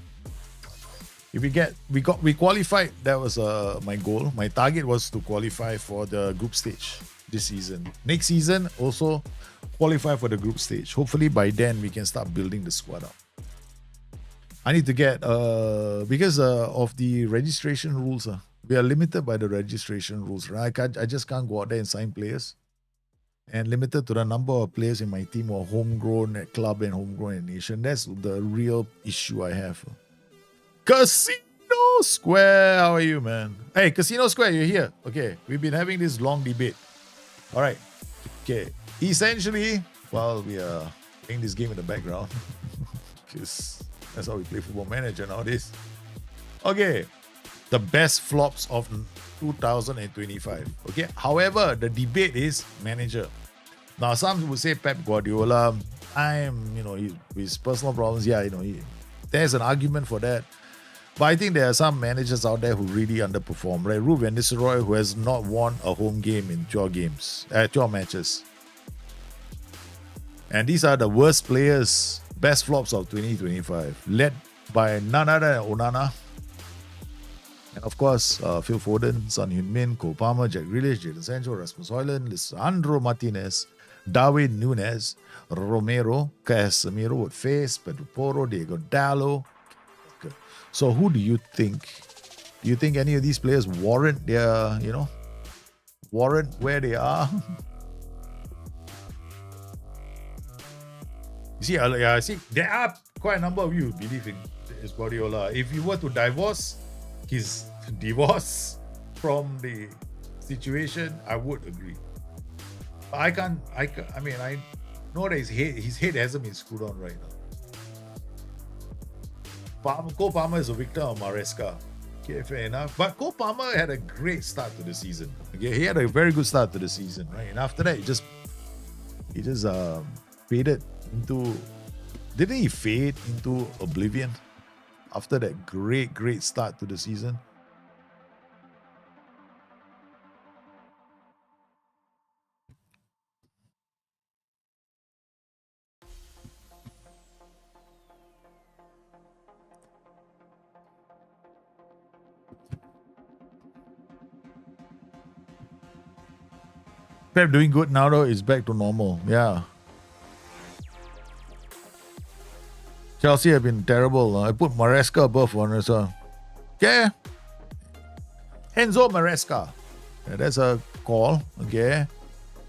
If we qualified, that was my goal. My target was to qualify for the group stage this season. Next season, also qualify for the group stage. Hopefully by then we can start building the squad up. I need to get because of the registration rules. We are limited by the registration rules, right? I just can't go out there and sign players. And limited to the number of players in my team who are homegrown at club and homegrown at nation. That's the real issue I have. Casino Square, how are you, man? Hey, Casino Square, you're here. Okay, we've been having this long debate. All right. Okay, essentially, while we are playing this game in the background, because that's how we play Football Manager nowadays. Okay, the best flops of 2025. Okay, however, the debate is manager. Now, some would say Pep Guardiola. His personal problems. Yeah, there's an argument for that. But I think there are some managers out there who really underperform, right? Ruud van Nistelrooy, who has not won a home game in 12 matches. And these are the worst players, best flops of 2025, led by none other than Onana. And of course, Phil Foden, Son Heung-min, Cole Palmer, Jack Grealish, Jadon Sancho, Rasmus Højlund, Lisandro Martinez, Darwin Núñez, Romero, Casemiro would face, Pedro Porro, Diego Dallo. Okay. So who do you think? Do you think any of these players warrant their, warrant where they are? I see there are quite a number of you who believe in Guardiola. If you were to divorce his divorce from the situation, I would agree. But I know that his head hasn't been screwed on right now. Cole Palmer is a victim of Maresca. Okay, fair enough. But Cole Palmer had a great start to the season. Okay, he had a very good start to the season, right? And after that, he just faded into. Didn't he fade into oblivion after that great start to the season? Pep doing good now though, is back to normal. Yeah. Chelsea have been terrible. I put Maresca above Vanessa. Okay. Enzo Maresca. Yeah, that's a call. Okay.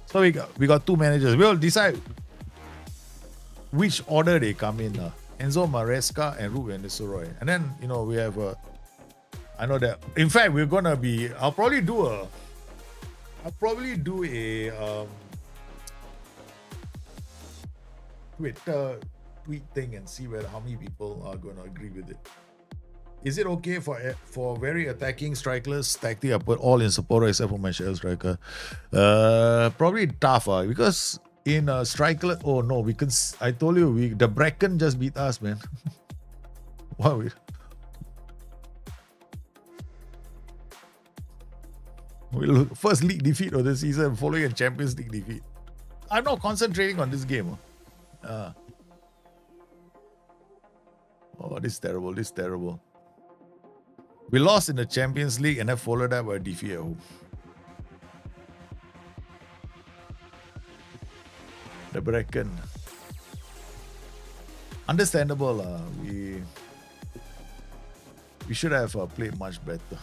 So we got two managers. We'll decide which order they come in. Enzo Maresca and Ruud van Nistelrooy. And then, we have I know that. In fact, we're gonna be. I'll probably do a Twitter tweet thing and see how many people are going to agree with it. Is it okay for very attacking strikers tactic? I put all in supporter except for my share striker. Probably tough because in a striker. Oh no, I told you the Bracken just beat us, man. Wow. First league defeat of the season following a Champions League defeat. I'm not concentrating on this game. This is terrible. We lost in the Champions League and then followed up by a defeat at home. The Bracken. Understandable. We should have played much better.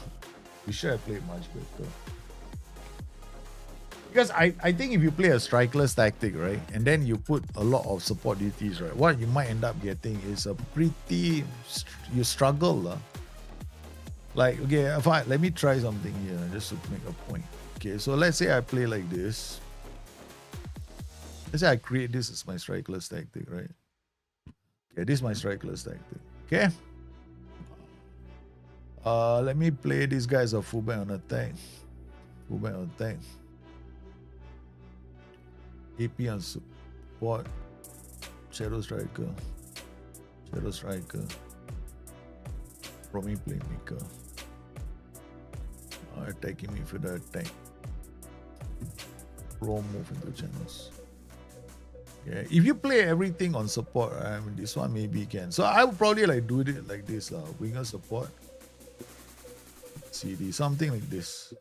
Because I think if you play a strikerless tactic, right, and then you put a lot of support duties, right, what you might end up getting is you struggle. Like, okay, let me try something here just to make a point. Okay, so let's say I play like this. Let's say I create this as my strikerless tactic, right? Okay, this is my strikerless tactic. Okay. Let me play these guys a fullback on attack. AP on support. Shadow striker. Roaming playmaker. Attacking midfielder attack. Pro move into channels. Yeah, if you play everything on support, this one maybe can. So I would probably do it like this, winger support. CD, something like this.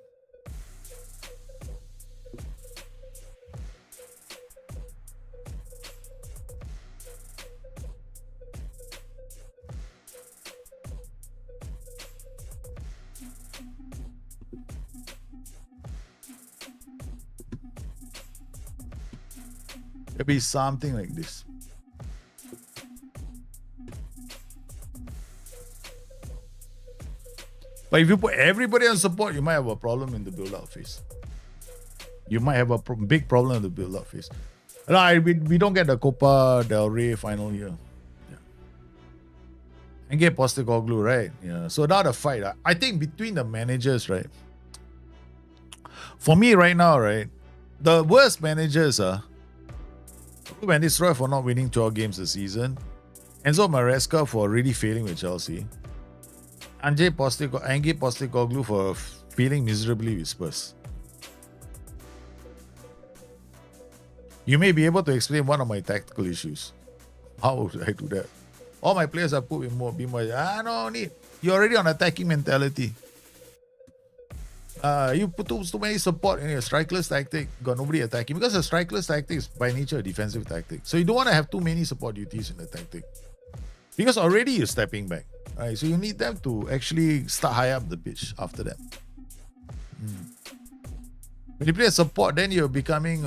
Maybe something like this. But if you put everybody on support, you might have a problem in the build-up phase. You might have a big problem in the build-up phase. Right, we don't get the Copa del Rey final here. Yeah. And get Postecoglou, right? Yeah. So now the fight. I think between the managers, right? For me right now, right? The worst managers are Ruud van Nistelrooy for not winning 12 games this season. Enzo Maresca for really failing with Chelsea. Ange Postecoglou for feeling miserably with Spurs. You may be able to explain one of my tactical issues. How would I do that? All my players are put with be more. No need. You're already on attacking mentality. You put too many support in your strikerless tactic, got nobody attacking. Because a strikerless tactic is by nature a defensive tactic. So you don't want to have too many support duties in the tactic. Because already you're stepping back. Right? So you need them to actually start high up the pitch after that. When you play a support, then you're becoming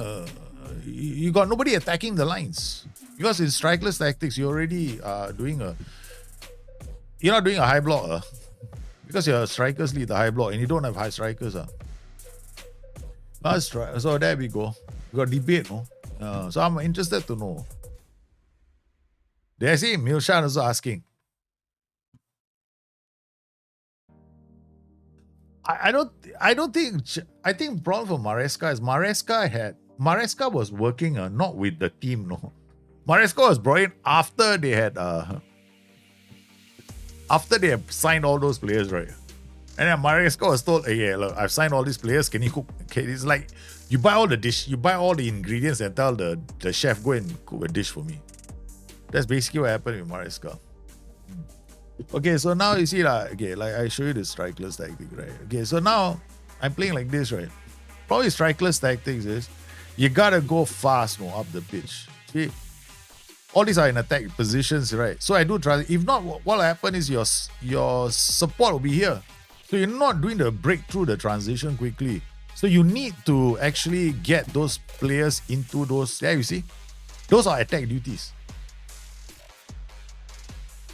you got nobody attacking the lines. Because in strikerless tactics, you're already you're not doing a high block. Because your strikers lead the high block and you don't have high strikers. So there we go. We got debate, no? So I'm interested to know. There I see Milshan also asking. I think problem for Maresca is Maresca was working not with the team, no. Maresca was brought in after they had signed all those players, right? And then Maresca was told, hey, yeah, look, I've signed all these players. Can you cook? Okay, it's like you buy all the dish, you buy all the ingredients and tell the chef, go and cook a dish for me. That's basically what happened with Maresca. Okay, so now you see like I show you the strikerless tactic, right? Okay, so now I'm playing like this, right? Probably strikerless tactics is you gotta go fast, up the pitch. See, all these are in attack positions, right? So I do try. If not, what will happen is your support will be here. So you're not doing the breakthrough, the transition quickly. So you need to actually get those players into those. Yeah, you see, those are attack duties.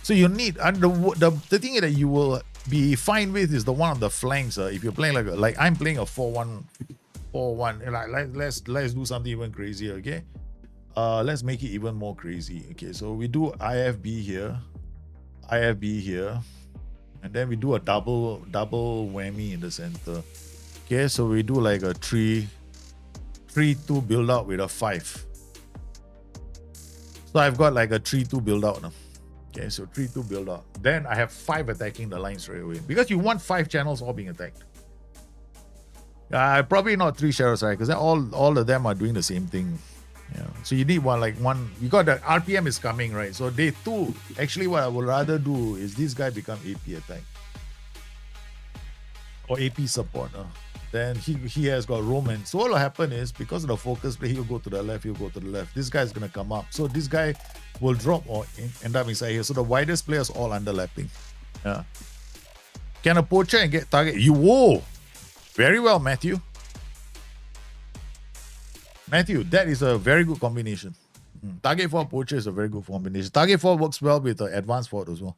So you need, and the thing that you will be fine with is the one on the flanks. If you're playing like I'm playing a 4-1, like let's do something even crazier. Okay, let's make it even more crazy. Okay, so we do IFB here, and then we do a double whammy in the center. Okay, so we do like a 3-2 build out with a 5. So I've got like a 3-2 build out now. Okay, so 3-2 build out. Then I have 5 attacking the line straight away. Because you want 5 channels all being attacked. Probably not 3 shadows, right? Because all of them are doing the same thing. Yeah. So you need one. You got the RPM is coming, right? So day 2, actually what I would rather do is this guy become AP attack. Or AP support. Then he has got Roman. So what will happen is, because of the focus play, he'll go to the left, This guy's going to come up. So this guy will drop or end up inside here. So the widest players all underlapping. Yeah. Can a poacher and get target? Whoa! Very well, Matthew. That is a very good combination. Target for poacher is a very good combination. Target for works well with advanced forward as well.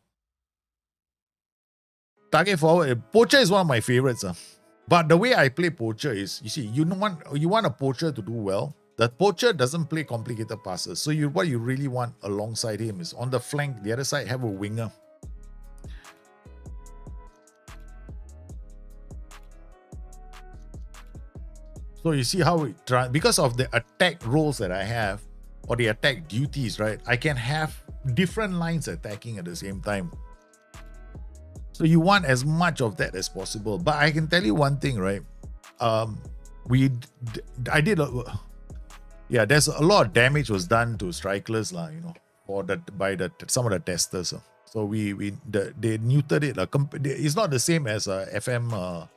Target forward, poacher is one of my favorites. But the way I play poacher is, you want a poacher to do well. The poacher doesn't play complicated passes. So what you really want alongside him is on the flank, the other side, have a winger. So you see how because of the attack roles that I have, or the attack duties, right? I can have different lines attacking at the same time. So you want as much of that as possible. But I can tell you one thing, right? There's a lot of damage was done to strikerless, by some of the testers. So they neutered it. It's not the same as FM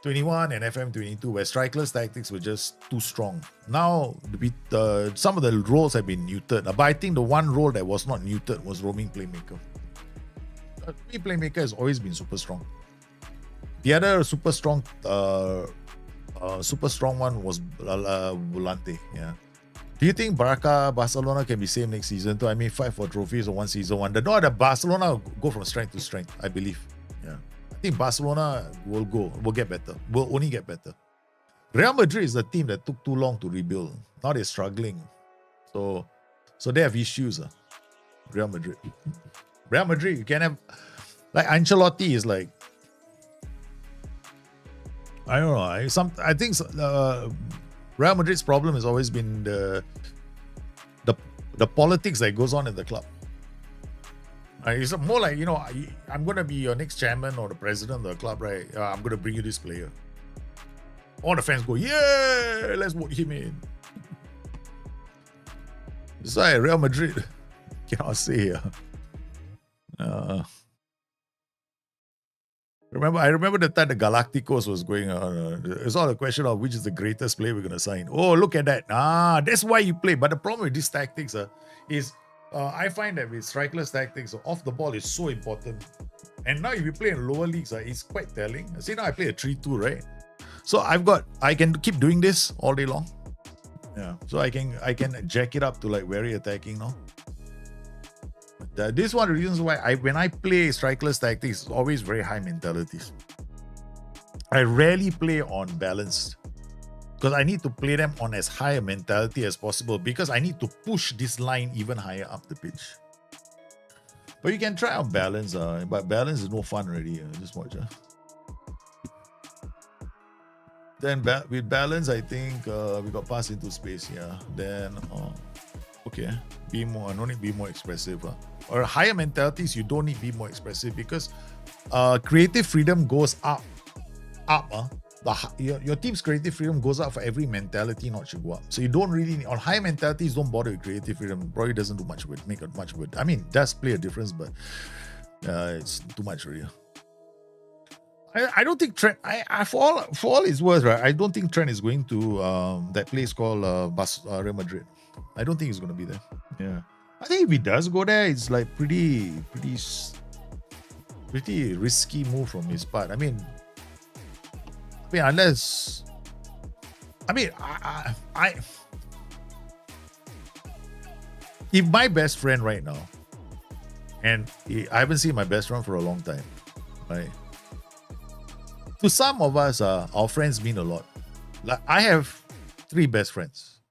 21 and FM 22, where strikerless tactics were just too strong. Now some of the roles have been neutered. But I think the one role that was not neutered was roaming playmaker. Playmaker has always been super strong. The other super strong one was Volante. Yeah. Do you think Barcelona can be same next season too? I mean, fight for trophies or one season one. The Barcelona will go from strength to strength, I believe. Yeah. I think Barcelona will get better. Will only get better. Real Madrid is the team that took too long to rebuild. Now they're struggling. So they have issues. Real Madrid, you can have, like Ancelotti is like, I don't know. I think Real Madrid's problem has always been the politics that goes on in the club. It's more like, I'm going to be your next chairman or the president of the club, right? I'm going to bring you this player. All the fans go, yeah, let's vote him in. It's like Real Madrid. Cannot say here. I remember the time the Galacticos was going on. It's all a question of which is the greatest player we're going to sign. Oh, look at that. That's why you play. But the problem with these tactics is I find that with strikerless tactics, off the ball is so important. And now if you play in lower leagues, it's quite telling. See, now I play a 3-2, right? So I can keep doing this all day long. Yeah. So I can jack it up to like very attacking now. This is one of the reasons why when I play strikerless tactics, it's always very high mentalities. I rarely play on balanced because I need to play them on as high a mentality as possible because I need to push this line even higher up the pitch. But you can try on balance, but balance is no fun already. Just watch. Then with balance, I think we got passed into space. Yeah. Then okay, be more. No need be more expressive. Or higher mentalities, you don't need to be more expressive because creative freedom goes up. Your team's creative freedom goes up for every mentality notch you go up. So you don't really need, on high mentalities, don't bother with creative freedom. Probably doesn't do much with, make it much good. I mean, it does play a difference, but it's too much really. I don't think Trent. For all his worth, right? I don't think Trent is going to that place called Real Madrid. I don't think he's going to be there. Yeah, I think if he does go there, it's like pretty risky move from his part. I mean, unless, if my best friend right now, and I haven't seen my best friend for a long time, right? To some of us, our friends mean a lot. Like I have 3 best friends.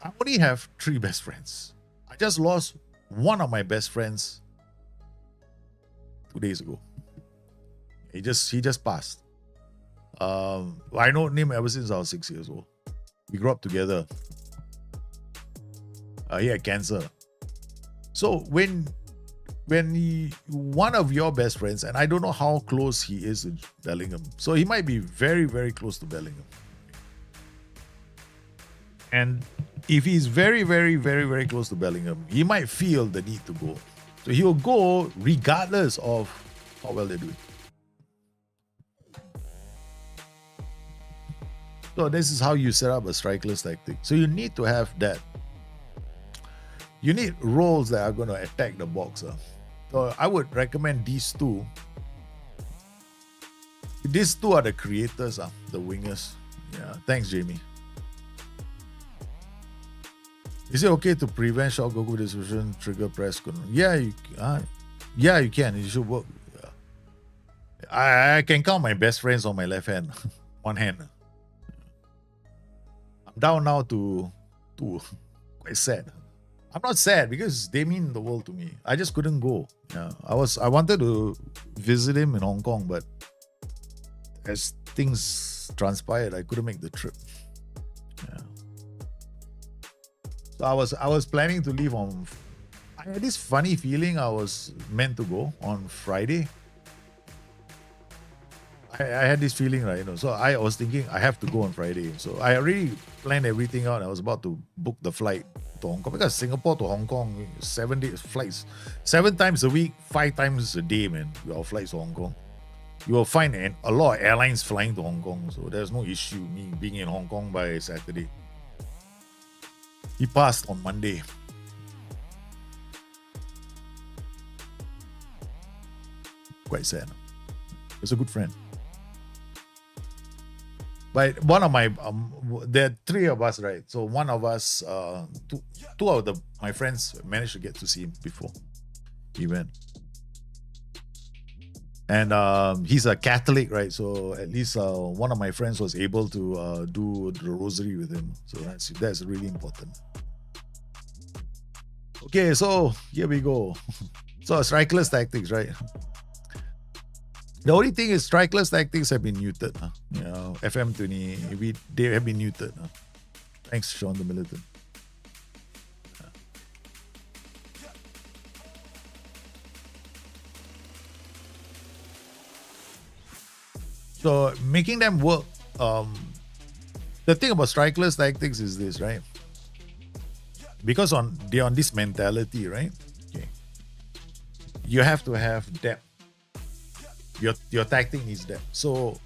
I only have 3 best friends. I just lost one of my best friends 2 days ago. He just passed. I know him ever since I was 6 years old. We grew up together. He had cancer. So when one of your best friends, and I don't know how close he is to Bellingham, so he might be very, very close to Bellingham. And if he's very, very, very, very close to Bellingham, he might feel the need to go. So he'll go regardless of how well they're doing. So this is how you set up a strikerless tactic. So you need to have that. You need roles that are going to attack the box. So I would recommend these 2. These 2 are the creators, the wingers. Yeah, thanks, Jamie. Is it okay to prevent shot goal distribution, trigger press? Yeah, you can. It should work. I can count my best friends on my left hand, one hand. I'm down now to 2. Quite sad. I'm not sad because they mean the world to me. I just couldn't go. Yeah, I wanted to visit him in Hong Kong, but as things transpired, I couldn't make the trip. Yeah. So I was planning to leave on. I had this funny feeling I was meant to go on Friday. I had this feeling, right? So I was thinking I have to go on Friday. So I already planned everything out. I was about to book the flight to Hong Kong because Singapore to Hong Kong 7 days flights, 7 times a week, 5 times a day, man. Our flights to Hong Kong. You will find a lot of airlines flying to Hong Kong, so there's no issue me being in Hong Kong by Saturday. He passed on Monday. Quite sad. He's a good friend. But one of my, there are 3 of us, right? So one of us, two of my friends managed to get to see him before he went. And he's a Catholic, right? So at least one of my friends was able to do the rosary with him. So that's really important. Okay, so here we go. So strikerless tactics, right? The only thing is strikerless tactics have been neutered. FM20, they have been neutered. Thanks, Sean the Militant. So making them work. The thing about strikerless tactics is this, right? Because they're on this mentality, right? Okay. You have to have depth. Your tactic needs depth. So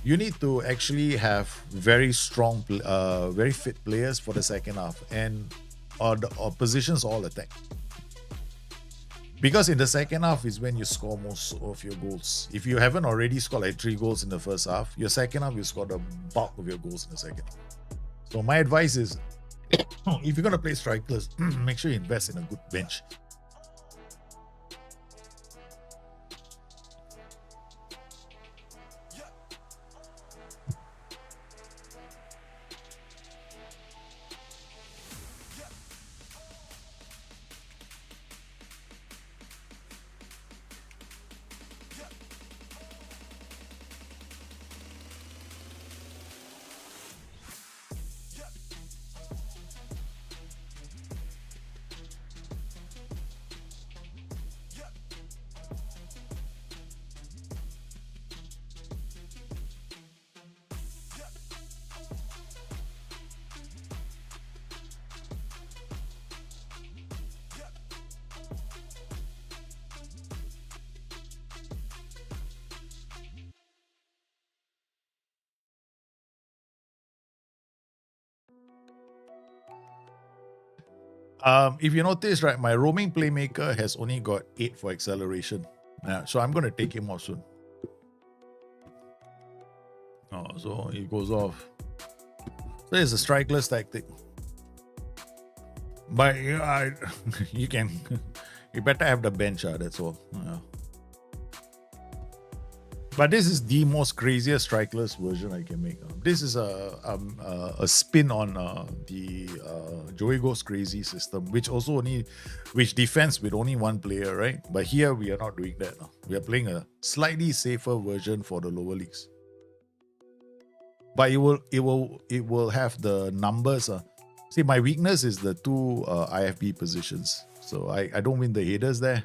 you need to actually have very strong, very fit players for the second half, and the positions all attack. Because in the second half is when you score most of your goals. If you haven't already scored like 3 goals in the first half, your second half you score the bulk of your goals in the second half. So my advice is, if you're gonna play strikers, make sure you invest in a good bench. If you notice, right, my roaming playmaker has only got 8 for acceleration. Yeah, so I'm going to take him off soon. Oh, so he goes off. So it's a strikeless tactic. But you can, you better have the bench, that's all. Yeah. But this is the most craziest strikeless version I can make. This is a spin on the Joey Goes Crazy system, which defends with only one player, right? But here we are not doing that. We are playing a slightly safer version for the lower leagues. But it will have the numbers. See, my weakness is the 2 IFB positions, so I don't win the headers there,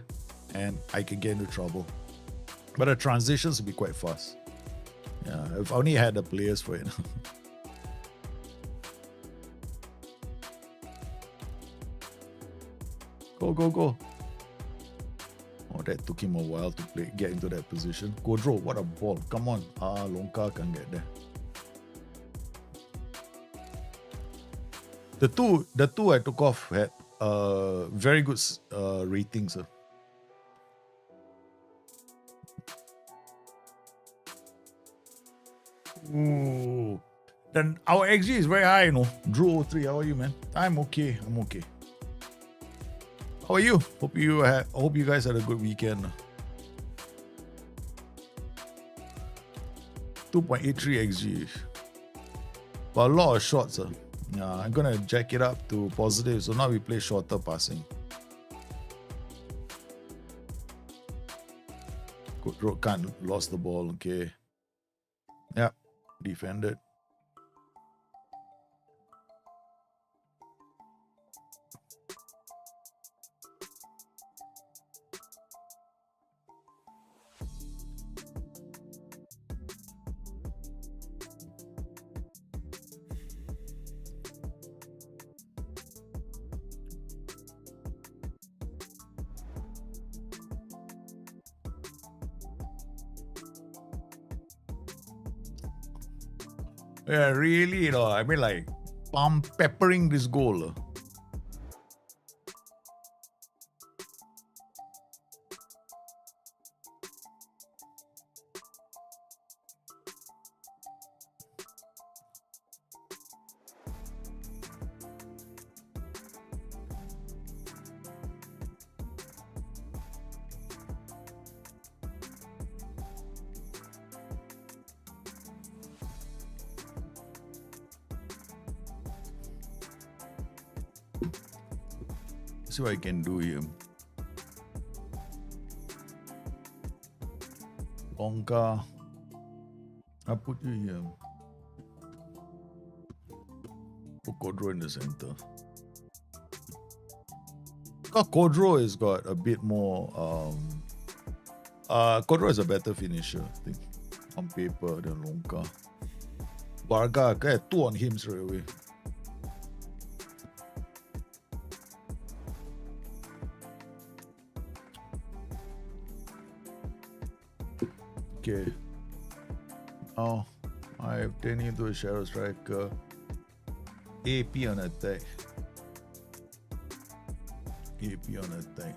and I can get into trouble. But the transitions will be quite fast. Yeah, if I only had the players for it. Go. Oh, that took him a while to get into that position. Kodro, what a ball. Come on. Lonka can't get there. The two I took off had very good ratings. Ooh. Then our XG is very high, Drew 03, how are you, man? I'm okay. How are you? Hope you guys had a good weekend. 2.83 XG. But a lot of shots. Yeah, I'm gonna jack it up to positive. So now we play shorter passing. Good road, can't lost the ball. Okay. Yeah. Defended. Yeah, really, I mean, like, peppering this goal. See what I can do here. Bonka. I'll put you here. Put Kodro in the center. Kodro has got a bit more. Kodro is a better finisher, I think. on paper, then Lonka. Varga, get 2 on him straight away. Okay. Now, I have 10 into a shadow striker. AP on attack. AP on attack.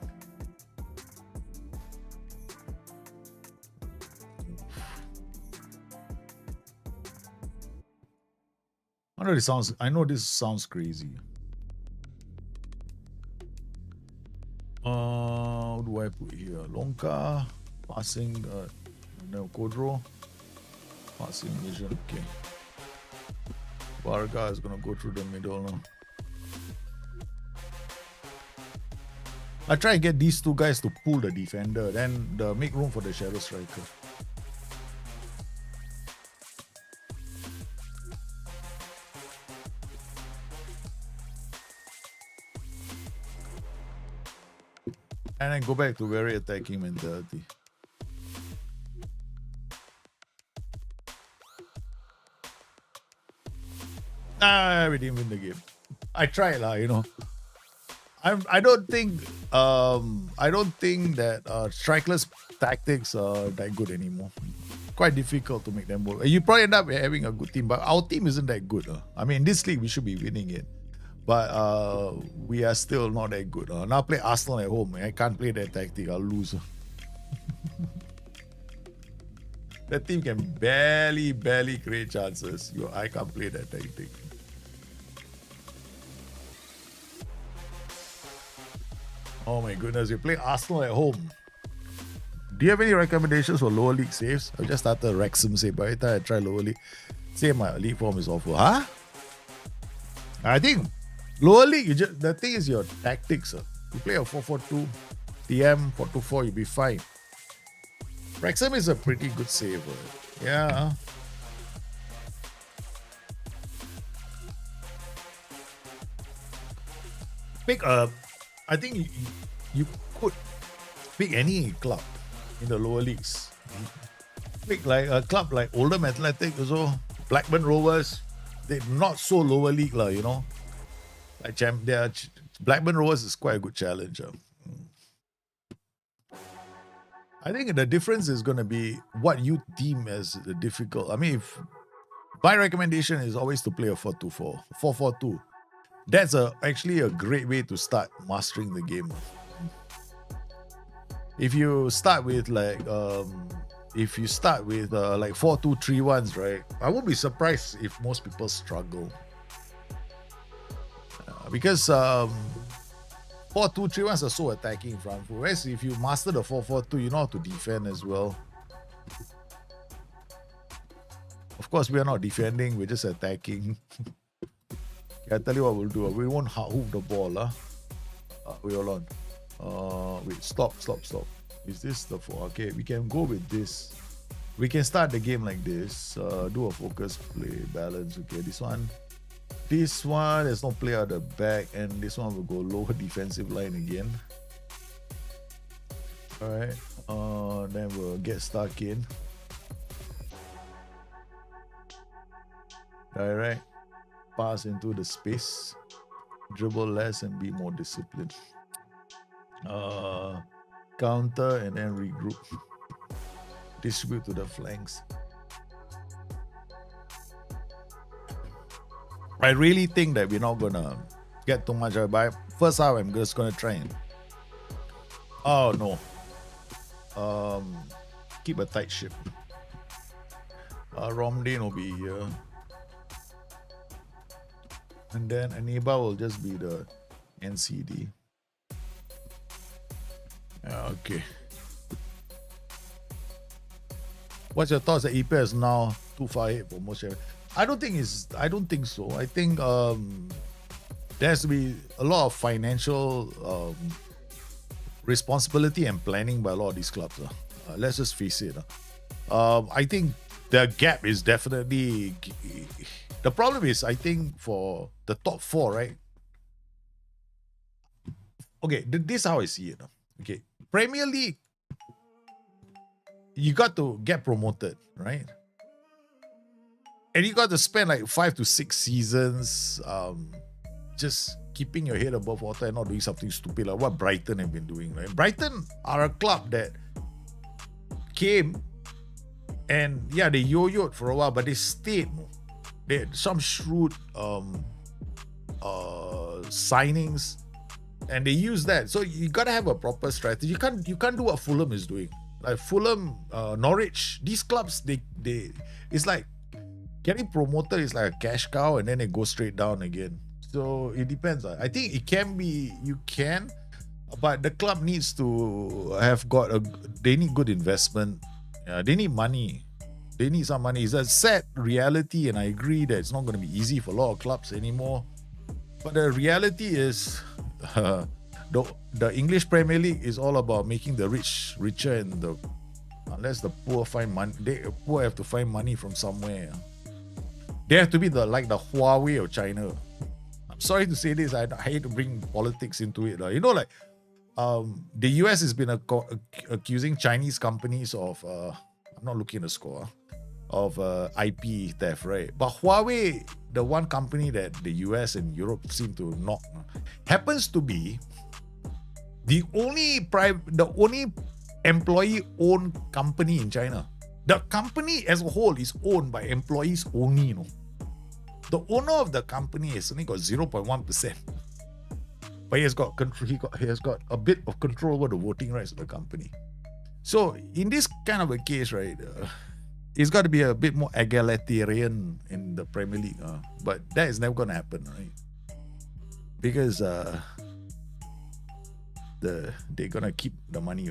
I know this sounds crazy. What do I put here? Lonka, passing, no, Kodro, passing vision, okay. Varga is gonna go through the middle now. I try and get these 2 guys to pull the defender, then make room for the shadow striker. And then go back to very attacking mentality. We didn't win the game. I tried lah, you know. I don't think that strikerless tactics are that good anymore. Quite difficult to make them work. You probably end up having a good team, but our team isn't that good. I mean, this league we should be winning it, but we are still not that good. Now play Arsenal at home. I can't play that tactic. I'll lose. That team can barely create chances. I can't play that tactic. Oh my goodness, you play Arsenal at home. Do you have any recommendations for lower league saves? I just started Wrexham save, but every time I try lower league, say my league form is awful. Huh? I think lower league, the thing is your tactics. You play a 4-4-2, TM 4-2-4, you'll be fine. Wrexham is a pretty good save. Yeah. Pick I think you could pick any club in the lower leagues. Pick like a club like Oldham Athletic, also Blackburn Rovers. They're not so lower league, you know. Like Blackburn Rovers is quite a good challenger. I think the difference is going to be what you deem as difficult. I mean, if my recommendation is always to play a 4-2-4, 4-4-2. That's actually a great way to start mastering the game. If you start with like 4-2-3-1s, right? I won't be surprised if most people struggle. Because 4-2-3-1s are so attacking front foot. Whereas if you master the 4-4-2, you know how to defend as well. Of course, we are not defending, we're just attacking. I tell you what we'll do. We won't hoof the ball. Wait, hold on. Wait, stop. Is this the 4? Okay, we can go with this. We can start the game like this. Do a focus play, balance. Okay, this one, there's no play at the back, and this one will go lower defensive line again. Alright, then we'll get stuck in. Alright. Pass into the space, dribble less and be more disciplined. Counter and then regroup. Distribute to the flanks. I really think that we're not gonna get too much of it. First half, I'm just gonna try and. Oh no. Keep a tight ship. Romdane will be here. And then Aniba will just be the NCD. Okay. What's your thoughts that EPL is now too far ahead for most? I don't think so. I think there has to be a lot of financial responsibility and planning by a lot of these clubs. Let's just face it. I think the gap is definitely. The problem is, I think, for the top 4, right? Okay, this is how I see it. Okay, Premier League. you got to get promoted, right? And you got to spend like 5 to 6 seasons just keeping your head above water and not doing something stupid like what Brighton have been doing, right? Brighton are a club that came and yeah, they yo-yoed for a while, but they stayed. They had some shrewd signings, and they use that. So you gotta have a proper strategy. You can't do what Fulham is doing. Like Fulham, Norwich, these clubs, they it's like getting promoted is like a cash cow, and then it goes straight down again. So it depends. I think it can be, you can, but the club needs to have got they need good investment. They need money. They need some money. It's a sad reality, and I agree that it's not going to be easy for a lot of clubs anymore. But the reality is, the English Premier League is all about making the rich richer, and unless the poor find money, the poor have to find money from somewhere. They have to be like the Huawei of China. I'm sorry to say this. I hate to bring politics into it. You know, like the US has been accusing Chinese companies of I'm not looking at the score of IP theft, right? But Huawei, the one company that the US and Europe seem to knock, happens to be the only employee-owned company in China. The company as a whole is owned by employees only, you know. The owner of the company has only got 0.1%. But he has got a bit of control over the voting rights of the company. So in this kind of a case, right, it's got to be a bit more egalitarian in the Premier League. But that is never going to happen, right? Because they're going to keep the money.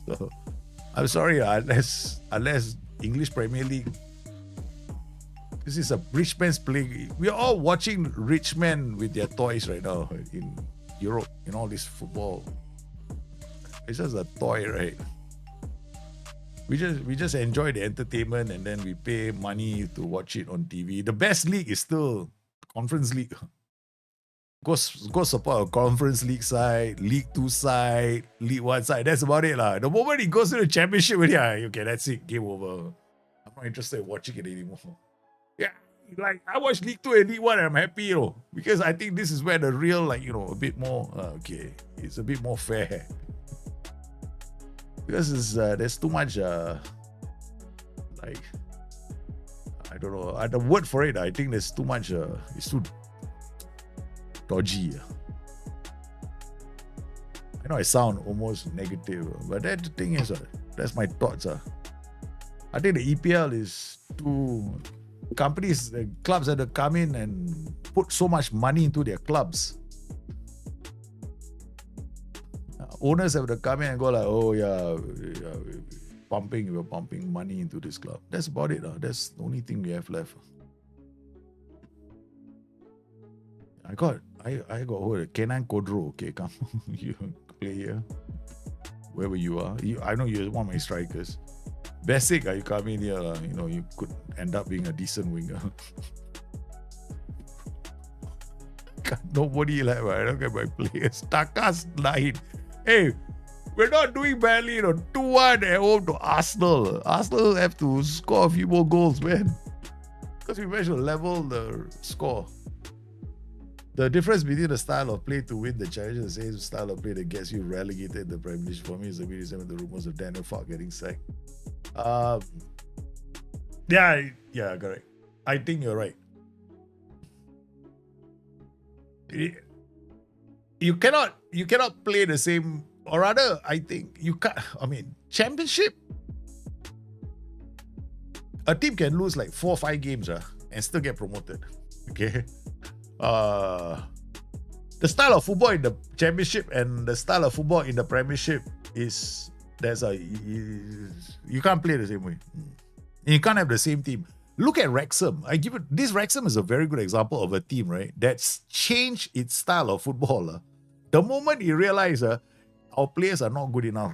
So I'm sorry, unless English Premier League, this is a rich man's play. We are all watching rich men with their toys right now in Europe, in all this football. It's just a toy, right? We just enjoy the entertainment, and then we pay money to watch it on TV. The best league is still Conference League. Go support a Conference League side, League 2 side, League 1 side. That's about it. The moment it goes to the Championship, okay, that's it. Game over. I'm not interested in watching it anymore. Yeah, like I watch League 2 and League 1 and I'm happy, because I think this is where the real, a bit more, it's a bit more fair. Because there's too much, I don't know, the word for it, I think there's too much, it's too dodgy. I know I sound almost negative, but that the thing is, that's my thoughts. I think the EPL is too... Companies, the clubs that have come in and put so much money into their clubs. Owners have to come in and go like, oh yeah, we're pumping money into this club. That's about it. That's the only thing we have left. I got hold of Kenan Kodro. Okay, come, you play here, wherever you are. I know you're one of my strikers. Basic, you come in here, you could end up being a decent winger. Nobody I don't get my players. Taka's 9. Hey, we're not doing badly, 2-1 at home to Arsenal. Arsenal have to score a few more goals, man. Because we managed to level the score. The difference between the style of play to win the challenge is the same style of play that gets you relegated in the Premier League. For me, it's the rumors of Daniel Fark getting sacked. Yeah, correct. I think you're right. You cannot play the same, or rather, I think you can't. I mean, Championship, a team can lose like 4 or 5 games and still get promoted. Okay. The style of football in the Championship and the style of football in the Premiership is you can't play the same way. You can't have the same team. Look at Wrexham. Wrexham is a very good example of a team, right, that's changed its style of football. The moment you realize our players are not good enough,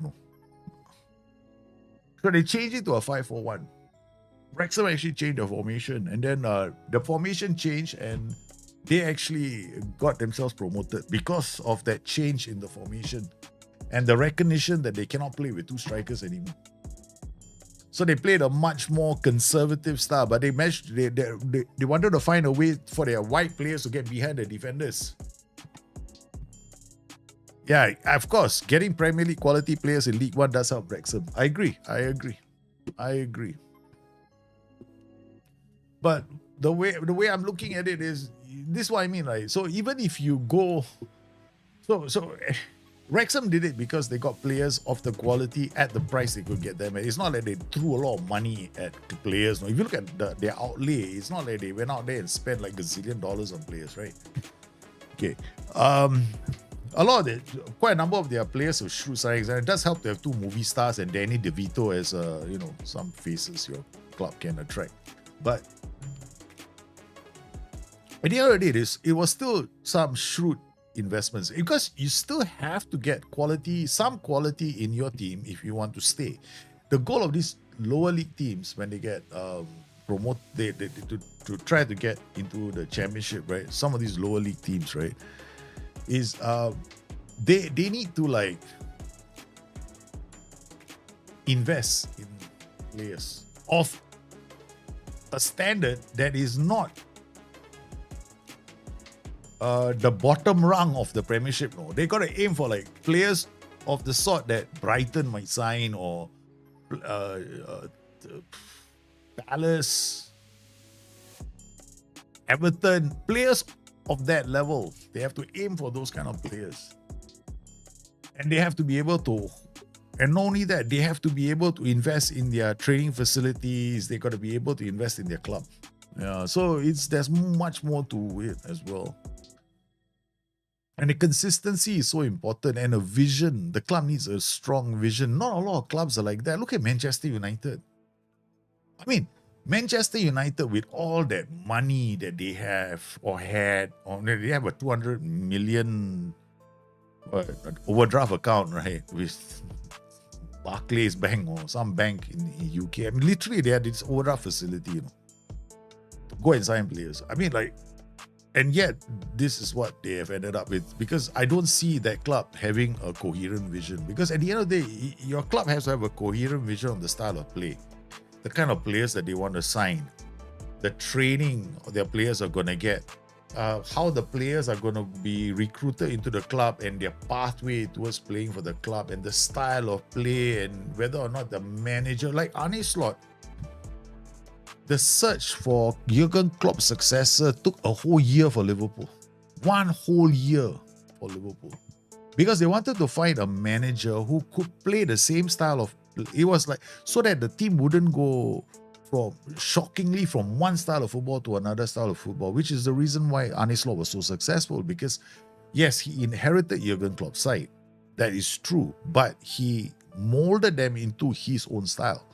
so they changed it to a 5-4-1. Wrexham actually changed the formation, and then the formation changed, and they actually got themselves promoted because of that change in the formation. and the recognition that they cannot play with two strikers anymore. So they played a much more conservative style, but they wanted to find a way for their wide players to get behind the defenders. Yeah, of course, getting Premier League quality players in League One does help Wrexham. I agree. But the way I'm looking at it is, this is what I mean, right? So even if you go, so Wrexham did it because they got players of the quality at the price they could get them. It's not like they threw a lot of money at the players. No, if you look at their outlay, it's not like they went out there and spent like $1 zillion on players, right? Okay. A lot of it, quite a number of their players are shrewd signings, and it does help to have two movie stars and Danny DeVito as some faces your club can attract. But at the end of the day, it was still some shrewd investments, because you still have to get some quality in your team if you want to stay. The goal of these lower league teams when they get promoted, to try to get into the championship, right? Some of these lower league teams, right, is they need to like invest in players of a standard that is not the bottom rung of the Premiership. No, they got to aim for like players of the sort that Brighton might sign, or Palace, Everton, players of that level. They have to aim for those kind of players, and they have to be able to. And not only that, they have to be able to invest in their training facilities. They got to be able to invest in their club. Yeah, so there's much more to it as well. And the consistency is so important, and a vision. The club needs a strong vision. Not a lot of clubs are like that. Look at Manchester United. I mean, Manchester United, with all that money that they have or had, or they have a 200 million overdraft account, right, with Barclays Bank or some bank in the UK. I mean, literally, they had this overdraft facility, to go and sign players. I mean, like, and yet, this is what they have ended up with, because I don't see that club having a coherent vision. Because at the end of the day, your club has to have a coherent vision on the style of play, the kind of players that they want to sign, the training their players are going to get, how the players are going to be recruited into the club, and their pathway towards playing for the club, and the style of play, and whether or not the manager, like Arne Slot, the search for Jurgen Klopp's successor took a whole year for Liverpool. 1 whole year for Liverpool. Because they wanted to find a manager who could play the same style of play. It was like, so that the team wouldn't go shockingly from one style of football to another style of football, which is the reason why Arne Slot was so successful. Because yes, he inherited Jurgen Klopp's side. That is true. But he molded them into his own style,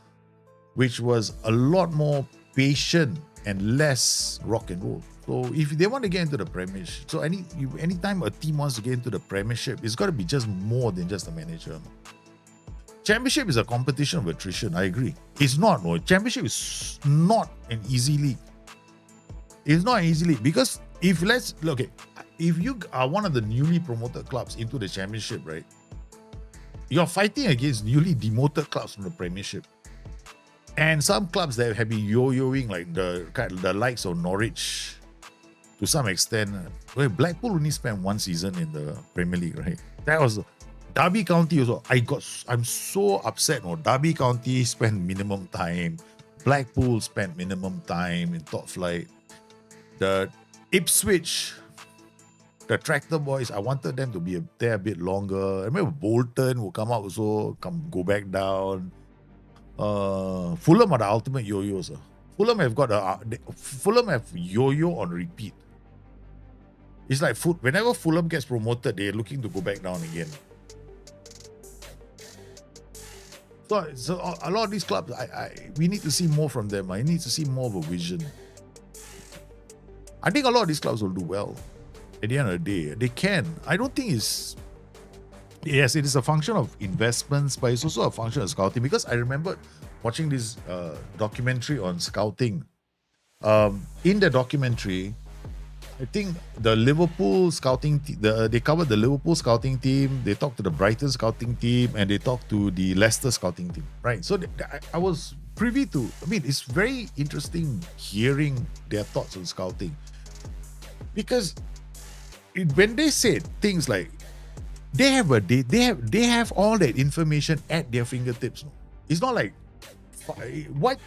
which was a lot more patient and less rock and roll. So if they want to get into the Premiership, so anytime a team wants to get into the Premiership, it's got to be just more than just a manager. Championship is a competition of attrition. I agree. It's not. No, Championship is not an easy league. It's not an easy league, because if you are one of the newly promoted clubs into the Championship, right, you're fighting against newly demoted clubs from the Premiership. And some clubs that have been yo-yoing, like the likes of Norwich, to some extent. Well, Blackpool only spent 1 season in the Premier League, right? That was Derby County also. I'm so upset. Derby County spent minimum time. Blackpool spent minimum time in top flight. The Ipswich, the Tractor Boys, I wanted them to be there a bit longer. I remember Bolton will come out also, go back down. Fulham are the ultimate yo-yos. Fulham have yo-yo on repeat. It's like whenever Fulham gets promoted, they're looking to go back down again. So a lot of these clubs, we need to see more from them. I need to see more of a vision. I think a lot of these clubs will do well. At the end of the day, they can. I don't think it's... Yes, it is a function of investments, but it's also a function of scouting. Because I remember watching this documentary on scouting. In the documentary, I think the Liverpool scouting, they covered the Liverpool scouting team, they talked to the Brighton scouting team, and they talked to the Leicester scouting team, right? So I was privy to, I mean, it's very interesting hearing their thoughts on scouting. Because when they said things like, they have all that information at their fingertips. It's not like, what,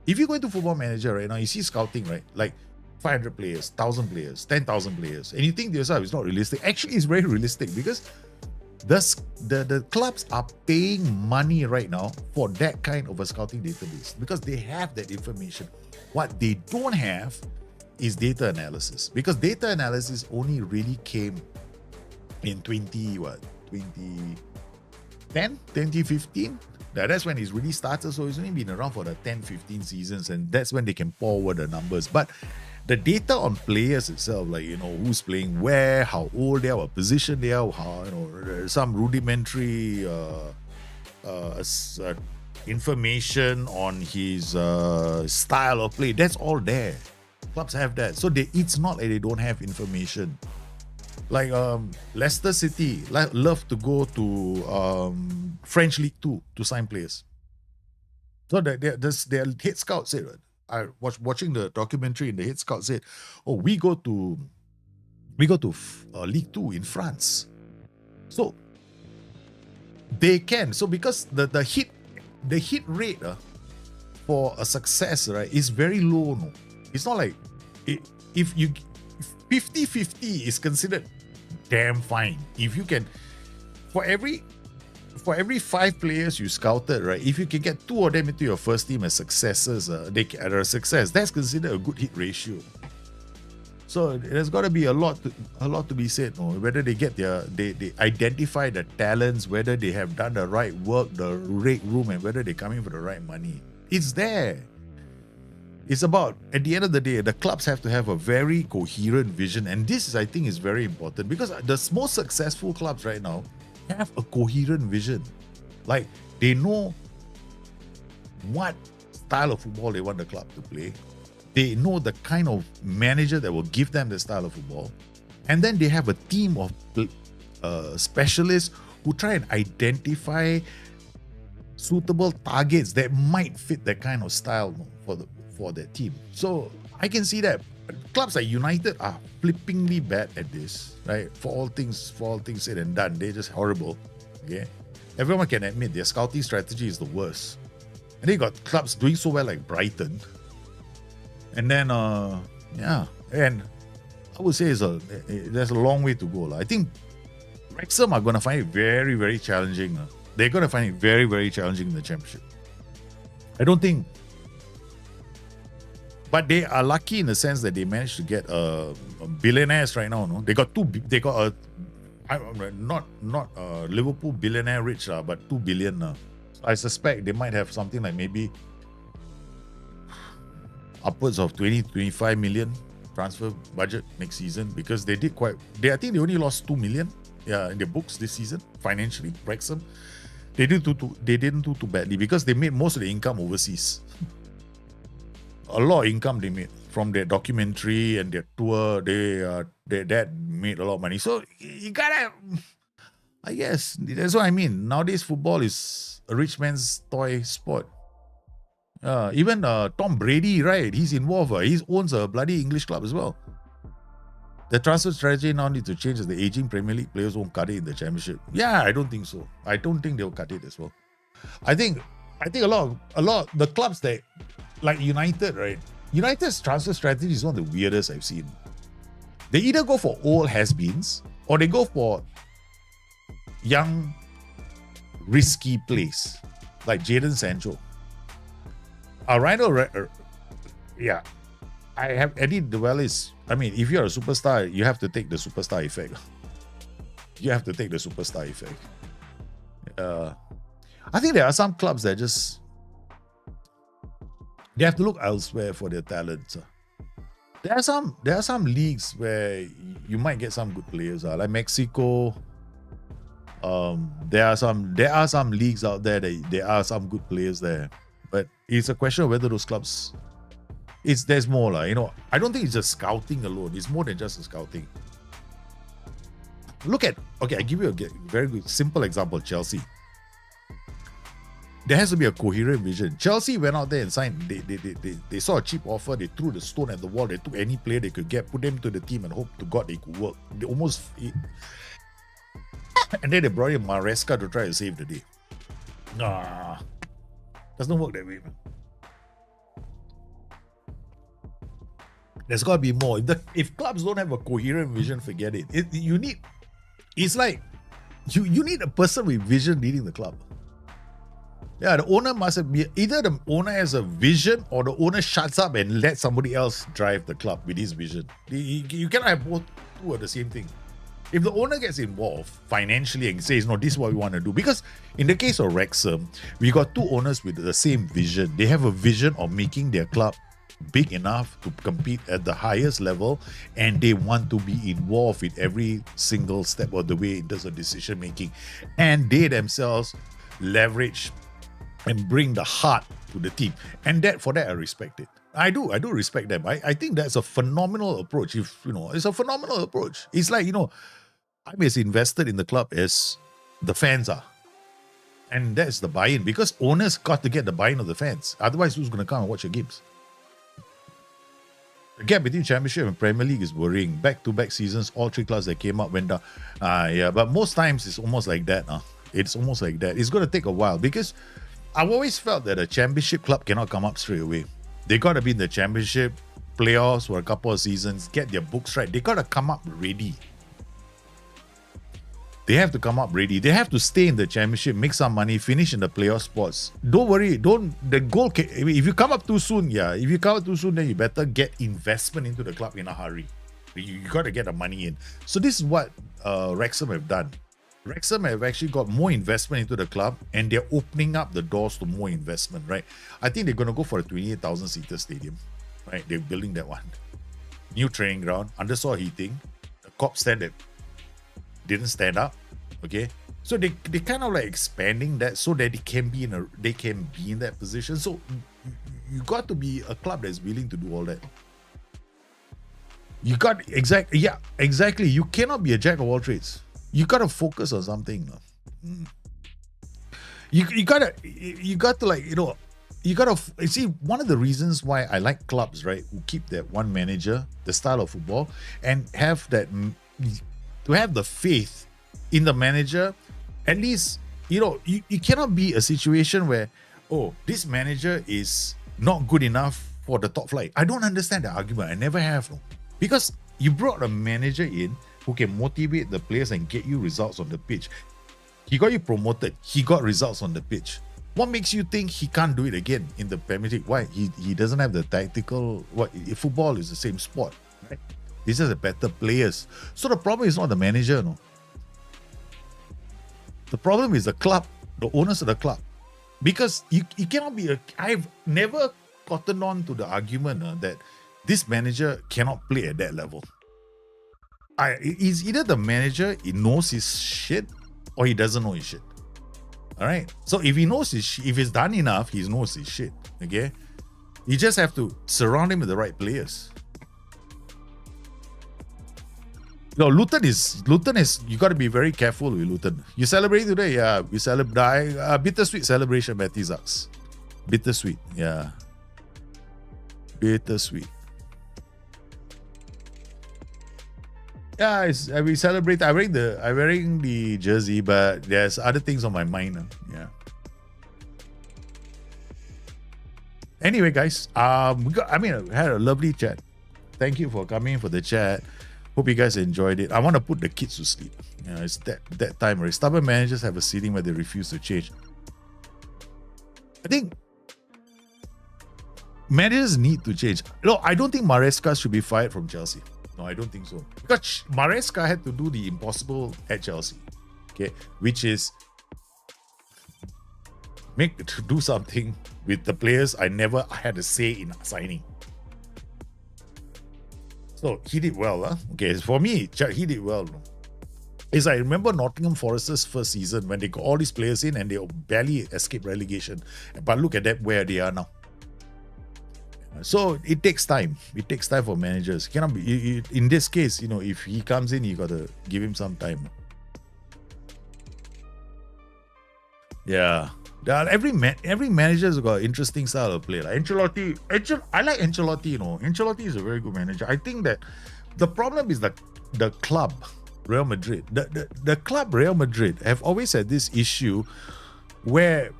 if you go into Football Manager right now, you see scouting, right? Like 500 players, 1,000 players, 10,000 players, and you think to yourself, it's not realistic. Actually, it's very realistic because the clubs are paying money right now for that kind of a scouting database because they have that information. What they don't have is data analysis, because data analysis only really came in 2015. That's when it's really started. So it's only been around for the 10-15 seasons, and that's when they can pour over the numbers. But the data on players itself, like, you know, who's playing where, how old they are, what position they are, how, you know, some rudimentary information on his style of play, that's all there. Clubs have that. So it's not like they don't have information. Like Leicester City love to go to French League 2 to sign players. So their head scout said, I was watching the documentary, and the head scout said, "Oh, we go to League 2 in France." So they can. So because the hit rate for a success, right, is very low. No, it's not like if 50-50 is considered damn fine. If you can, for every 5 players you scouted, right, if you can get 2 of them into your first team as successes, they are a success. That's considered a good hit ratio. So there's got to be a lot to be said. No? Whether they get they identify the talents, whether they have done the right work, the right room, and whether they're coming for the right money. It's there. It's about, at the end of the day, the clubs have to have a very coherent vision. And this, I think, is very important, because the most successful clubs right now have a coherent vision. Like, they know what style of football they want the club to play. They know the kind of manager that will give them the style of football. And then they have a team of specialists who try and identify suitable targets that might fit that kind of style for their team. So I can see that clubs like United are flippingly bad at this, right? For all things said and done, they're just horrible. Okay, everyone can admit their scouting strategy is the worst. And they got clubs doing so well like Brighton. And then and I would say there's a long way to go. I think Wrexham are going to find it very, very challenging. They're going to find it very, very challenging in the Championship. I don't think. But they are lucky in the sense that they managed to get billionaires right now. No, they got not Liverpool billionaire rich, but 2 billion. I suspect they might have something like maybe upwards of 20-25 million transfer budget next season, because they did I think they only lost 2 million in their books this season financially. Wrexham, they didn't do too badly because they made most of the income overseas. A lot of income they made from their documentary and their tour. Their dad made a lot of money. So you gotta, I guess that's what I mean. Nowadays football is a rich man's toy sport. Even Tom Brady, right? He's involved. He owns a bloody English club as well. The transfer strategy now needs to change as the aging Premier League players won't cut it in the Championship. Yeah, I don't think so. I don't think they'll cut it as well. I think a lot the clubs that, like United, right? United's transfer strategy is one of the weirdest I've seen. They either go for old has-beens or they go for young, risky plays, like Jadon Sancho. I have Eddie Dewellis. I mean, if you're a superstar, you have to take the superstar effect. I think there are some clubs that just, they have to look elsewhere for their talents. There are some leagues where you might get some good players. Like Mexico. There are some leagues out there that there are some good players there. But it's a question of whether those clubs there's more, you know. I don't think it's just scouting alone. It's more than just a scouting. Look at, okay, I give you a very good simple example. Chelsea. There has to be a coherent vision. Chelsea went out there and signed. They saw a cheap offer. They threw the stone at the wall. They took any player they could get, put them to the team, and hope to God they could work. They almost, and then they brought in Maresca to try to save the day. Nah, doesn't work that way, man. There's got to be more. If clubs don't have a coherent vision, forget it. It's like you need a person with vision leading the club. Yeah, the owner must be either the owner has a vision or the owner shuts up and lets somebody else drive the club with his vision. You cannot have both two are the same thing. If the owner gets involved financially and says, no, this is what we want to do. Because in the case of Wrexham, we got two owners with the same vision. They have a vision of making their club big enough to compete at the highest level, and they want to be involved in every single step of the way in terms of decision making. And they themselves leverage and bring the heart to the team. And for that I respect it. I do respect them. I think that's a phenomenal approach. It's a phenomenal approach. It's like, I'm as invested in the club as the fans are. And that's the buy-in, because owners got to get the buy-in of the fans. Otherwise, who's going to come and watch your games? The gap between Championship and Premier League is worrying. Back-to-back seasons, all three clubs that came up went down. Yeah, but most times it's almost like that. It's almost like that. It's going to take a while, because I've always felt that a Championship club cannot come up straight away. They got to be in the Championship playoffs for a couple of seasons, get their books right. They got to come up ready. They have to come up ready. They have to stay in the Championship, make some money, finish in the playoff spots. Don't worry. The goal, if you come up too soon, then you better get investment into the club in a hurry. You got to get the money in. So this is what Wrexham have done. Wrexham have actually got more investment into the club, and they're opening up the doors to more investment, right? I think they're going to go for a 28,000-seater stadium, right? They're building that one. New training ground, undersaw heating, a cop stand that didn't stand up, okay? So they kind of like expanding that so that they can be in that position. So you got to be a club that's willing to do all that. You got exactly. You cannot be a jack of all trades. You gotta focus on something. You gotta see, one of the reasons why I like clubs, right, who keep that one manager, the style of football, and have that, to have the faith in the manager. At least, you cannot be a situation where, this manager is not good enough for the top flight. I don't understand the argument. I never have. No. Because you brought a manager in who can motivate the players and get you results on the pitch. He got you promoted. He got results on the pitch. What makes you think he can't do it again in the Premier League? Why? He doesn't have the tactical... Football is the same sport, right? He's just a better players. So the problem is not the manager, no. The problem is the club, the owners of the club. Because you cannot be I've never gotten on to the argument that this manager cannot play at that level. It's either the manager, he knows his shit, or he doesn't know his shit. All right. So if he knows if he's done enough, he knows his shit. Okay. You just have to surround him with the right players. Luton is, you got to be very careful with Luton. You celebrate today? Yeah, we celebrate. Bittersweet celebration, Matty Zucks. Bittersweet. Yeah. Bittersweet. Yeah, we celebrate. I'm wearing the jersey, but there's other things on my mind. Yeah. Anyway, guys, I had a lovely chat. Thank you for coming for the chat. Hope you guys enjoyed it. I want to put the kids to sleep. It's that time already. Stubborn managers have a ceiling where they refuse to change. I think managers need to change. No, I don't think Maresca should be fired from Chelsea. No, I don't think so. Because Maresca had to do the impossible at Chelsea. Okay, which is do something with the players I never had a say in signing. So he did well, huh? Okay, for me, he did well. I remember Nottingham Forest's first season when they got all these players in and they barely escaped relegation. But look at that, where they are now. So it takes time. It takes time for managers. Cannot be in this case. If he comes in, you gotta give him some time. Yeah. Every manager's got an interesting style of play. Like Ancelotti, I like Ancelotti. Ancelotti is a very good manager. I think that the problem is that the club, Real Madrid, the club Real Madrid have always had this issue where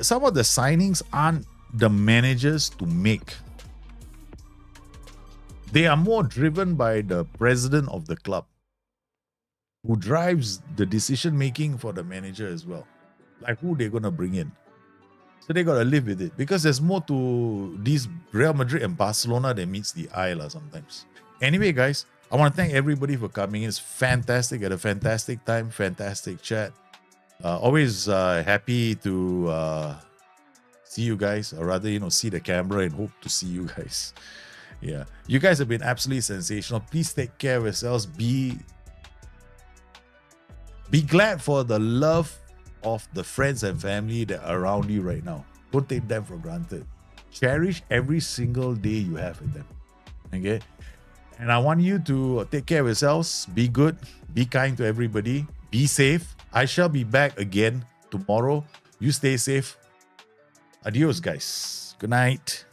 some of the signings aren't the managers to make. They are more driven by the president of the club, who drives the decision making for the manager as well. Like who they're gonna bring in. So they gotta live with it. Because there's more to these Real Madrid and Barcelona than meets the eye sometimes. Anyway, guys, I want to thank everybody for coming. It's fantastic. Had a fantastic time, fantastic chat. Always happy to see you guys, or rather, see the camera and hope to see you guys. Yeah. You guys have been absolutely sensational. Please take care of yourselves. Be glad for the love of the friends and family that are around you right now. Don't take them for granted. Cherish every single day you have with them. Okay? And I want you to take care of yourselves. Be good. Be kind to everybody. Be safe. I shall be back again tomorrow. You stay safe. Adios, guys. Good night.